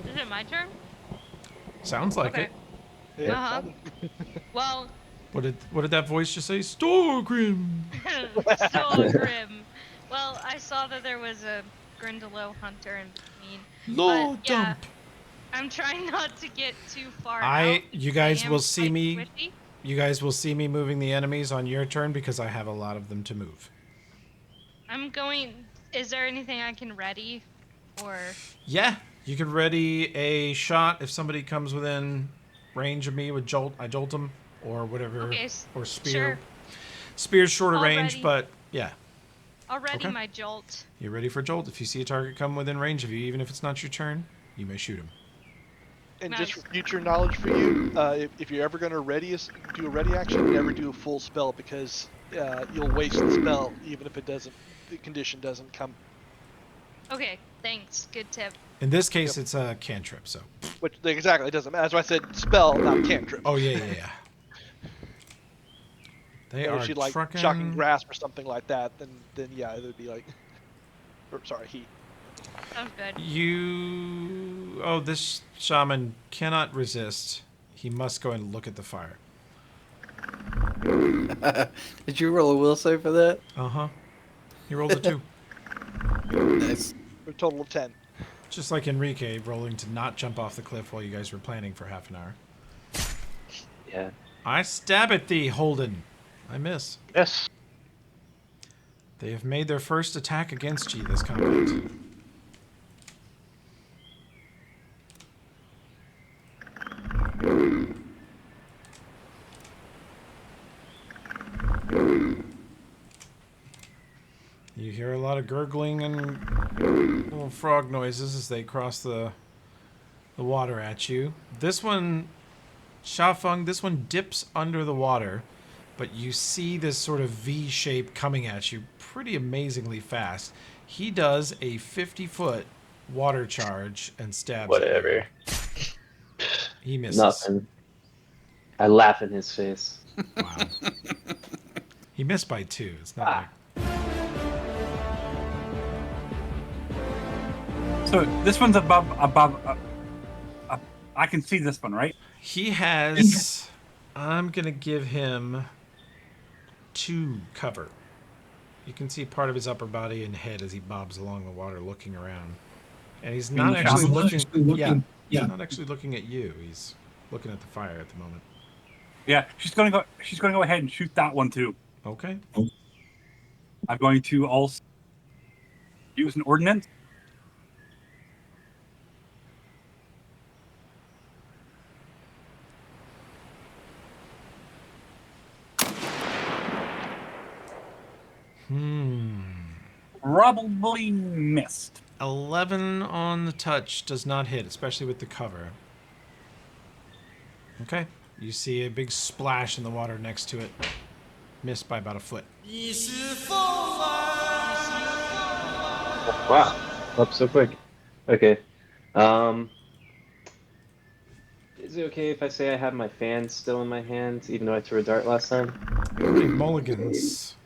Is it my turn? Sounds like Okay. it. Uh-huh. Well, What did that voice just say? Storgrim. Storgrim. Well, I saw that there was a Grindelow hunter in between. Low but, yeah, dump. I'm trying not to get too far out. You guys will see quite me. squishy. You guys will see me moving the enemies on your turn because I have a lot of them to move. I'm going. Is there anything I can ready, or? Yeah, you can ready a shot if somebody comes within range of me with jolt. I jolt them or whatever, Okay, or spear. sure. Spear's shorter I'll range, ready. but yeah. I'll ready Okay. my jolt. You're ready for jolt. If you see a target come within range of you, even if it's not your turn, you may shoot him. And Nice. just for future knowledge for you, if you're ever going to do a ready action, never do a full spell because you'll waste the spell even if the condition doesn't come. Okay, thanks. Good tip. In this case, it's a cantrip, so. Which exactly it doesn't matter. That's why I said spell, not cantrip. Oh yeah. They And are if she like trucking. shocking grasp or something like that, then yeah, it would be like. Or, sorry, he. Sounds good. This shaman cannot resist. He must go and look at the fire. Did you roll a will save for that? Uh-huh. He rolled a 2. Nice. For a total of 10. Just like Enrique rolling to not jump off the cliff while you guys were planning for half an hour. Yeah. I stab at thee, Holden. I miss. Yes. They have made their first attack against you this combat. You hear a lot of gurgling and little frog noises as they cross the water at you. This one, Shafeng, this one dips under the water, but you see this sort of V shape coming at you pretty amazingly fast. He does a 50-foot water charge and stabs Whatever. at you. He misses. Nothing. I laugh in his face. Wow. He missed by 2. It's not like... So this one's above. I can see this one, right? He has... I'm going to give him 2 cover. You can see part of his upper body and head as he bobs along the water looking around. And he's not actually looking... He's not actually looking at you. He's looking at the fire at the moment. Yeah, she's gonna go ahead and shoot that one too. Okay. I'm going to also use an ordnance. Probably missed. 11 on the touch does not hit, especially with the cover. Okay. You see a big splash in the water next to it. Missed by about a foot. Wow. Up so quick. Okay. Is it okay if I say I have my fan still in my hand, even though I threw a dart last time? How many mulligans?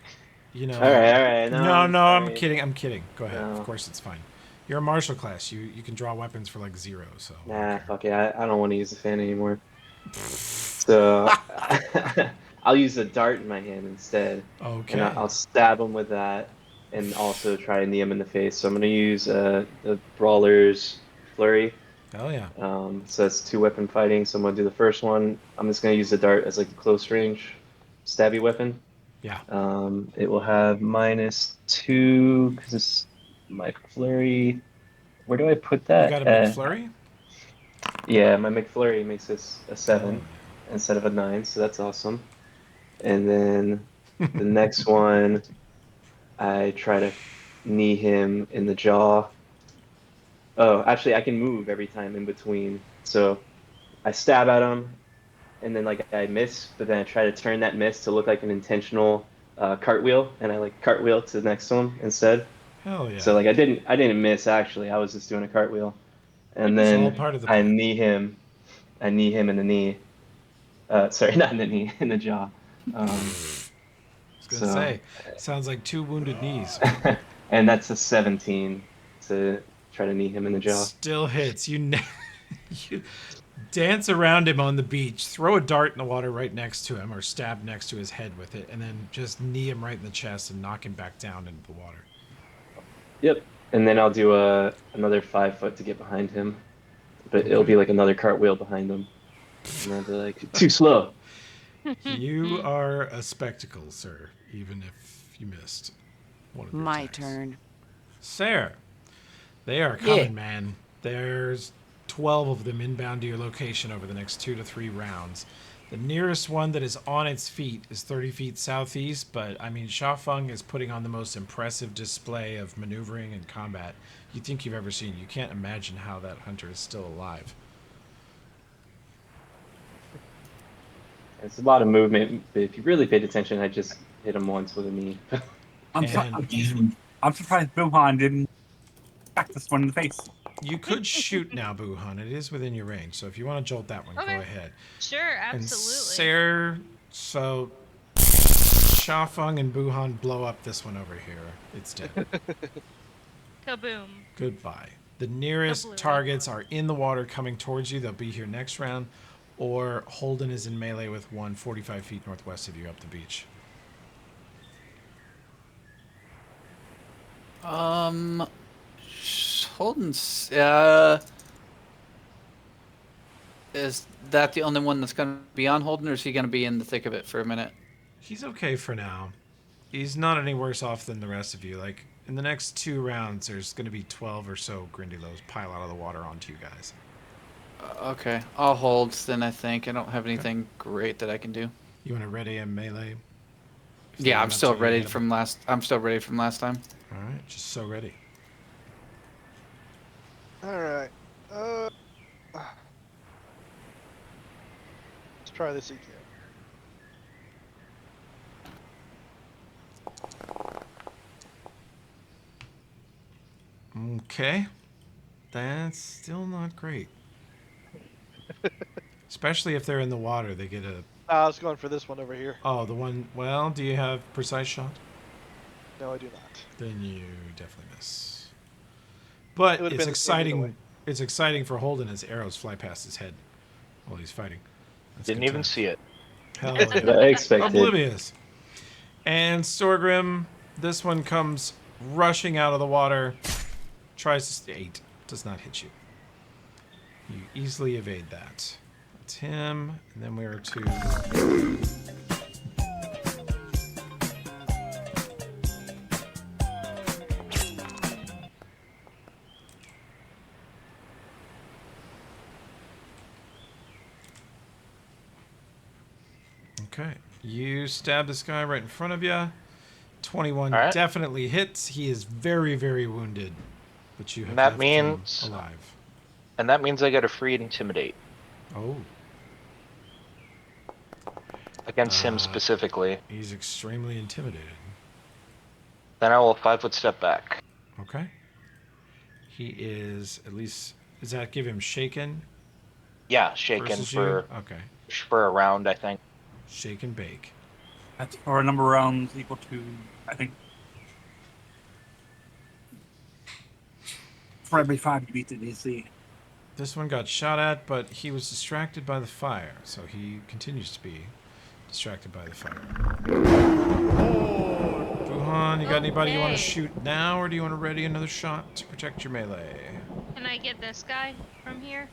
You know. All right. No, I'm kidding. Go ahead. No. Of course, it's fine. You're a martial class. You can draw weapons for like 0. So. Nah, fuck it. I don't want to use the fan anymore. So I'll use a dart in my hand instead. Okay. And I'll stab him with that, and also try and knee him in the face. So I'm gonna use the brawler's flurry. Hell yeah. So that's 2 weapon fighting. So I'm gonna do the first one. I'm just gonna use the dart as like a close range stabby weapon. Yeah. It will have -2 because it's my flurry. Where do I put that? You got a McFlurry? Yeah, my McFlurry makes this a 7 instead of a 9, so that's awesome. And then the next one, I try to knee him in the jaw. Oh, actually, I can move every time in between. So I stab at him, and then like I miss, but then I try to turn that miss to look like an intentional cartwheel, and I like cartwheel to the next one instead. Hell yeah. So like I didn't miss actually. I was just doing a cartwheel, and It's all then part of the I plan. knee him. I knee him in the knee. Sorry, not in the knee, in the jaw. I was gonna So, say, sounds like 2 wounded knees. and that's a 17 to try to knee him in the jaw. Still hits. You dance around him on the beach, throw a dart in the water right next to him, or stab next to his head with it, and then just knee him right in the chest and knock him back down into the water. Yep. And then I'll do another 5 foot to get behind him, but it'll be like another cartwheel behind him, and I'll be like, too slow. You are a spectacle, sir, even if you missed one of your My attacks. turn. Sarah, they are coming, man. There's 12 of them inbound to your location over the next 2 to 3 rounds. The nearest one that is on its feet is 30 feet southeast, but I mean, Shafeng is putting on the most impressive display of maneuvering and combat you think you've ever seen. You can't imagine how that hunter is still alive. It's a lot of movement, but if you really paid attention, I just hit him once with a knee. I'm surprised Buhan didn't crack this one in the face. You could shoot now, Buhan. It is within your range, so if you want to jolt that one, go ahead. Sure, And absolutely. Sarah, so Shafeng and Buhan blow up this one over here. It's dead. Kaboom. Goodbye. The nearest targets are in the water coming towards you. They'll be here next round. Or Holden is in melee with one 45 feet northwest of you up the beach. Holden's, is that the only one that's going to be on Holden, or is he going to be in the thick of it for a minute? He's okay for now. He's not any worse off than the rest of you. Like, in the next 2 rounds, there's going to be 12 or so Grindylows pile out of the water onto you guys. Okay, I'll hold then. I think I don't have anything great that I can do. You want to ready a melee? Yeah, I'm still ready from last. I'm still ready from last time. All right, just so ready. All right. Let's try this again. Okay, that's still not great. Especially if they're in the water, they get a... I was going for this one over here. Oh, the one... Well, do you have precise shot? No, I do not. Then you definitely miss. But it's exciting. It's exciting for Holden as arrows fly past his head while he's fighting. That's Didn't even see it. Hell yeah. I expected. Oblivious. And Storgrim, this one comes rushing out of the water. Tries to 8. Does not hit you. You easily evade that. That's him. And then we are to... Okay. You stab this guy right in front of you. 21 definitely hits. He is very, very wounded. But you have that left means him alive. And that means I get a free intimidate. Oh. Against him specifically. He's extremely intimidated. Then I will 5-foot step back. Okay. He is at least... Does that give him shaken? Yeah, shaken for a round, I think. Shake and bake. That's for a number of rounds equal to, I think, for every 5 you beat the DC. This one got shot at, but he was distracted by the fire, so he continues to be distracted by the fire. Buhan, you got anybody you want to shoot now, or do you want to ready another shot to protect your melee? Can I get this guy from here?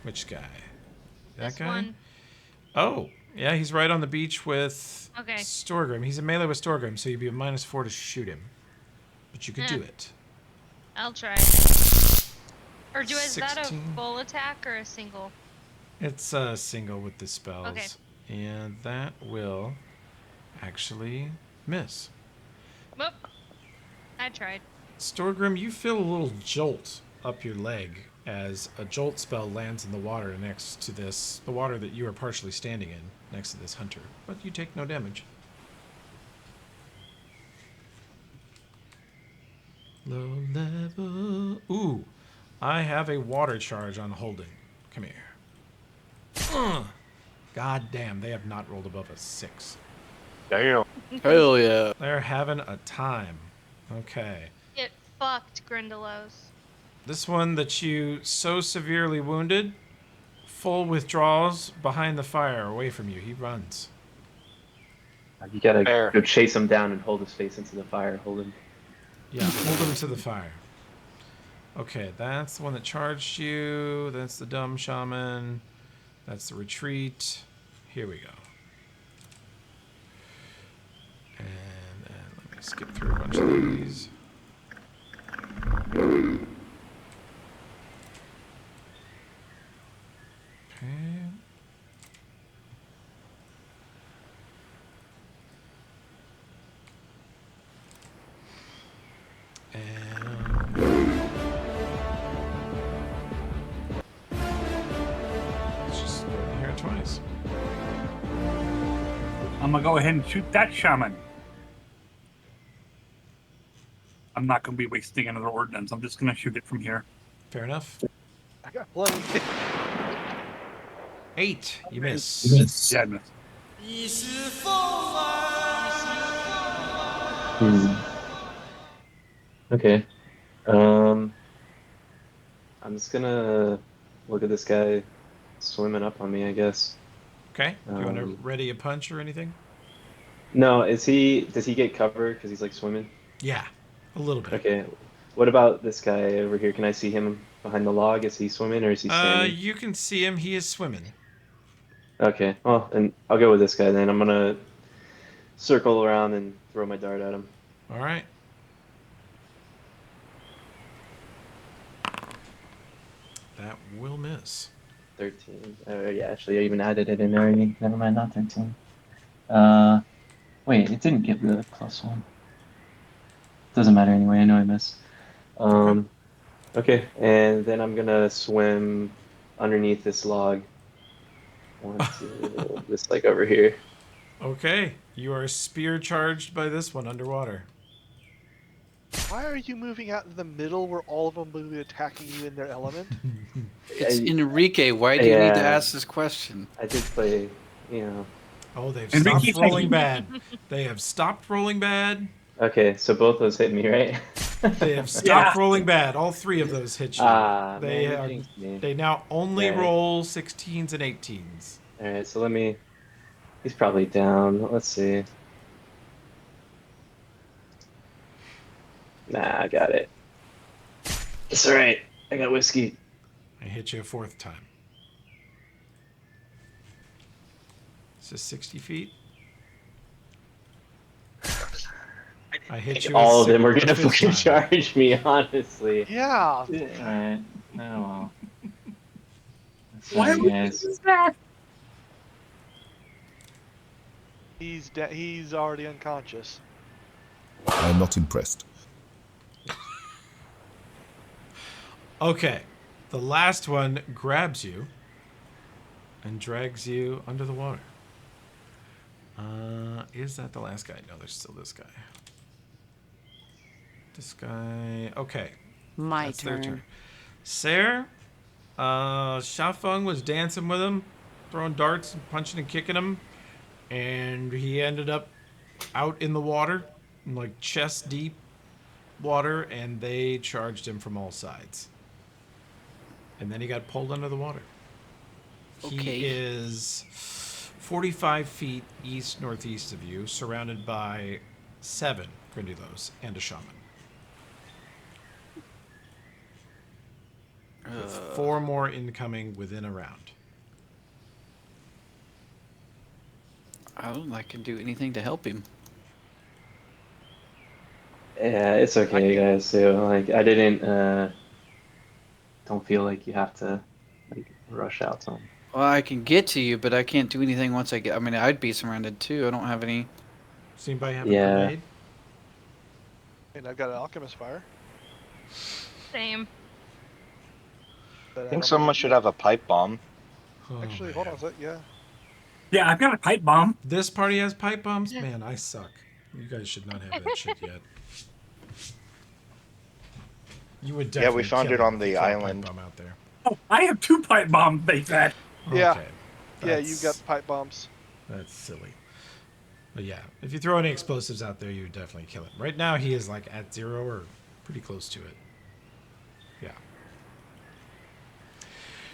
Which guy? That This guy? one. Oh, yeah, he's right on the beach with Okay. Storgrim. He's in melee with Storgrim, so you'd be a -4 to shoot him. But you could do it. I'll try. Or is that a full attack or a single? It's a single with the spells. Okay. And that will actually miss. Whoop. I tried. Storgrim, you feel a little jolt up your leg as a jolt spell lands in the water next to this, the water that you are partially standing in, next to this hunter. But you take no damage. Low level. Ooh, I have a water charge on Holden. Come here. God damn, they have not rolled above a 6. Damn. Hell yeah. They're having a time. Okay. Get fucked, Grindelos. This one that you so severely wounded, full withdrawals behind the fire, away from you. He runs. You gotta Fair. go chase him down and hold his face into the fire. Hold him. Yeah, hold him to the fire. Okay, that's the one that charged you. That's the dumb shaman. That's the retreat. Here we go. And let me skip through a bunch of these. Okay. Let's just go in here twice. I'm gonna go ahead and shoot that shaman. I'm not gonna be wasting another ordnance. I'm just gonna shoot it from here. Fair enough. I got plenty. 8. You miss. Yeah, I missed. Okay. I'm just gonna look at this guy swimming up on me, I guess. Okay. Do you want to ready a punch or anything? No, does he get cover because he's like swimming? Yeah, a little bit. Okay. What about this guy over here? Can I see him behind the log? Is he swimming or is he standing? You can see him. He is swimming. Okay. Well, and I'll go with this guy then. I'm gonna circle around and throw my dart at him. All right. That will miss. 13. Yeah, actually, I even added it in there. Never mind, not 13. Wait, it didn't give the +1. Doesn't matter anyway. I know I missed. Okay, and then I'm gonna swim underneath this log. Just like over here. Okay, you are spear charged by this one underwater. Why are you moving out in the middle where all of them will be attacking you in their element? It's Enrique. Why do you need to ask this question? I did play, you know. Oh, they've stopped rolling bad. They have stopped rolling bad. Okay, so both those hit me, right? They have stopped rolling bad. All 3 of those hit you. They now only roll 16s and 18s. All right, so he's probably down. Let's see. Nah, I got it. It's all right. I got whiskey. I hit you a 4th time. Is this 60 feet? I hit you. All of them are gonna fucking charge me, honestly. Yeah. Alright. Oh well. Why would you do that? He's already unconscious. I'm not impressed. Okay, the last one grabs you and drags you under the water. Is that the last guy? No, there's still this guy. This guy. Okay. That's their turn. turn. Sarah, Shafeng was dancing with him, throwing darts and punching and kicking him, and he ended up out in the water, in like chest deep water, and they charged him from all sides. And then he got pulled under the water. Okay. He is 45 feet east-northeast of you, surrounded by 7 Grindylos and a shaman. With 4 more incoming within a round. I don't think I can do anything to help him. Yeah, it's okay, guys. So, like, I didn't. Don't feel like you have to like rush out to him. Well, I can get to you, but I can't do anything once I get. I mean, I'd be surrounded too. I don't have any. Does anybody have a grenade? And I've got an alchemist fire. Same. But I think someone should have a pipe bomb. Oh, Actually, man. hold on a sec. Yeah. Yeah, I've got a pipe bomb. This party has pipe bombs? Man, I suck. You guys should not have that shit yet. You would Yeah, definitely we found kill it him on if the you threw a island. pipe bomb out there. Oh, I have 2 pipe bombs, they said. Yeah. Okay. Yeah, you've got That's- pipe bombs. That's silly. But yeah, if you throw any explosives out there, you would definitely kill him. Right now, he is like at 0 or pretty close to it. Yeah.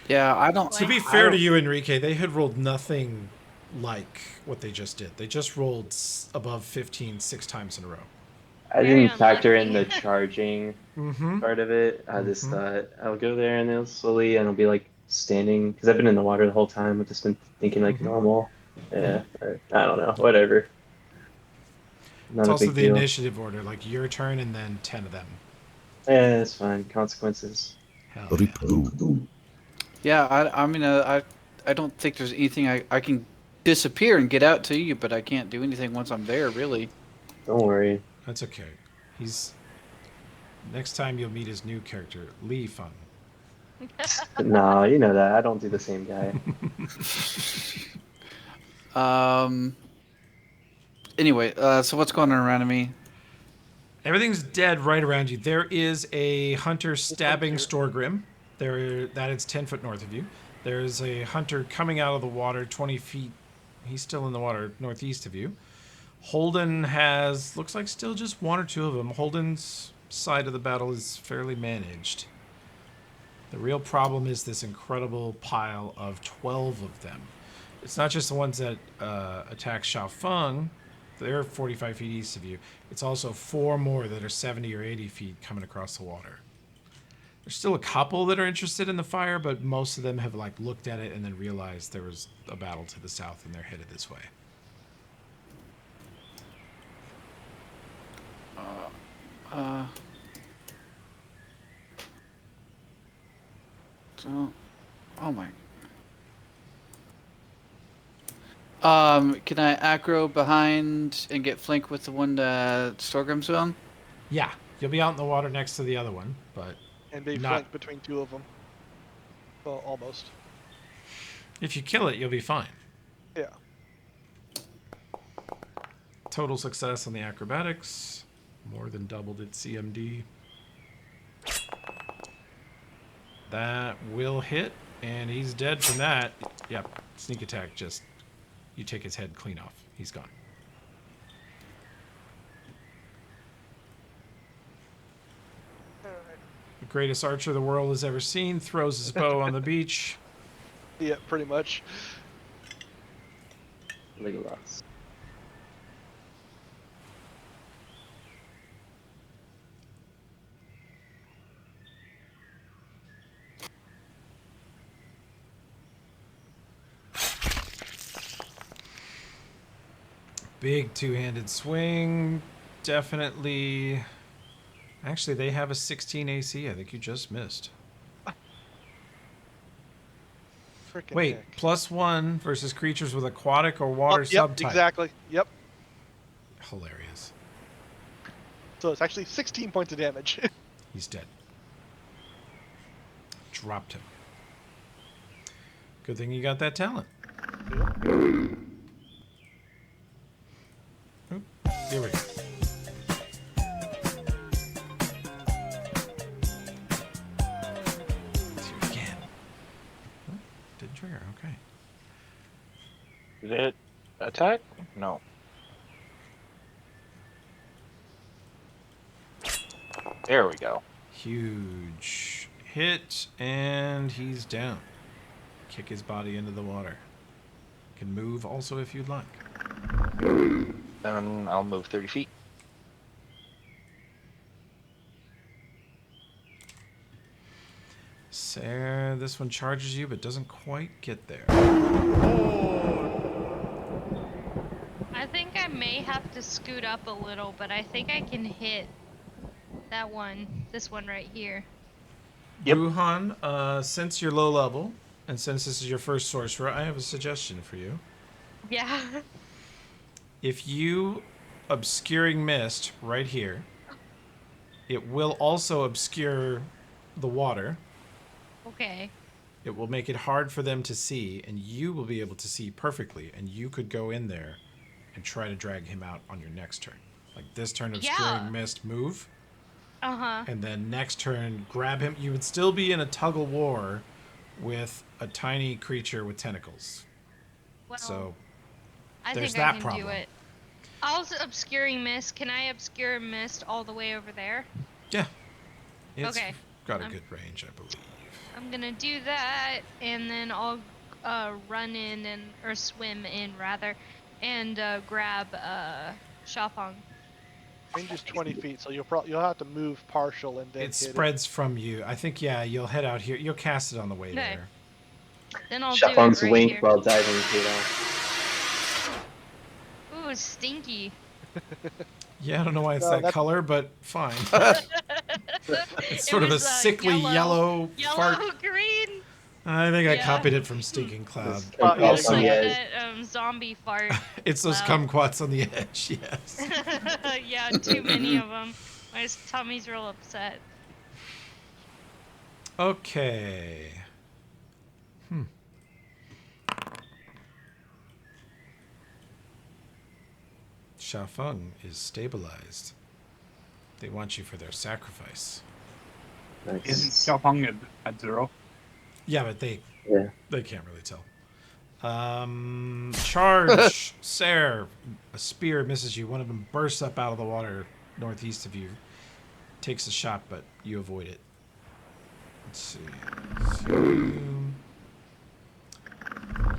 Yeah, I don't. To be fair to you, Enrique, they had rolled nothing like what they just did. They just rolled above 15 6 times in a row. I didn't factor in the charging Mm-hmm. part of it. I just thought I'll go there and it'll slowly, and I'll be like standing, because I've been in the water the whole time. I've just been thinking like normal. Yeah, or, I don't know, whatever. Not It's a also big the deal. initiative order, like your turn and then 10 of them. Yeah, it's fine. Consequences. Hell Yeah, I mean, I don't think there's anything I can disappear and get out to you, but I can't do anything once I'm there, really. Don't worry. That's okay. He's... Next time you'll meet his new character, Lee Fun. No, you know that. I don't do the same guy. Anyway, so what's going on around me? Everything's dead right around you. There is a hunter stabbing Storgrim. That is 10 foot north of you. There's a hunter coming out of the water 20 feet. He's still in the water northeast of you. Holden has, looks like still just 1 or 2 of them. Holden's side of the battle is fairly managed. The real problem is this incredible pile of 12 of them. It's not just the ones that attack Xiaofeng. They're 45 feet east of you. It's also 4 more that are 70 or 80 feet coming across the water. There's still a couple that are interested in the fire, but most of them have like looked at it and then realized there was a battle to the south and they're headed this way. So, oh my. Can I aggro behind and get flank with the one that Storgrim's on? Yeah, you'll be out in the water next to the other one, but And be not... flanked between 2 of them. Well, almost. If you kill it, you'll be fine. Yeah. Total success on the acrobatics. More than doubled its CMD. That will hit, and he's dead from that. Yep, sneak attack, just... You take his head clean off. He's gone. The greatest archer the world has ever seen throws his bow on the beach. Yeah, pretty much. Legolas. Big two-handed swing. Definitely. Actually, they have a 16 AC. I think you just missed. Frickin' Wait, heck. +1 versus creatures with aquatic or water Yep, subtype. exactly. Yep. Hilarious. So it's actually 16 points of damage. He's dead. Dropped him. Good thing you got that talent. Oop, here we go. Let's do it again. Oh, didn't trigger, okay. Did it attack? No. There we go. Huge hit, and he's down. Kick his body into the water. Can move also if you'd like. Then I'll move 30 feet. Sarah, this one charges you, but doesn't quite get there. I think I may have to scoot up a little, but I think I can hit that one. This one right here. Yep. Wuhan, since you're low level, and since this is your first sorcerer, I have a suggestion for you. Yeah. If you obscuring mist right here, it will also obscure the water. Okay. It will make it hard for them to see, and you will be able to see perfectly, and you could go in there and try to drag him out on your next turn. Like this turn, obscuring mist, move, and then next turn, grab him. You would still be in a tug of war with a tiny creature with tentacles. Well, so I there's think I that can problem. do it. Also, obscuring mist. Can I obscure mist all the way over there? Yeah. It's Okay. got a good range, I believe. I'm gonna do that, and then I'll run in or swim in rather, and grab Shafang. Range is 20 feet, so you'll have to move partial and then It hit spreads from you. I think, yeah, you'll head out here. You'll cast it on the way Okay. there. Then I'll do it Shafang's right wink here. while diving Peter. Ooh, it's stinky. Yeah, I don't know why it's No, that color, but fine. It's sort of a was, sickly yellow fart. green. I think I copied it from Stinking Cloud. It's kumquats on the edge. That zombie fart. It's those cloud. kumquats on the edge, yes. Yeah, too many of them. My tummy's real upset. Okay. Shafeng is stabilized. They want you for their sacrifice. Isn't Xiaopeng at 0? Yeah, but they can't really tell. Charge, Ser. A spear misses you. One of them bursts up out of the water northeast of you. Takes a shot, but you avoid it. Let's see.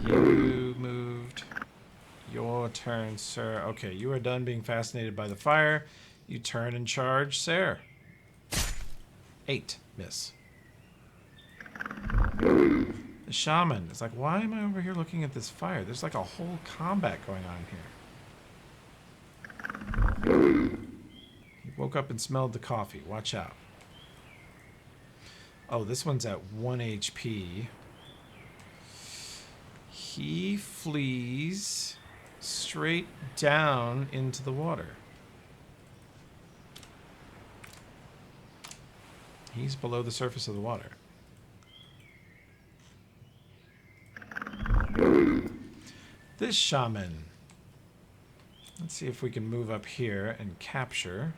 You moved. Your turn, sir. Okay, you are done being fascinated by the fire. You turn and charge, Ser. 8. Miss. The shaman is like, why am I over here looking at this fire? There's like a whole combat going on here. He woke up and smelled the coffee. Watch out. Oh, this one's at 1 HP. He flees straight down into the water. He's below the surface of the water. This shaman. Let's see if we can move up here and capture.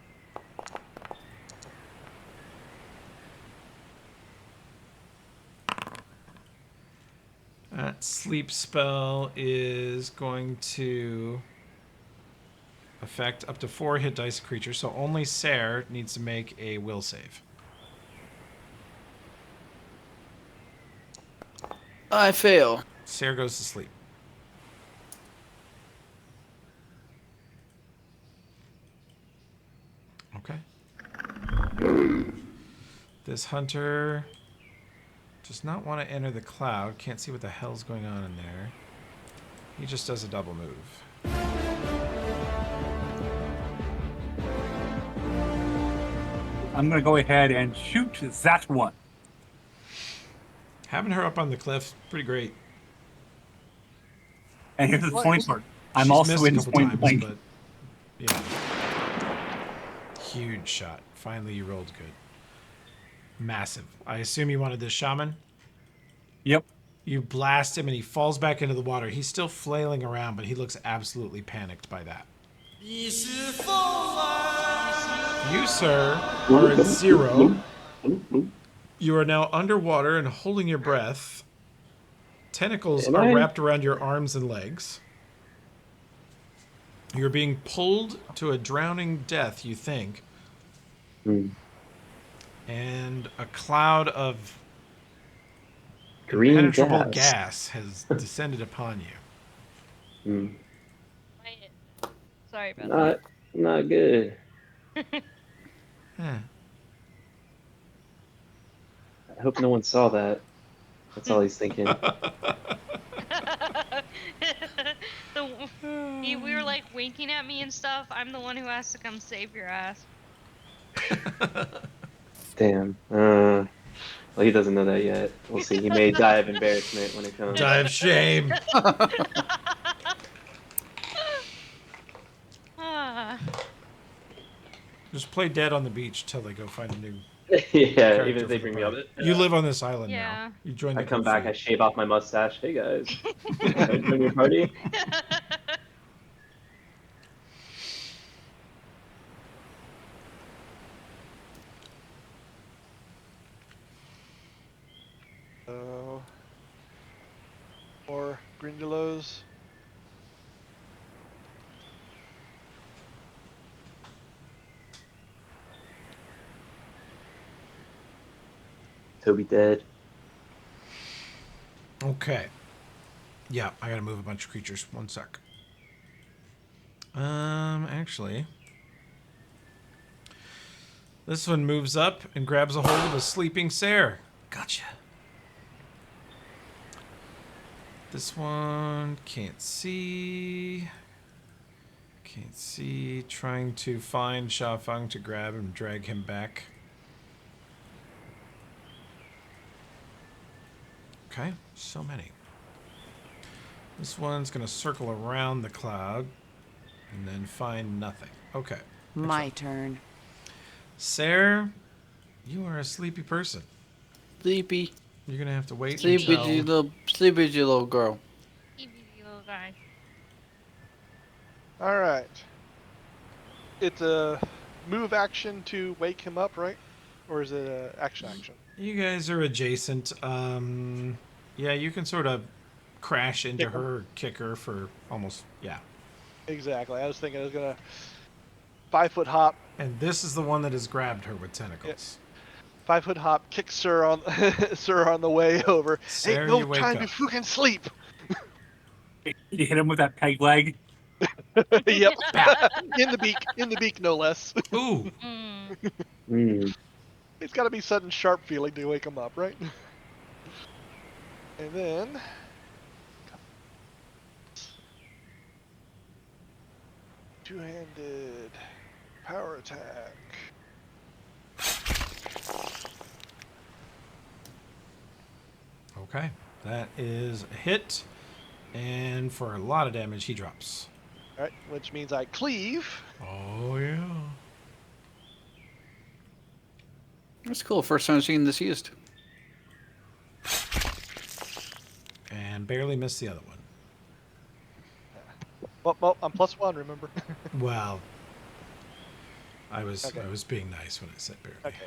That sleep spell is going to affect up to 4 hit dice creatures, so only Ser needs to make a will save. I fail. Ser goes to sleep. Okay. This hunter does not want to enter the cloud. Can't see what the hell's going on in there. He just does a double move. I'm going to go ahead and shoot that one. Having her up on the cliff, pretty great. And here's the point part. I'm She's also missed a in couple point times, blank. but yeah. Huge shot. Finally, you rolled good. Massive. I assume you wanted this shaman? Yep. You blast him and he falls back into the water. He's still flailing around, but he looks absolutely panicked by that. You, sir, are at 0. You are now underwater and holding your breath. Tentacles are wrapped around your arms and legs. You're being pulled to a drowning death, you think. And a cloud of Green impenetrable gas. gas has descended upon you. Sorry about that. Not good. Huh. I hope no one saw that. That's all he's thinking. We were like winking at me and stuff. I'm the one who has to come save your ass. Damn. Well, he doesn't know that yet. We'll see. He may die of embarrassment when it comes. Die of shame. Ah. Just play dead on the beach till they go find a new Yeah, even if they bring me up. You live on this island now. Yeah. You join the I come back, goofy. I shave off my mustache. Hey guys, can I join your party? So, more Grindylows. Toby dead. Okay. Yeah, I gotta move a bunch of creatures. One sec. Actually, this one moves up and grabs a hold of a sleeping Sare. Gotcha. This one can't see. Can't see. Trying to find Shafang to grab and drag him back. Okay, so many. This one's gonna circle around the cloud and then find nothing. Okay. My turn. Sare, you are a sleepy person. Sleepy. You're gonna have to wait Sleepy, until... sleepy little girl. Sleepy little guy. All right. It's a move action to wake him up, right? Or is it a action? You guys are adjacent. Yeah, you can sort of crash into Kick him. her, kick her for almost, yeah. Exactly. I was thinking I was gonna 5-foot hop. And this is the one that has grabbed her with tentacles. 5-foot hop, kick Sir on Sir on the way over. Sir, Ain't no you wake time up. to fucking sleep. You hit him with that peg leg. Yep. In the beak, no less. Ooh. It's got to be sudden sharp feeling to wake him up, right? And then two-handed power attack. Okay, that is a hit. And for a lot of damage, he drops. All right, which means I cleave. Oh, yeah. That's cool. First time I've seen this used. And barely missed the other one. Well, I'm +1, remember? Well, I was being nice when I said barely. Okay.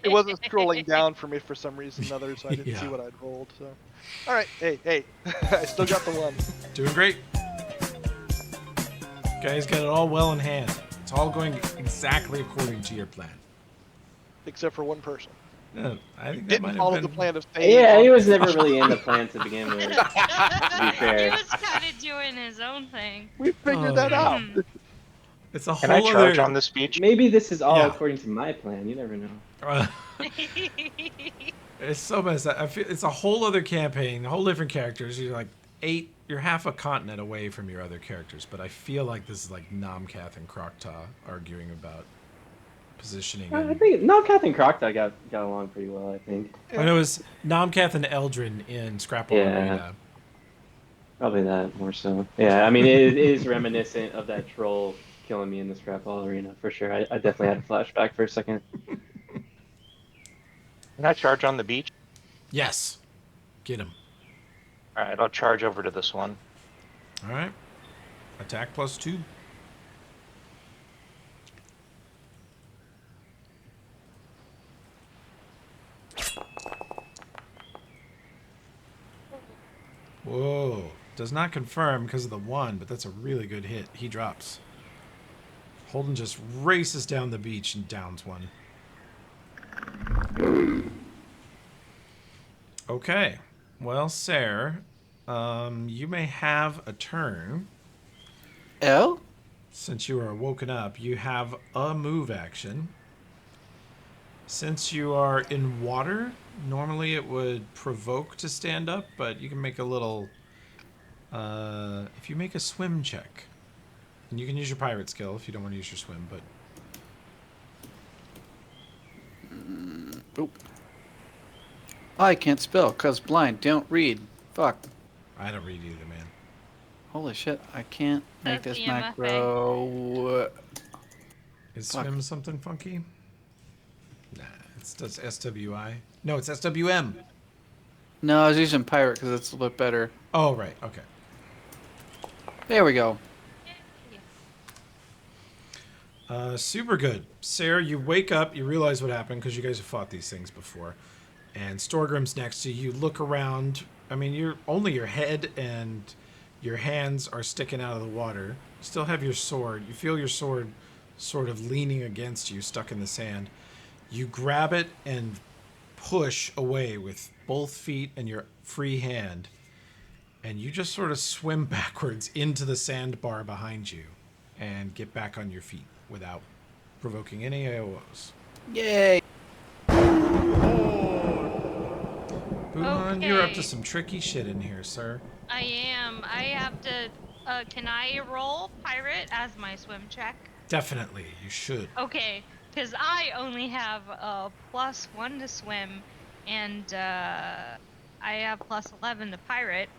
It wasn't scrolling down for me for some reason or other, so I didn't see what I'd rolled. So, all right, hey, I still got the one. Doing great. Guys got it all well in hand. It's all going exactly according to your plan. Except for one person. No, I think that Didn't might have follow been... the plan of staying. Yeah, he was never really in the plan to begin with. To be He fair. was kind of doing his own thing. We figured that out. It's a Can I whole charge other... on this beach? Maybe this is all Yeah. according to my plan. You never know. It's so messed up. I feel it's a whole other campaign, whole different characters. You're like you're half a continent away from your other characters, but I feel like this is like Nomcath and Croctaw arguing about positioning. I think Nomcath and Croctaw got along pretty well. I think. And it was Nomcath and Eldrin in Scrapple Arena. Probably that more so. Yeah, I mean it is reminiscent of that troll killing me in the Scrapple Arena for sure. I definitely had a flashback for a second. Can I charge on the beach? Yes. Get him. All right, I'll charge over to this one. All right. Attack +2. Whoa. Does not confirm because of the 1, but that's a really good hit. He drops. Holden just races down the beach and downs one. Okay. Well, Sarah, you may have a turn. Oh? Since you are woken up, you have a move action. Since you are in water, normally it would provoke to stand up, but you can make a little... if you make a swim check, and you can use your pirate skill if you don't want to use your swim, but... Oh. I can't spell, cause blind, don't read. Fuck. I don't read either, man. Holy shit, I can't make That's this the MFA. macro. Is Fuck. swim something funky? That's SWI. No, it's SWM. No, I was using pirate because it's a little bit better. Oh, right. Okay. There we go. Super good. Sarah, you wake up, you realize what happened because you guys have fought these things before. And Storgrim's next to you. You look around. I mean, you're only your head and your hands are sticking out of the water. You still have your sword. You feel your sword sort of leaning against you, stuck in the sand. You grab it and push away with both feet and your free hand. And you just sort of swim backwards into the sandbar behind you and get back on your feet without provoking any AOs. Yay! Buhan, you're up to some tricky shit in here, sir. I am. I have to. Can I roll pirate as my swim check? Definitely, you should. Okay, because I only have +1 to swim, and I have +11 to pirate.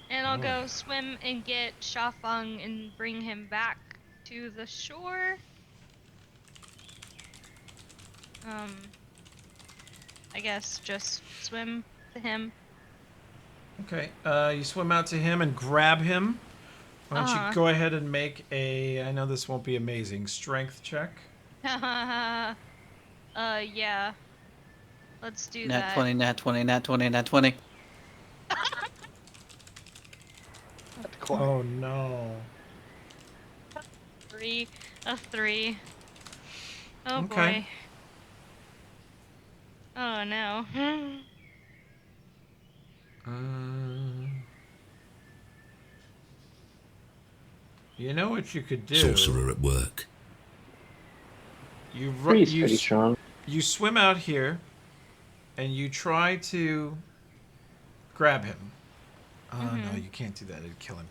And I'll go swim and get Shafang and bring him back to the shore. I guess just swim to him. Okay, you swim out to him and grab him. Why don't you go ahead and make a, I know this won't be amazing, strength check. Yeah. Let's do Nat that. 20, nat 20, nat 20, nat 20. Oh no. A 3. Oh Okay. boy. Oh no. You know what you could do? Sorcerer at work. Three's pretty strong. You swim out here, and you try to grab him. No, you can't do that. It'd kill him.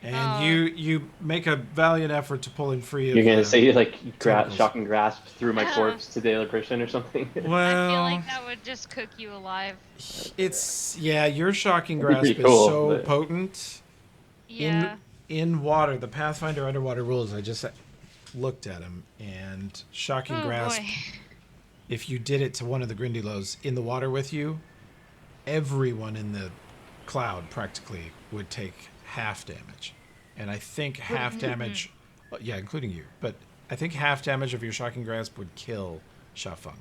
And you make a valiant effort to pull him free. You're gonna say you tentacles. shocking grasp through my corpse to the other person or something? Well, I feel like that would just cook you alive. It's your shocking That'd grasp be pretty cool, is so but- potent. Yeah. In water, the Pathfinder underwater rules. I just looked at them, and shocking grasp. Boy. If you did it to one of the Grindylows in the water with you, everyone in the cloud practically would take half damage. And I think half damage, yeah, including you, but I think half damage of your shocking grasp would kill Shafang.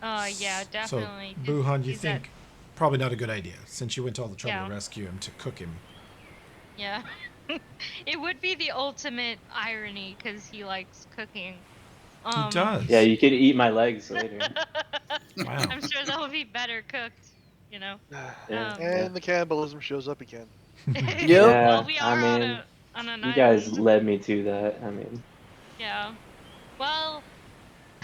Yeah, definitely. So, Buhan, you Use think probably not a good idea, since you went to all the trouble Yeah. to rescue him, to cook him. Yeah. It would be the ultimate irony, because he likes cooking. He does. Yeah, you could eat my legs later. Wow. I'm sure they'll be better cooked, you know. Yeah. And the cannibalism shows up again. Yeah, Well, we are I mean, on an you guys island. led me to that. I mean, Yeah. Well,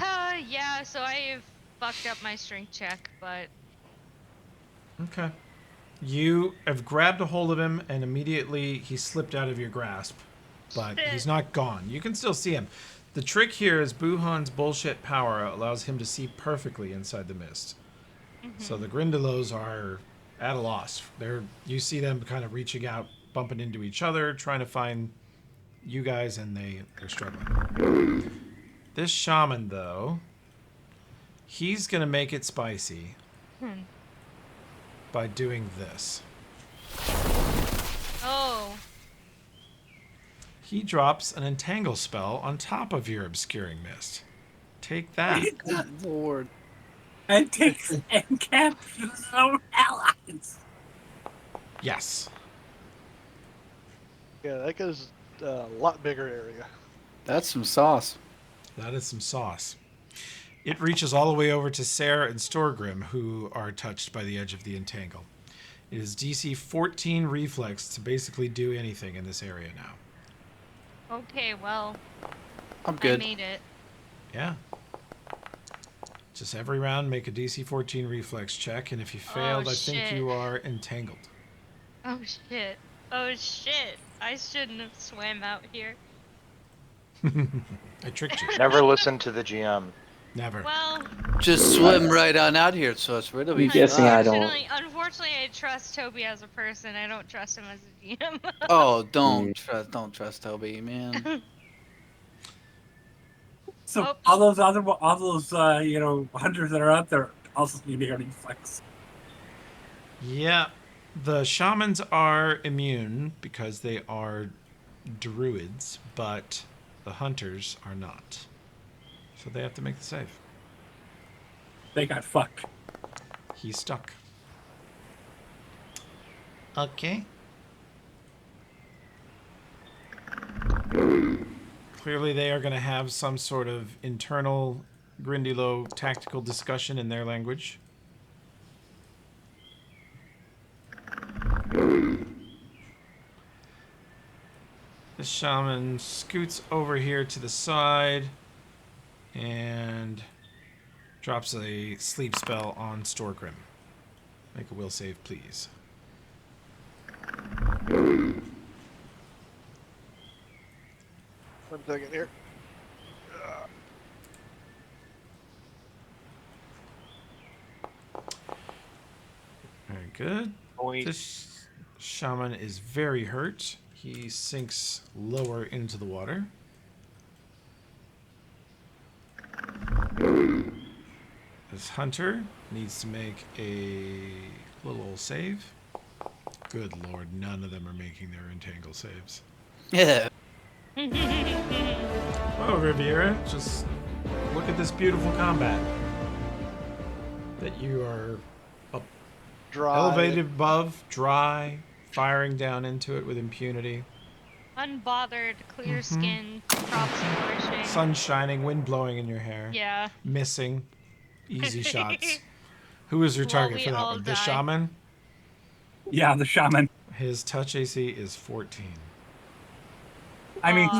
yeah, so I fucked up my strength check, but Okay. You have grabbed a hold of him, and immediately he slipped out of your grasp. But he's not gone. You can still see him. The trick here is Buhan's bullshit power allows him to see perfectly inside the mist. So the Grindylows are at a loss. You see them kind of reaching out, bumping into each other, trying to find you guys, and they're struggling. This shaman, though, he's going to make it spicy by doing this. oh, He drops an entangle spell on top of your obscuring mist. Take that. Good Lord. And takes and captures our allies. Yes. Yeah, that goes a lot bigger area. That's some sauce. That is some sauce. It reaches all the way over to Sarah and Storgrim, who are touched by the edge of the entangle. It is DC 14 reflex to basically do anything in this area now. okay, well, I'm good. I made it. Yeah. Just every round, make a DC 14 reflex check, and if you failed, I think shit. you are entangled. Oh shit. Oh shit. I shouldn't have swam out here. I tricked you. Never listen to the GM. Never. Well, Just swim right on out here, so it's rid of I'm guessing I don't. unfortunately, I trust Toby as a person. I don't trust him as a GM. Oh, don't trust Toby, man. So all those hunters that are out there also need to be running flex. Yeah, the shamans are immune because they are druids, but the hunters are not. So they have to make the save. They got fucked. He's stuck. Okay. Clearly they are going to have some sort of internal Grindylow tactical discussion in their language. The shaman scoots over here to the side and drops a sleep spell on Storgrim. Make a will save, please. One second here. Very good. This shaman is very hurt. He sinks lower into the water. This hunter needs to make a little save. Good lord, none of them are making their entangle saves. Yeah. Oh, Riviera, just look at this beautiful combat. That you are up, elevated above, dry, firing down into it with impunity. Unbothered, clear skin, props flourishing. Sun shining, wind blowing in your hair. Yeah. Missing. Easy shots. Who was your target for that one? The shaman? Yeah, the shaman. His touch AC is 14. I mean,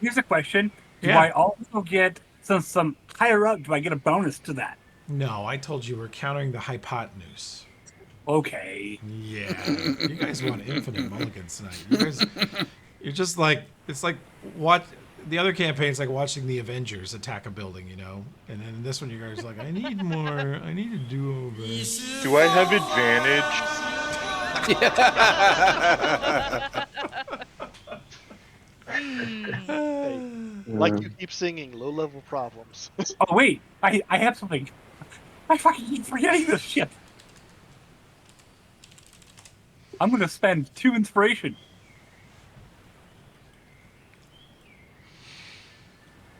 here's a question. Do Yeah. I also get, since I'm higher up, do I get a bonus to that? No, I told you we're countering the hypotenuse. Okay. Yeah. You guys want infinite mulligans tonight. You guys, you're just like, it's like what the other campaign's like watching the Avengers attack a building, you know? And then this one you guys are like, I need more, I need a do-over. Do I have advantage? Hey, like you keep singing, low-level problems. Oh, wait. I have something. I fucking keep forgetting this shit. I'm going to spend 2 inspiration.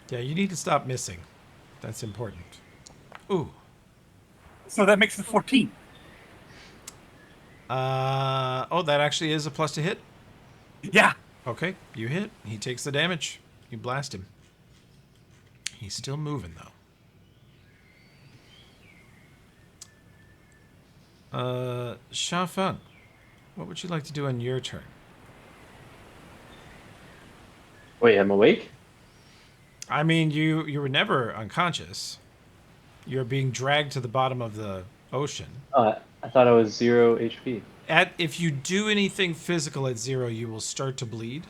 Yeah, you need to stop missing. That's important. Ooh. So that makes it 14. Oh, that actually is a plus to hit? Yeah. Okay, you hit. He takes the damage. You blast him. He's still moving, though. Shafan, what would you like to do on your turn? Wait, I'm awake? I mean, you were never unconscious. You're being dragged to the bottom of the ocean. I thought I was 0 HP. If you do anything physical at 0, you will start to bleed.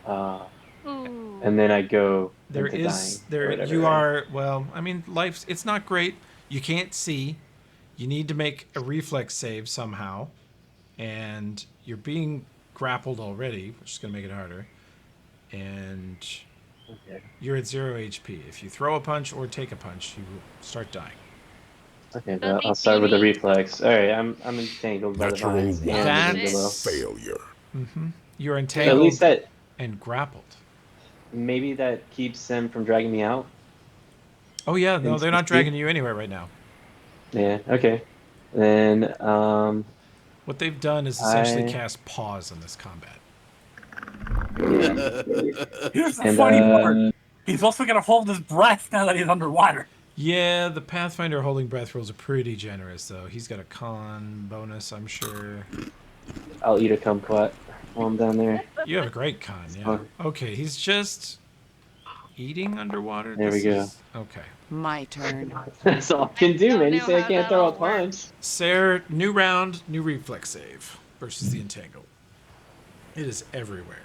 And then I go There into is dying, or there whatever, you right? are well, I mean, it's not great. You can't see. You need to make a reflex save somehow. And you're being grappled already, which is going to make it harder. And you're at 0 HP. If you throw a punch or take a punch, you will start dying. Okay, but I'll start with the reflex. All right, I'm entangled by the vines and the below. Failure. You're At entangled least that and grappled. maybe that keeps them from dragging me out. Oh yeah, no, they're not Instant dragging speed? you anywhere right now. Yeah. Okay. Then What they've done is essentially cast pause on this combat. Yeah. Here's the And, funny part. He's also going to hold his breath now that he's underwater. Yeah, the Pathfinder holding breath rolls are pretty generous, though. He's got a con bonus, I'm sure. I'll eat a kumquat while I'm down there. You have a great con, yeah. Okay, he's just eating underwater. There we go. Okay. My turn. That's all I can do, man. You say I can't throw a punch. Sarah, new round, new reflex save versus the entangle. It is everywhere.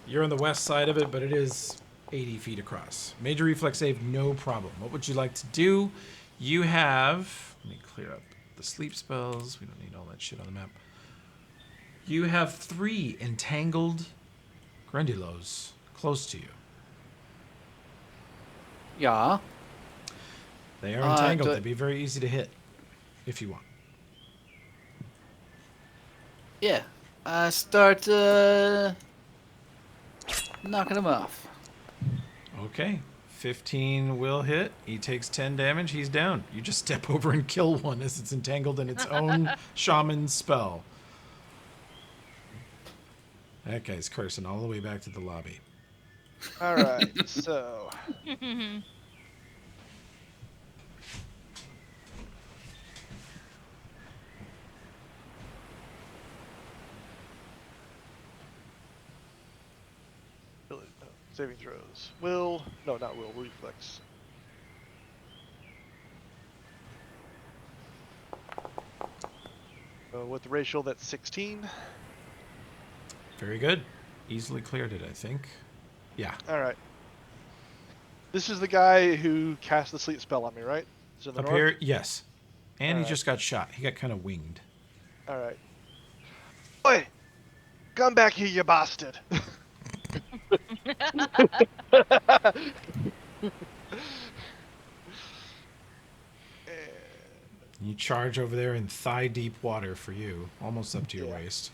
You're on the west side of it, but it is 80 feet across. Major reflex save, no problem. What would you like to do? You have... Let me clear up the sleep spells. We don't need all that shit on the map. You have 3 entangled Grindylows close to you. Yeah. They are entangled. do I- They'd be very easy to hit if you want. Yeah. Start knocking them off. Okay. 15 will hit. He takes 10 damage. He's down. You just step over and kill one as it's entangled in its own shaman spell. That guy's cursing all the way back to the lobby. All right, so saving throws. Will no, not will. Reflex. With the ratio, that's 16. Very good. Easily cleared it, I think. Yeah. All right. This is the guy who cast the sleep spell on me, right? Is it in the Up north? here, yes. And All he right. just got shot. He got kind of winged. All right. Oi! Come back here, you bastard! You charge over there in thigh-deep water for you. Almost up to your waist.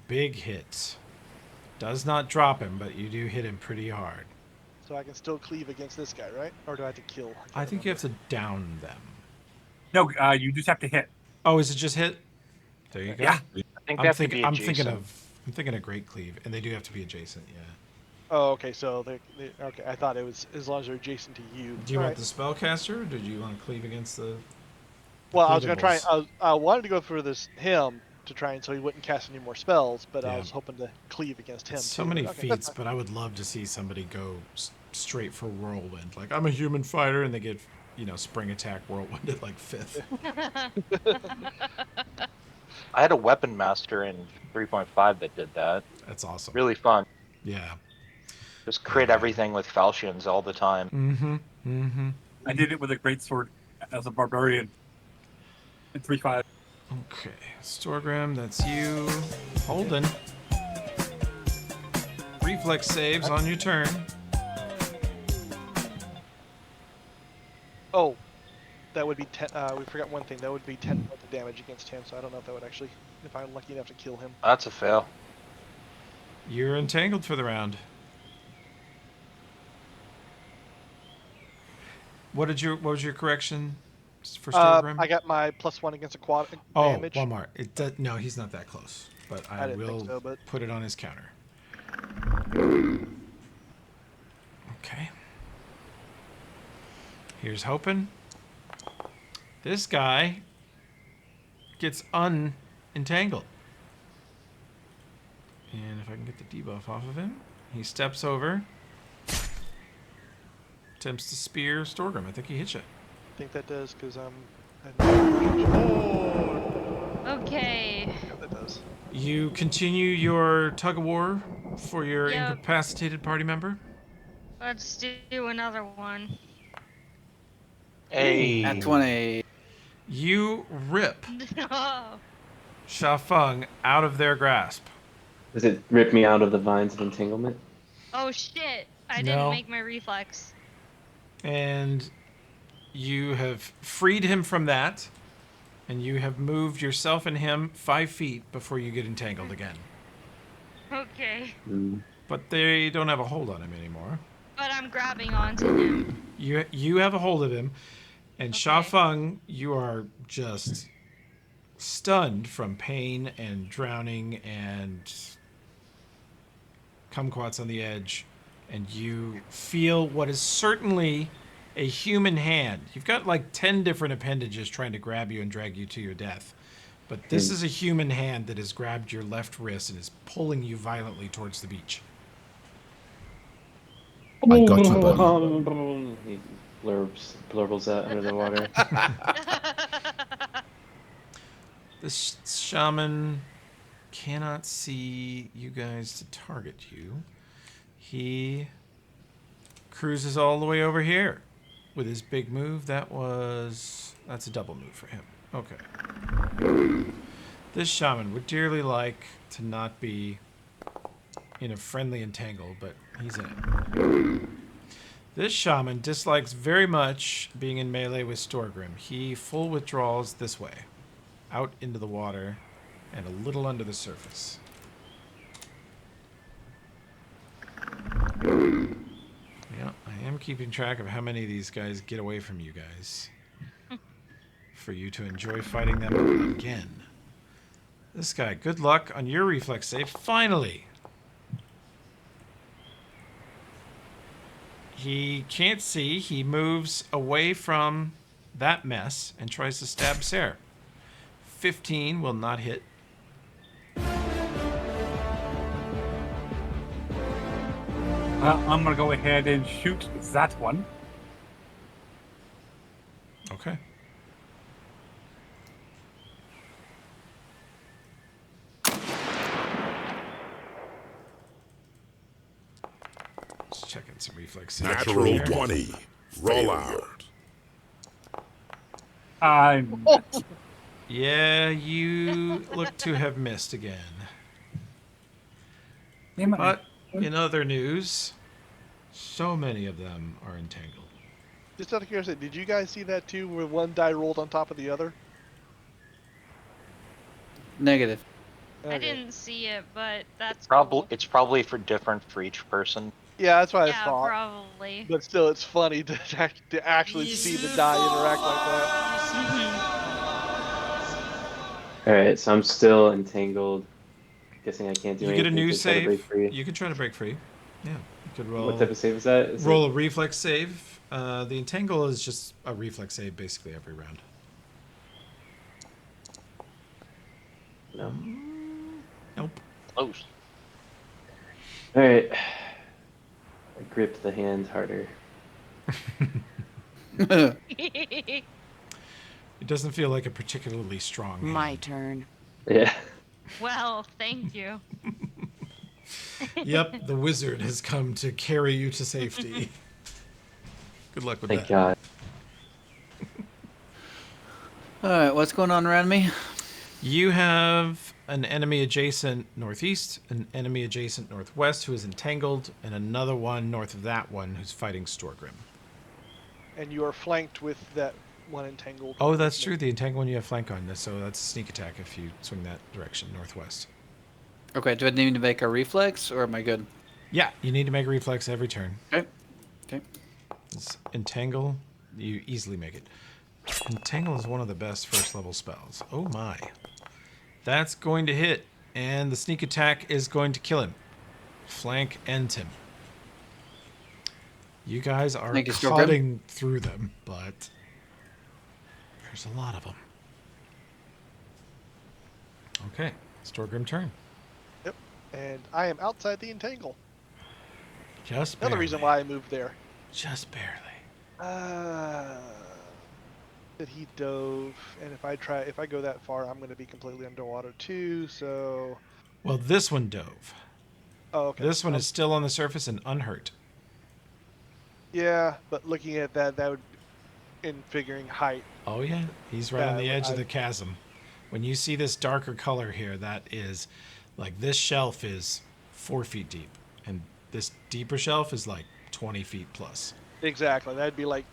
Big hit. Does not drop him, but you do hit him pretty hard. So I can still cleave against this guy, right? Or do I have to kill? I think you have to down them. No, you just have to hit. Oh, is it just hit? There you go. Yeah. I think they have to be I'm thinking adjacent. of Great Cleave, and they do have to be adjacent. Yeah. Oh, okay. So they okay. I thought it was as long as they're adjacent to you. Do you All want right. the spellcaster, or did you want to cleave against the? Well, I was gonna try. cleavables? I wanted to go for him to try and so he wouldn't cast any more spells, but I Yeah. was hoping to cleave against him. So too. many Okay, that's feats, fine. but I would love to see somebody go straight for whirlwind. Like, I'm a human fighter, and they get, spring attack whirlwind at like 5th. I had a weapon master in 3.5 that did that. That's awesome. Really fun. Yeah. Just crit everything with falchions all the time. Mm-hmm. Mm-hmm. I did it with a greatsword as a barbarian in 3.5. Okay. Storgrim, that's you. Holden. Reflex saves on your turn. Oh, that would be 10. We forgot one thing. That would be 10 points of damage against him. So I don't know if that would actually, if I'm lucky enough to kill him. That's a fail. You're entangled for the round. What was your correction for Storgrim? I got my +1 against aquatic damage. Oh, one more. No, he's not that close. But I didn't will think so, but... put it on his counter. Okay. Here's hoping. This guy gets unentangled. And if I can get the debuff off of him, he steps over. Attempts to spear Storgrim. I think he hits you. I think that does because I'm. Okay. Yeah, that does. You continue your tug of war for your Yep. incapacitated party member. Let's do another one. Hey. At 20. You rip No. Shafeng out of their grasp. Does it rip me out of the vines of entanglement? Oh shit! I No. didn't make my reflex. And you have freed him from that. And you have moved yourself and him 5 feet before you get entangled again. Okay. But they don't have a hold on him anymore. But I'm grabbing onto him. You have a hold of him. And Shafeng, you are just stunned from pain and drowning and kumquats on the edge. And you feel what is certainly a human hand. You've got like 10 different appendages trying to grab you and drag you to your death. But this is a human hand that has grabbed your left wrist and is pulling you violently towards the beach. I got you, buddy. He blurbles out under the water. The shaman cannot see you guys to target you. He cruises all the way over here with his big move. That's a double move for him. Okay. This shaman would dearly like to not be in a friendly entangle, but he's in it. This shaman dislikes very much being in melee with Storgrim. He full withdrawals this way, out into the water, and a little under the surface. Yeah, I am keeping track of how many of these guys get away from you guys. For you to enjoy fighting them again. This guy, good luck on your reflex save. Finally! He can't see. He moves away from that mess and tries to stab Sarah. 15 will not hit. I'm gonna go ahead and shoot that one. Okay. Just checking some reflex saves. Natural 20. Roll out. Yeah, you look to have missed again. But in other news, so many of them are entangled. Just out of curiosity, did you guys see that too, where one die rolled on top of the other? Negative. I didn't see it, but that's It's probably different for each person. Yeah, that's what I yeah, thought. probably. But still, it's funny to actually see the die interact like that. All right, so I'm still entangled. Guessing I can't do You anything. get a new to try to break save. free. You can try to break free. Yeah, you could roll. What type of save is that? Roll a reflex save. The entangle is just a reflex save basically every round. No. Nope. Close. All right. I gripped the hand harder. It doesn't feel like a particularly strong hand. My turn. Yeah. Well, thank you. Yep, the wizard has come to carry you to safety. Good luck with that. Thank God. All right, what's going on around me? You have an enemy adjacent northeast, an enemy adjacent northwest who is entangled, and another one north of that one who's fighting Storgrim. And you are flanked with that one entangled. Oh, that's true. The entangled one you have flank on, so that's a sneak attack if you swing that direction, northwest. Okay, do I need to make a reflex, or am I good? Yeah, you need to make a reflex every turn. Okay. Okay. It's entangle, you easily make it. Entangle is one of the best first level spells. Oh my. That's going to hit, and the sneak attack is going to kill him. Flank ends him. You guys are cutting through them, but there's a lot of them. Okay, Storgrim turn. Yep, and I am outside the entangle. Just Another barely. reason why I moved there. Just barely. That he dove, and if I go that far, I'm going to be completely underwater too. So. Well, this one dove. Oh, okay. This one is still on the surface and unhurt. Yeah, but looking at that would, in figuring height. Oh yeah, he's right on the edge of the chasm. When you see this darker color here, that is, like, this shelf is 4 feet deep, and this deeper shelf is like 20 feet plus. Exactly, that'd be like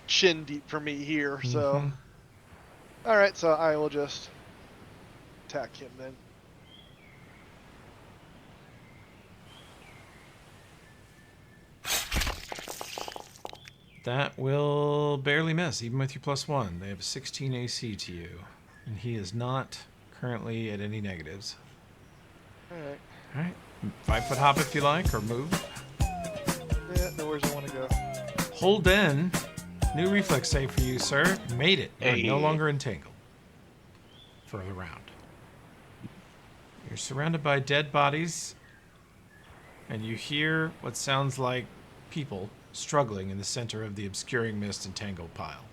chin deep for me here. So, all right, so I will just attack him then. That will barely miss, even with your +1. They have 16 AC to you, and he is not currently at any negatives. All right. All right, 5-foot hop if you like, or move. Yeah, nowhere I want to go. Hold in. New reflex save for you, sir. Made it. You're Hey. no longer entangled for the round. You're surrounded by dead bodies, and you hear what sounds like people struggling in the center of the obscuring mist and tangled pile.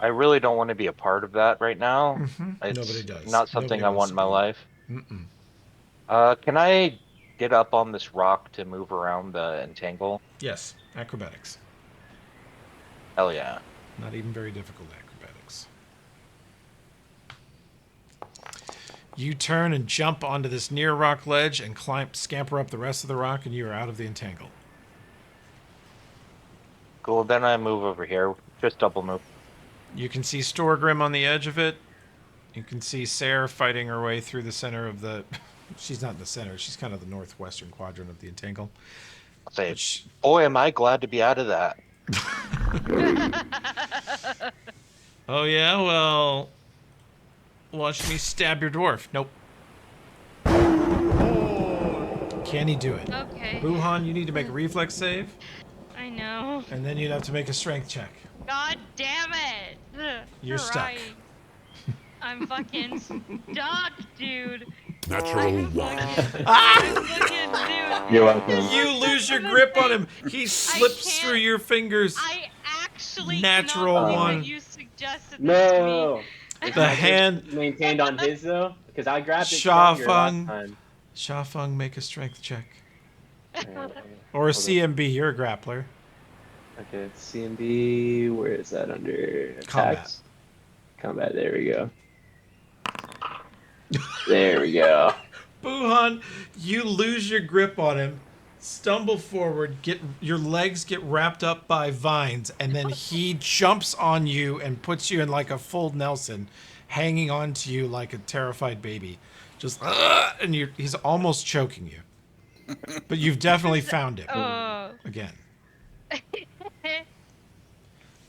I really don't want to be a part of that right now. It's Nobody does. not something Nobody I wants want to in my be. life. Can I get up on this rock to move around the entangle? Yes, acrobatics. Hell yeah. Not even very difficult acrobatics. You turn and jump onto this near rock ledge and scamper up the rest of the rock, and you are out of the entangle. Cool. Then I move over here. Just double move. You can see Storgrim on the edge of it. You can see Sarah fighting her way through the center of the... She's not in the center. She's kind of the northwestern quadrant of the entangle. Say, boy, am I glad to be out of that. Oh, yeah? Well... Watch me stab your dwarf. Nope. Can he do it? Okay. Buhan, you need to make a reflex save. I know. And then you'd have to make a strength check. God damn it! You're stuck. Right. I'm fucking stuck, dude. Natural one. I'm fucking, dude. You're welcome. You lose your grip on him. He slips through your fingers. I actually Natural cannot do one. what you suggested this to me. No. The hand maintained on his though, because I grabbed it stronger last time. Shafung, make a strength check. Right. Or a CMB, you're a grappler. Okay, CMB, where is that under? Combat. Attacks? Combat, there we go. There we go. Buhan, you lose your grip on him, stumble forward, your legs get wrapped up by vines, and then he jumps on you and puts you in like a full Nelson, hanging on to you like a terrified baby. Just, and he's almost choking you. But you've definitely found him. Again.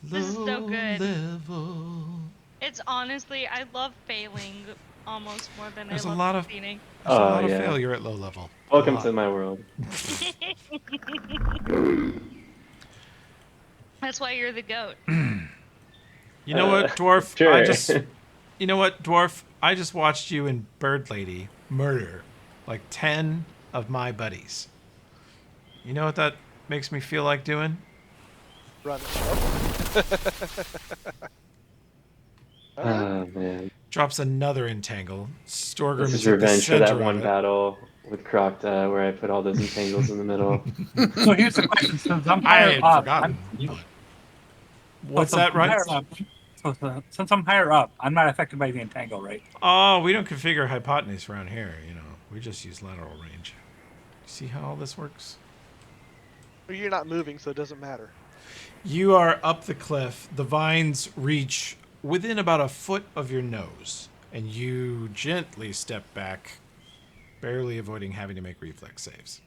This is so good. Level. It's honestly, I love failing almost more than There's I a love lot of succeeding. There's a lot of failure at low level. Welcome to my world. That's why you're the goat. You know what, dwarf? Sure. You know what, dwarf? I just watched you in Bird Lady murder like 10 of my buddies. You know what that makes me feel like doing? Run. Oh man. Drops another entangle. Storgrim This is is at the revenge for center that of one it. battle with Crocta where I put all those entangles in the middle. So here's the question: since I'm I higher had up, forgotten. What's so that, I'm right? higher up- since I'm higher up, I'm not affected by the entangle, right? Oh, we don't configure hypotenuse around here, you know. We just use lateral range. See how all this works? Well, you're not moving, so it doesn't matter. You are up the cliff. The vines reach within about a foot of your nose, and you gently step back, barely avoiding having to make reflex saves.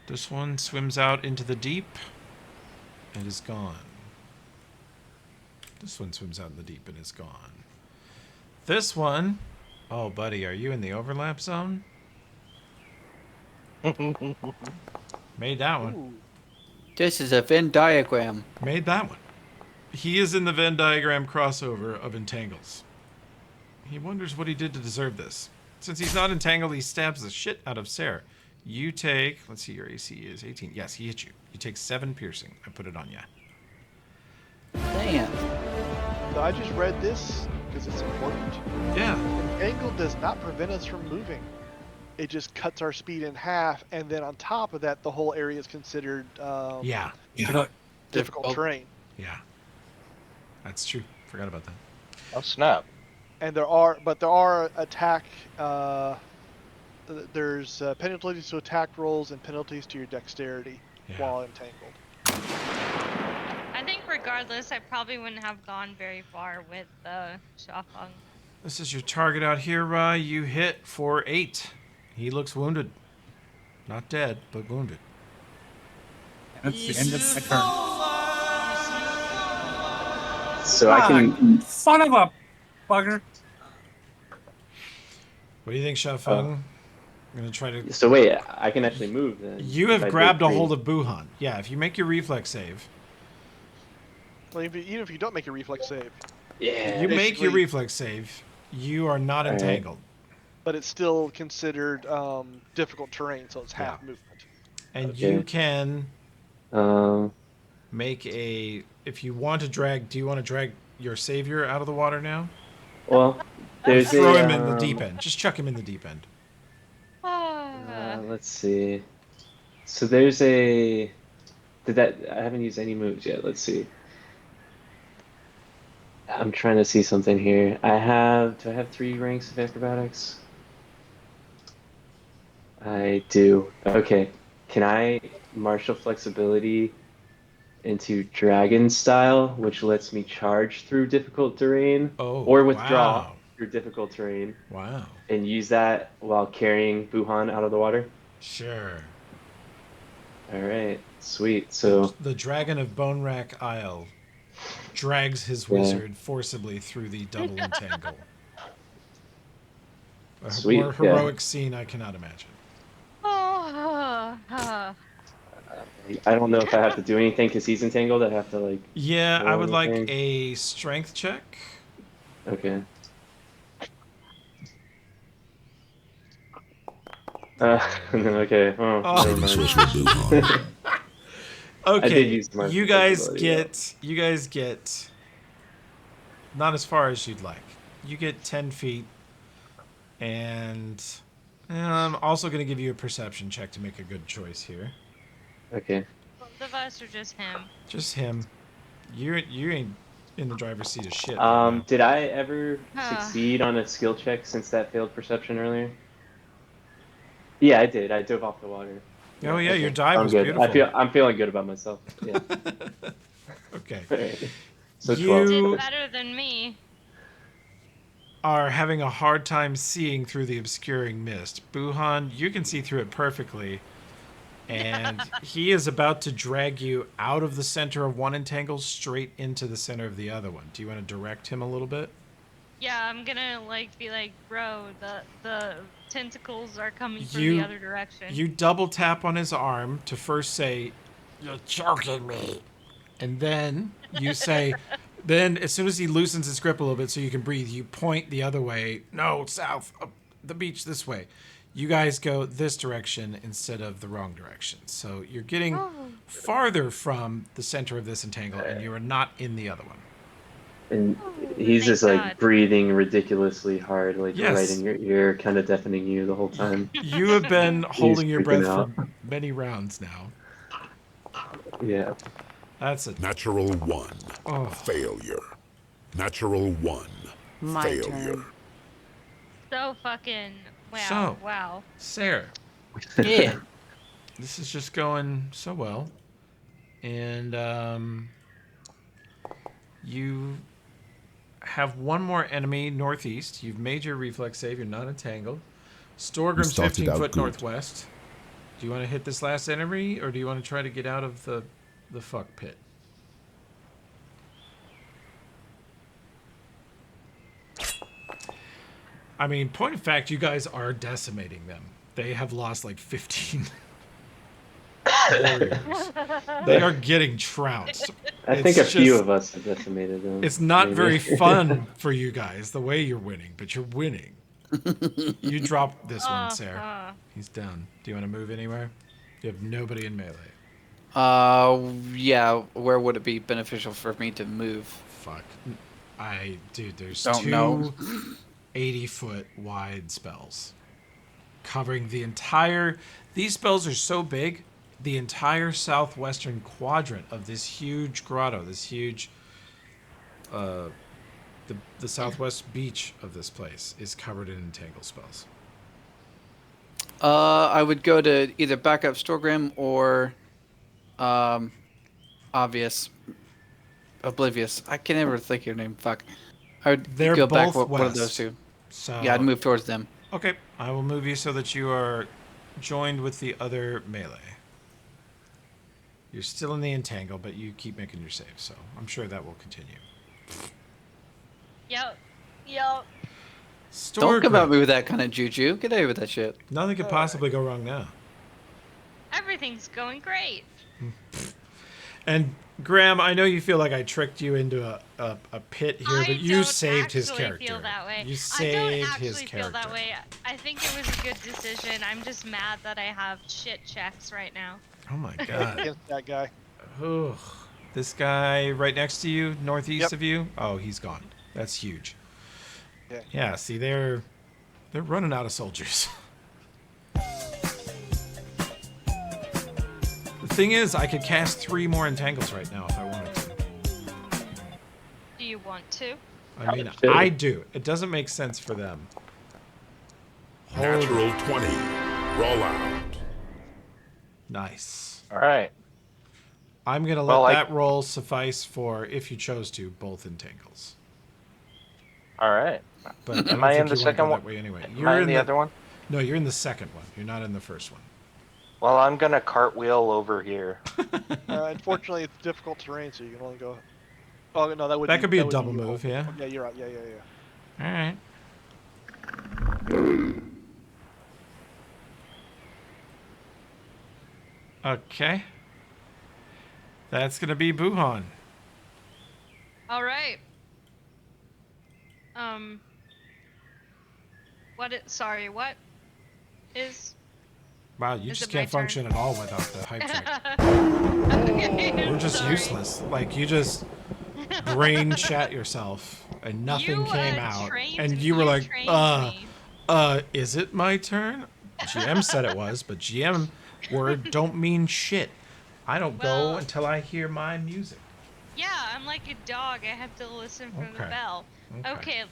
This one swims out into the deep and is gone. This one swims out in the deep and is gone. This one, oh buddy, are you in the overlap zone? Made that one. This is a Venn diagram. Made that one. He is in the Venn diagram crossover of entangles. He wonders what he did to deserve this. Since he's not entangled, he stabs the shit out of Sarah. You take, let's see, your AC is 18. Yes, he hit you. You take 7 piercing. I put it on you. Damn. So I just read this because it's important. Yeah. Angle does not prevent us from moving. It just cuts our speed in half, and then on top of that, the whole area is considered difficult terrain. Yeah. That's true. Forgot about that. Oh snap! And there are attack. There's penalties to attack rolls and penalties to your dexterity while entangled. I think regardless, I probably wouldn't have gone very far with Shafung. This is your target out here, Rai. You hit for 8. He looks wounded. Not dead, but wounded. And that's the end of my turn. So I can. Son of a bugger. What do you think, Shafung? I'm gonna try to. So wait, I can actually move then. You have grabbed a hold of Buhan. Yeah, if you make your reflex save. Well, even if you don't make a reflex save. Yeah. You make your reflex save. You are not entangled. But it's still considered difficult terrain, so it's half movement. And you can make a. If you want to drag, do you want to drag your savior out of the water now? Well, there's throw him in the deep end. Just chuck him in the deep end. Let's see. So there's I haven't used any moves yet. Let's see. I'm trying to see something here. Do I have 3 ranks of acrobatics? I do. Okay. Can I martial flexibility into dragon style, which lets me charge through difficult terrain Oh, or withdraw wow. through difficult terrain Wow. and use that while carrying Buhan out of the water? Sure. All right. Sweet. So, The Dragon of Bone Rack Isle drags his wizard forcibly through the double entangle. A Sweet, more yeah. heroic scene I cannot imagine. I don't know if I have to do anything because he's entangled. I have to like. Yeah, I roll would like anything? a strength check. Okay. Okay. Oh, Oh. never mind. Okay, I did use martial you guys flexibility, get not as far as you'd like. You get 10 feet, and I'm also going to give you a perception check to make a good choice here. Okay. Both of us or just him? Just him. You ain't in the driver's seat of shit right now. Did I ever succeed on a skill check since that failed perception earlier? Yeah, I did. I dove off the water. Oh yeah, okay. your dive I'm was good. beautiful. I'm feeling good about myself. Yeah. Okay. Right. So You 12. did better than me. Are having a hard time seeing through the obscuring mist. Buhan, you can see through it perfectly. And he is about to drag you out of the center of one entangle straight into the center of the other one. Do you want to direct him a little bit? Yeah, I'm gonna be like, bro, the tentacles are coming from You- the other direction. You double tap on his arm to first say, "You're choking me." And then you say, then as soon as he loosens his grip a little bit so you can breathe, you point the other way. No, south, up the beach this way. You guys go this direction instead of the wrong direction. So you're getting farther from the center of this entangle, and you are not in the other one. And he's just like breathing ridiculously hard, like right in your ear, kind of deafening you the whole time. You have been holding your breath freaking for many rounds now. Yeah. That's a Natural 1. Failure. Natural 1. My failure. turn. So fucking wow. So, wow. Sarah. Yeah. This is just going so well. And you have one more enemy northeast. You've made your reflex save. You're not entangled. Storgrim's started 15 out foot good. northwest. Do you want to hit this last enemy, or do you want to try to get out of the fuck pit? I mean, point of fact, you guys are decimating them. They have lost like 15 warriors. They are getting trounced. I think a few of us have decimated them. It's not maybe. very fun for you guys the way you're winning, but you're winning. You dropped this one, Sarah. He's down. Do you want to move anywhere? You have nobody in melee. Yeah. Where would it be beneficial for me to move? Fuck. Dude, there's Don't two know. 80-foot wide spells covering the entire. These spells are so big, the entire southwestern quadrant of this huge grotto, this huge, the southwest beach of this place is covered in entangle spells. I would go to either backup Storgrim or, Oblivious. I can never think of your name. Fuck. I would They're go back both one of those west. two. So Yeah, I'd move towards them. Okay, I will move you so that you are joined with the other melee. You're still in the entangle, but you keep making your save, so I'm sure that will continue. Yep. Don't come at me with that kind of juju. Get out with that shit. Nothing could possibly go wrong now. Everything's going great. And Graham, I know you feel like I tricked you into a pit here, but you saved his character. Feel that way. You saved I don't his actually character. feel that way. I think it was a good decision. I'm just mad that I have shit checks right now. Oh my god. Against that guy. Ugh. This guy right next to you, northeast of you? Oh, he's gone. That's huge. Yeah, see, they're running out of soldiers. The thing is, I could cast 3 more entangles right now if I wanted to. Do you want to? I mean, Sure. I do. It doesn't make sense for them. Natural 20. Roll out. Nice. All right. I'm going to Well, let that roll suffice for, if you chose to, both entangles. All right. But I don't Am I think in the you want to second go one? that way anyway. Am I in the other one? No, you're in the second one. You're not in the first one. Well, I'm gonna cartwheel over here. Unfortunately, it's difficult terrain, so you can only go. Oh no, that would. That could be a would double your move, whole- yeah. Oh, yeah, you're right. Yeah. All right. Okay. That's going to be Buhan. All right. Sorry, what is? Wow, you Is just it my can't function turn? at all without the hype check. Okay, We're just sorry. useless. Like, you just brain chat yourself and nothing You, came out. trained- And you were like, trained me. is it my turn? GM said it was, but GM word don't mean shit. I don't Well- go until I hear my music. Yeah, I'm like a dog. I have to listen for the Okay. bell. Okay. Okay,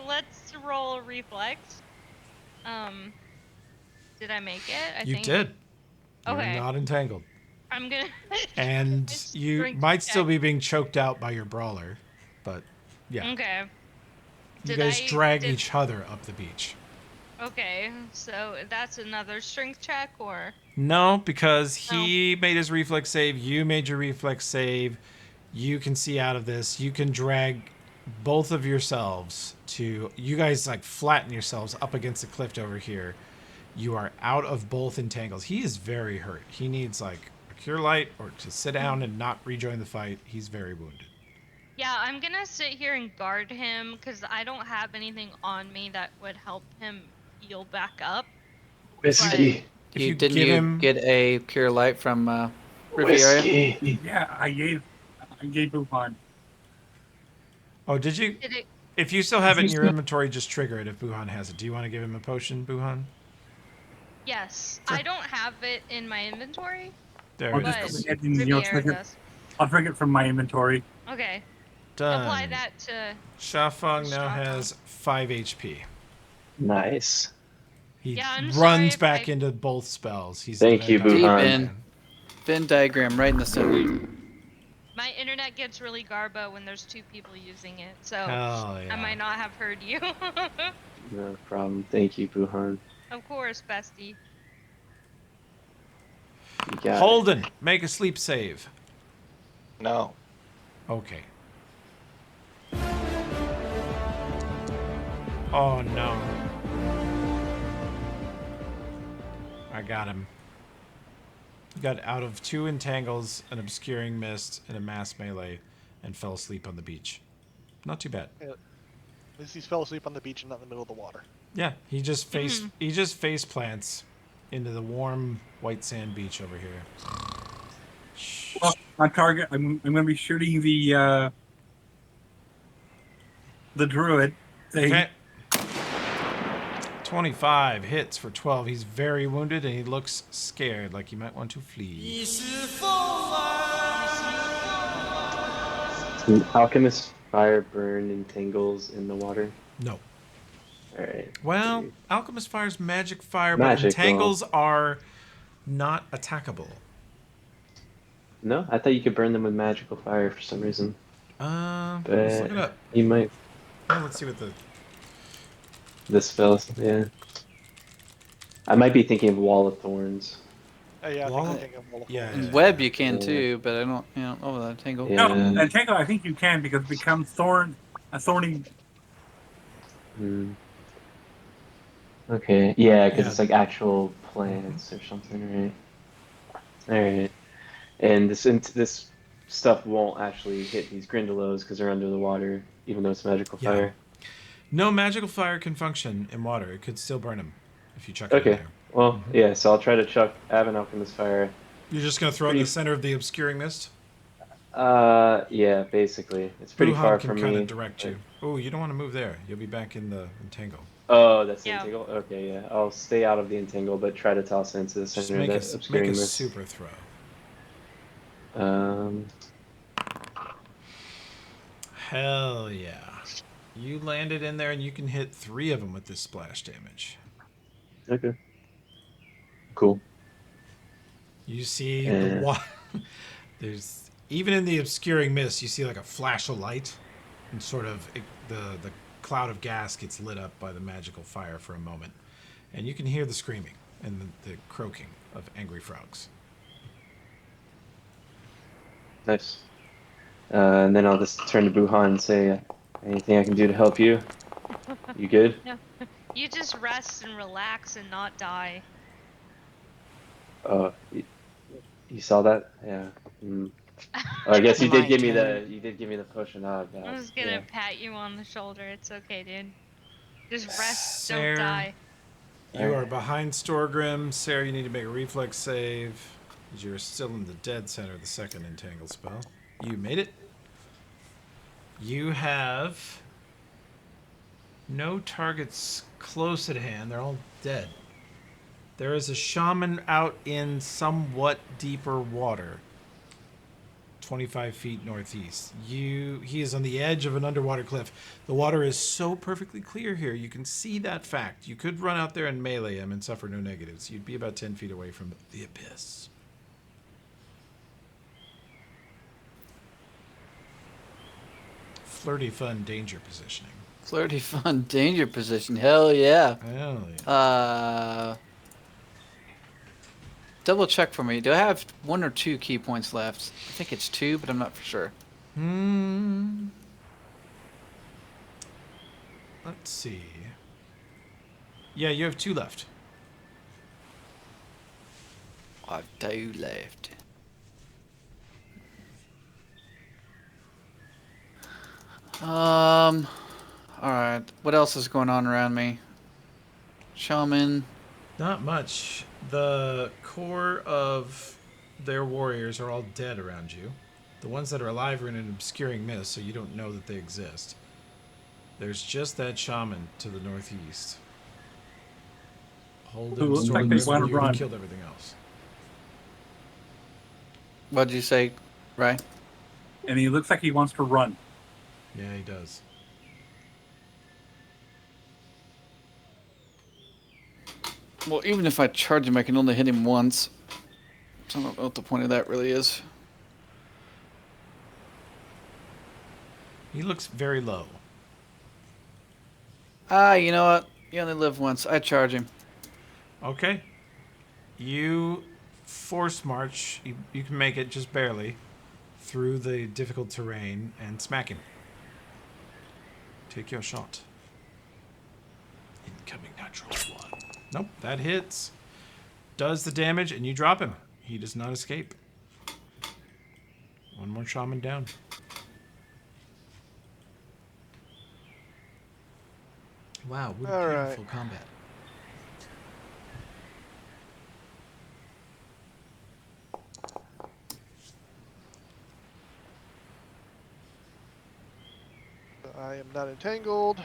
let's roll a reflex. Did I make it? I You think. did. Okay. You're not entangled. I'm gonna. And you Strength might still check. be being choked out by your brawler, but yeah. Okay. You Did guys I- drag did- each other up the beach. Okay, so that's another strength check, or? No, because he made his reflex save, you made your reflex save. You can see out of this. You can drag both of yourselves to... You guys, like, flatten yourselves up against the cliff over here. You are out of both entangles. He is very hurt. He needs, like, a cure light or to sit down and not rejoin the fight. He's very wounded. Yeah, I'm gonna sit here and guard him because I don't have anything on me that would help him heal back up. Whiskey. If you Didn't give you him... get a cure light from Riviera? Whiskey. Yeah, I gave Buhan. Oh, did you? Did it? If you still have it in your inventory, just trigger it if Buhan has it. Do you want to give him a potion, Buhan? Yes, I don't have it in my inventory. There I'll it just is. go ahead and, Riviera trigger. does. I'll trigger it from my inventory. Okay. Done. Apply that to. Shafang now Shafang. has 5 HP. Nice. He Yeah, I'm runs sorry if back I- into both spells. He's Thank you, Venn Buhan. diagram. Venn diagram right in the center. My internet gets really garbo when there's 2 people using it, so Hell I yeah. might not have heard you. No problem. Thank you, Buhan. Of course, bestie. You got it. Holden, make a sleep save. No. Okay. Oh no. I got him. He got out of 2 entangles, an obscuring mist, and a mass melee, and fell asleep on the beach. Not too bad. At least he fell asleep on the beach and not in the middle of the water. Yeah, he just face plants into the warm white sand beach over here. Well, on target, I'm going to be shooting the druid thing. Okay. 25 hits for 12. He's very wounded and he looks scared, like he might want to flee. Can Alchemist fire burn entangles in the water? No. Alright. Well, Alchemist Fire's magic fire, Magic, but entangles are not attackable. No, I thought you could burn them with magical fire for some reason. Let's look it up. You might. Oh, let's see what The spells, yeah. I might be thinking of Wall of Thorns. Yeah, Wall- I think I'm Wall of yeah, Thorns. Web you can too, but I don't know that tangle. Yeah. No, entangle, I think you can because it becomes a thorny. Hmm. Okay, yeah, because Yeah. it's like actual plants or something, right? Alright. And this stuff won't actually hit these Grindylows because they're under the water, even though it's magical Yeah. fire. No magical fire can function in water. It could still burn him if you chuck it in Okay, there. well, yeah, so I'll try to chuck Avon Alchemist Fire. You're just going to throw it in the center of the obscuring mist? Yeah, basically. It's pretty Buhan far can from kind me. of direct you. Oh, you don't want to move there. You'll be back in the entangle. Oh, that's the Yeah. entangle? Okay, yeah. I'll stay out of the entangle, but try to toss it into the Just center of make that a obscuring mist. super throw. Hell yeah. You landed in there and you can hit 3 of them with this splash damage. Okay. Cool. You see the And water. There's even in the obscuring mist, you see like a flash of light, and sort of the cloud of gas gets lit up by the magical fire for a moment, and you can hear the screaming and the croaking of angry frogs. nice. And then I'll just turn to Buhan and say, anything I can do to help you? You good? No. You just rest and relax and not die. Oh, you saw that? Yeah. I guess you did give me the push and nod. I was gonna pat you on the shoulder. It's okay, dude. Just rest, don't Sarah, die. you are behind Storgrim. Sarah, you need to make a reflex save. You're still in the dead center of the second entangle spell. You made it. You have no targets close at hand. They're all dead. There is a shaman out in somewhat deeper water, 25 feet northeast. He is on the edge of an underwater cliff. The water is so perfectly clear here. You can see that fact. You could run out there and melee him and suffer no negatives. You'd be about 10 feet away from the abyss. Flirty, fun, danger positioning. Flirty, fun, danger position. Hell yeah. Hell yeah. Double check for me. Do I have 1 or 2 key points left? I think it's 2, but I'm not for sure. Let's see. Yeah, you have 2 left. I have 2 left. Alright. What else is going on around me? Shaman. Not much. The core of their warriors are all dead around you. The ones that are alive are in an obscuring mist, so you don't know that they exist. There's just that shaman to the northeast. Holden, looks like they want to you run. killed everything else. What'd you say, Ray? And he looks like he wants to run. Yeah, he does. Well, even if I charge him, I can only hit him once. So I don't know what the point of that really is. He looks very low. You know what? You only live once. I charge him. Okay. You force march. You can make it just barely through the difficult terrain and smack him. Take your shot. Incoming natural one. Nope, that hits. Does the damage, and you drop him. He does not escape. 1 more shaman down. Wow, what a beautiful combat. I am not entangled.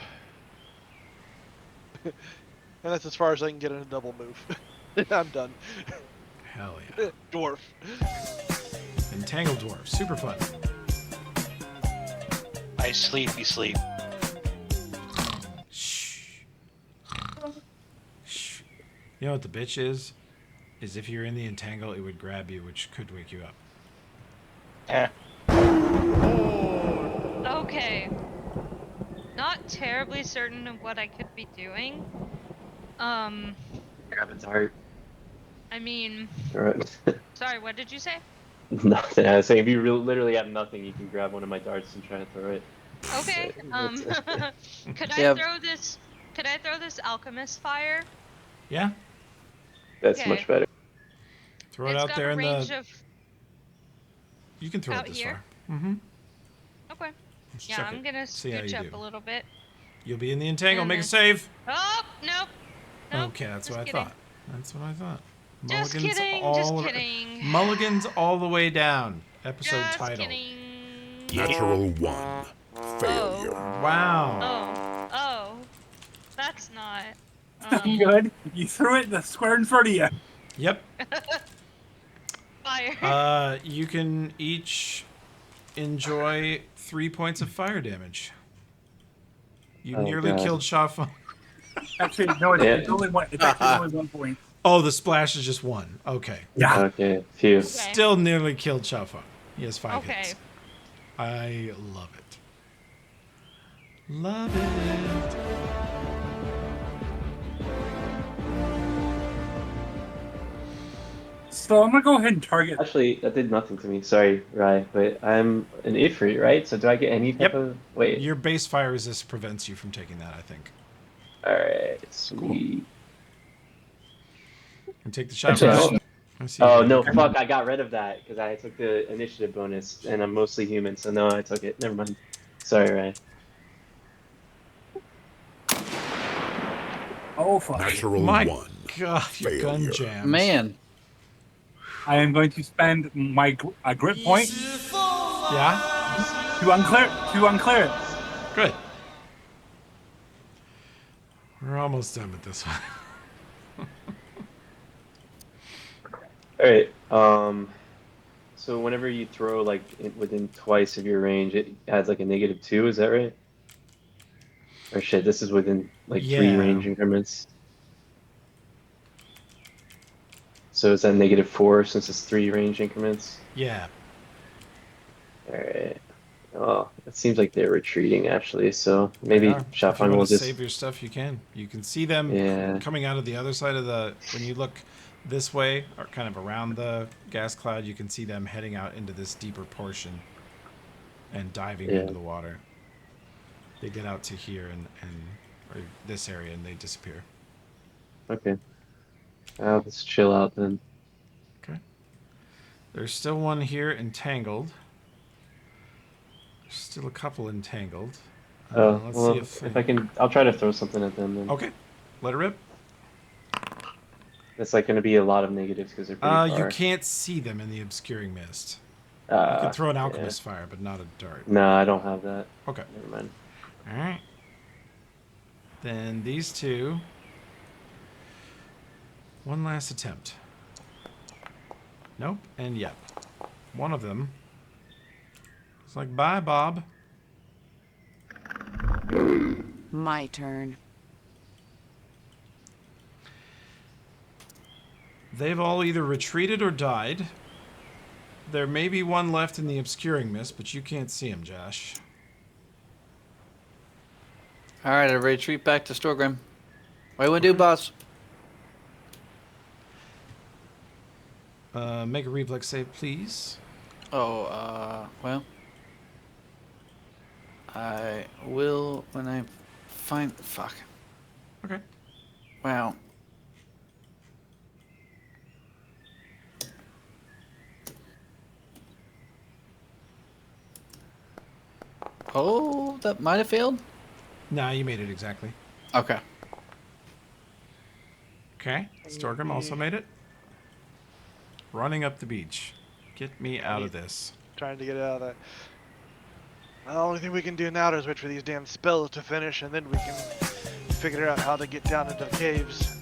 And that's as far as I can get in a double move. I'm done. Hell yeah. Dwarf. Entangled dwarf. Super fun. I sleep, you sleep. Shh. Shh. You know what the bitch is? Is if you're in the entangle, it would grab you, which could wake you up. Okay. Not terribly certain of what I could be doing. grab a dart. I mean... Alright. Sorry, what did you say? Nothing. I was saying, if you literally have nothing, you can grab one of my darts and try to throw it. Okay. Could I Yeah. throw this? Could I throw this alchemist fire? Yeah. That's Okay. much better. Throw it It's out got there a in range the... of You can throw out it this here? far. Mm-hmm. Okay. Let's Yeah, check I'm it. gonna See how scooch you up do. a little bit. You'll be in the entangle. And Make a then- save. Oh, nope. Nope. Okay, that's just what kidding. I thought. That's what I thought. Just Mulligan's kidding, all just ar- kidding. Mulligan's all the way down. Episode Just title. kidding. Natural one. Failure. Wow. Oh. Oh. That's not not. Good. You threw it in the square in front of you. Yep. Fire. You can each enjoy 3 points of fire damage. You Oh, nearly God. killed Shafan. Actually, no, it's only one. It's actually only 1 point. Oh, the splash is just 1. Okay. Yeah. Okay, phew. Still nearly killed Shafan. He has 5 Okay. hits. I love it. Love it. So I'm gonna go ahead and target. Actually, that did nothing to me. Sorry, Rai, but I'm an Ifrit, right? So do I get any type of... Wait. Your base fire resist prevents you from taking that, I think. Alright, sweet. And take the shot. Actually, Rush. hold- I see Oh, you. no, Okay. fuck, I got rid of that because I took the initiative bonus and I'm mostly human, so no, I took it. Never mind. Sorry, Rai. Oh, fuck. Natural My one. God, you gun Failure. jams. Man. I am going to spend my grit point. Yeah? To unclear it. Good. We're almost done with this one. Alright, so whenever you throw, like, within twice of your range, it adds, like, a -2, is that right? Or shit, this is within, like, 3 range increments. So is that -4 since it's 3 range increments? Yeah. Alright. Oh, it seems like they're retreating, actually, so maybe If you Shafan want will to just... save your stuff, you can. You can see them Yeah. coming out of the other side of the... When you look this way, or kind of around the gas cloud, you can see them heading out into this deeper portion and diving into the water. They get out to here or this area and they disappear. Okay. Let's chill out then. Okay. There's still one here entangled. There's still a couple entangled. Let's Well, see if I can... I'll try to throw something at them then. Okay. Let it rip. It's like going to be a lot of negatives because they're pretty far. You can't see them in the obscuring mist. You can throw an alchemist fire, but not a dart. No, I don't have that. Okay. Never mind. Alright. Then these two. One last attempt. Nope, and yep. One of them. It's like, bye, Bob. My turn. They've all either retreated or died. There may be one left in the obscuring mist, but you can't see him, Josh. All right, everybody, retreat back to Storgrim. What do you want to do, boss? Make a reflex save, please. Oh, well. I will when I find... Fuck. Okay. Wow. Oh, that might have failed? Nah, you made it exactly. Okay. Okay. Storgrim also made it. Running up the beach. Get me out of this. Trying to get out of that. The only thing we can do now is wait for these damn spells to finish, and then we can figure out how to get down into the caves.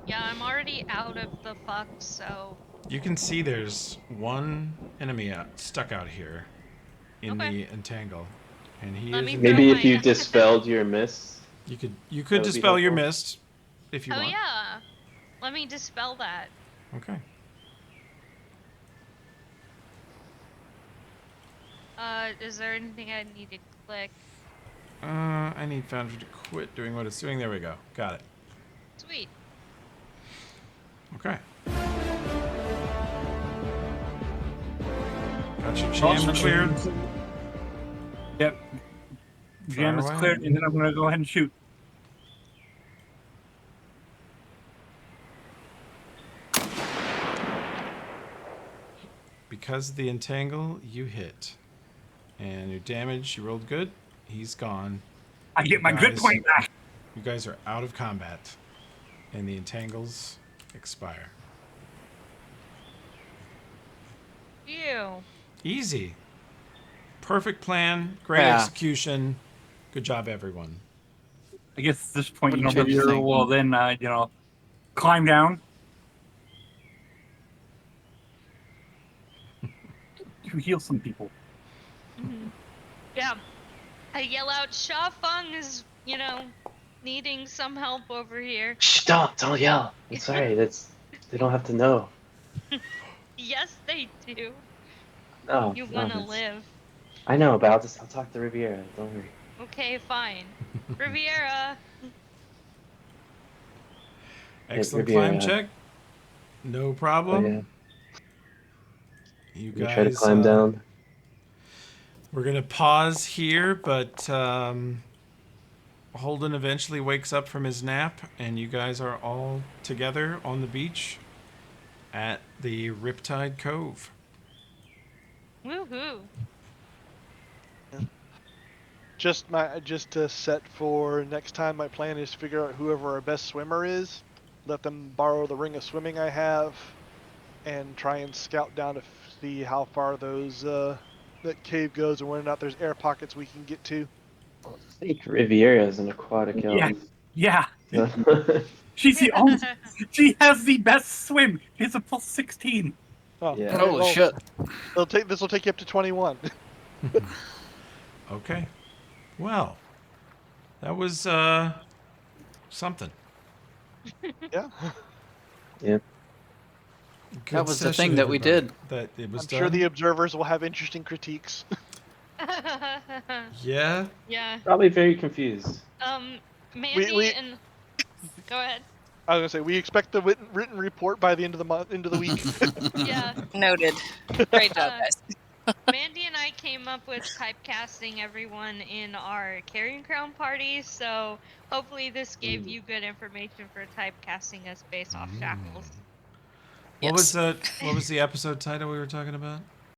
Yeah, I'm already out of the fuck, so... You can see there's one enemy stuck out here in the entangle. And he is Maybe if you dispelled your mist. You could that would be dispel your helpful. mist if you Oh want. yeah. Let me dispel that. Okay. Is there anything I need to click? I need Foundry to quit doing what it's doing. There we go. Got it. Sweet. Okay. Got your jam cleared. Yep. Jam is Fire away. cleared, and then I'm going to go ahead and shoot. Because of the entangle, you hit. And your damage, you rolled good. He's gone. I get my grit point back. You guys are out of combat. And the entangles expire. Ew. Easy. Perfect plan. Great Yeah. execution. Good job, everyone. I guess at this point, Wouldn't change a Riviera thing. will then, climb down to heal some people. Yeah. I yell out, Sha Feng is, needing some help over here. Shh, don't yell. It's alright. They don't have to know. Yes, they do. No, You no, want to that's. live. I know, but I'll talk to Riviera. Don't worry. Okay, fine. Riviera. Excellent climb Riviera. check. No Oh problem. yeah. You You try to guys, climb down. we're going to pause here, but Holden eventually wakes up from his nap, and you guys are all together on the beach at the Riptide Cove. Woohoo. Just to set for next time. My plan is to figure out whoever our best swimmer is, let them borrow the ring of swimming I have, and try and scout down to see how far that cave goes and whether or not there's air pockets we can get to. I think Riviera is an aquatic elf. Yeah. She's the only. She has the best swim. She's a plus 16. Oh, Yeah. okay, Holy well, shit. This will take you up to 21. Okay. Well, that was something. Yeah. Yeah. Good That was the session, thing that we everybody. did. That it was I'm done. sure the observers will have interesting critiques. Yeah. Yeah. Probably very confused. Mandy and... Go ahead. I was gonna say we expect the written report by the end of the month, end of the week. Yeah. Noted. Great job, guys. Mandy and I came up with typecasting everyone in our Carrying Crown party, so hopefully this gave you good information for typecasting us based off Shackles. What was that? What was the episode title we were talking about?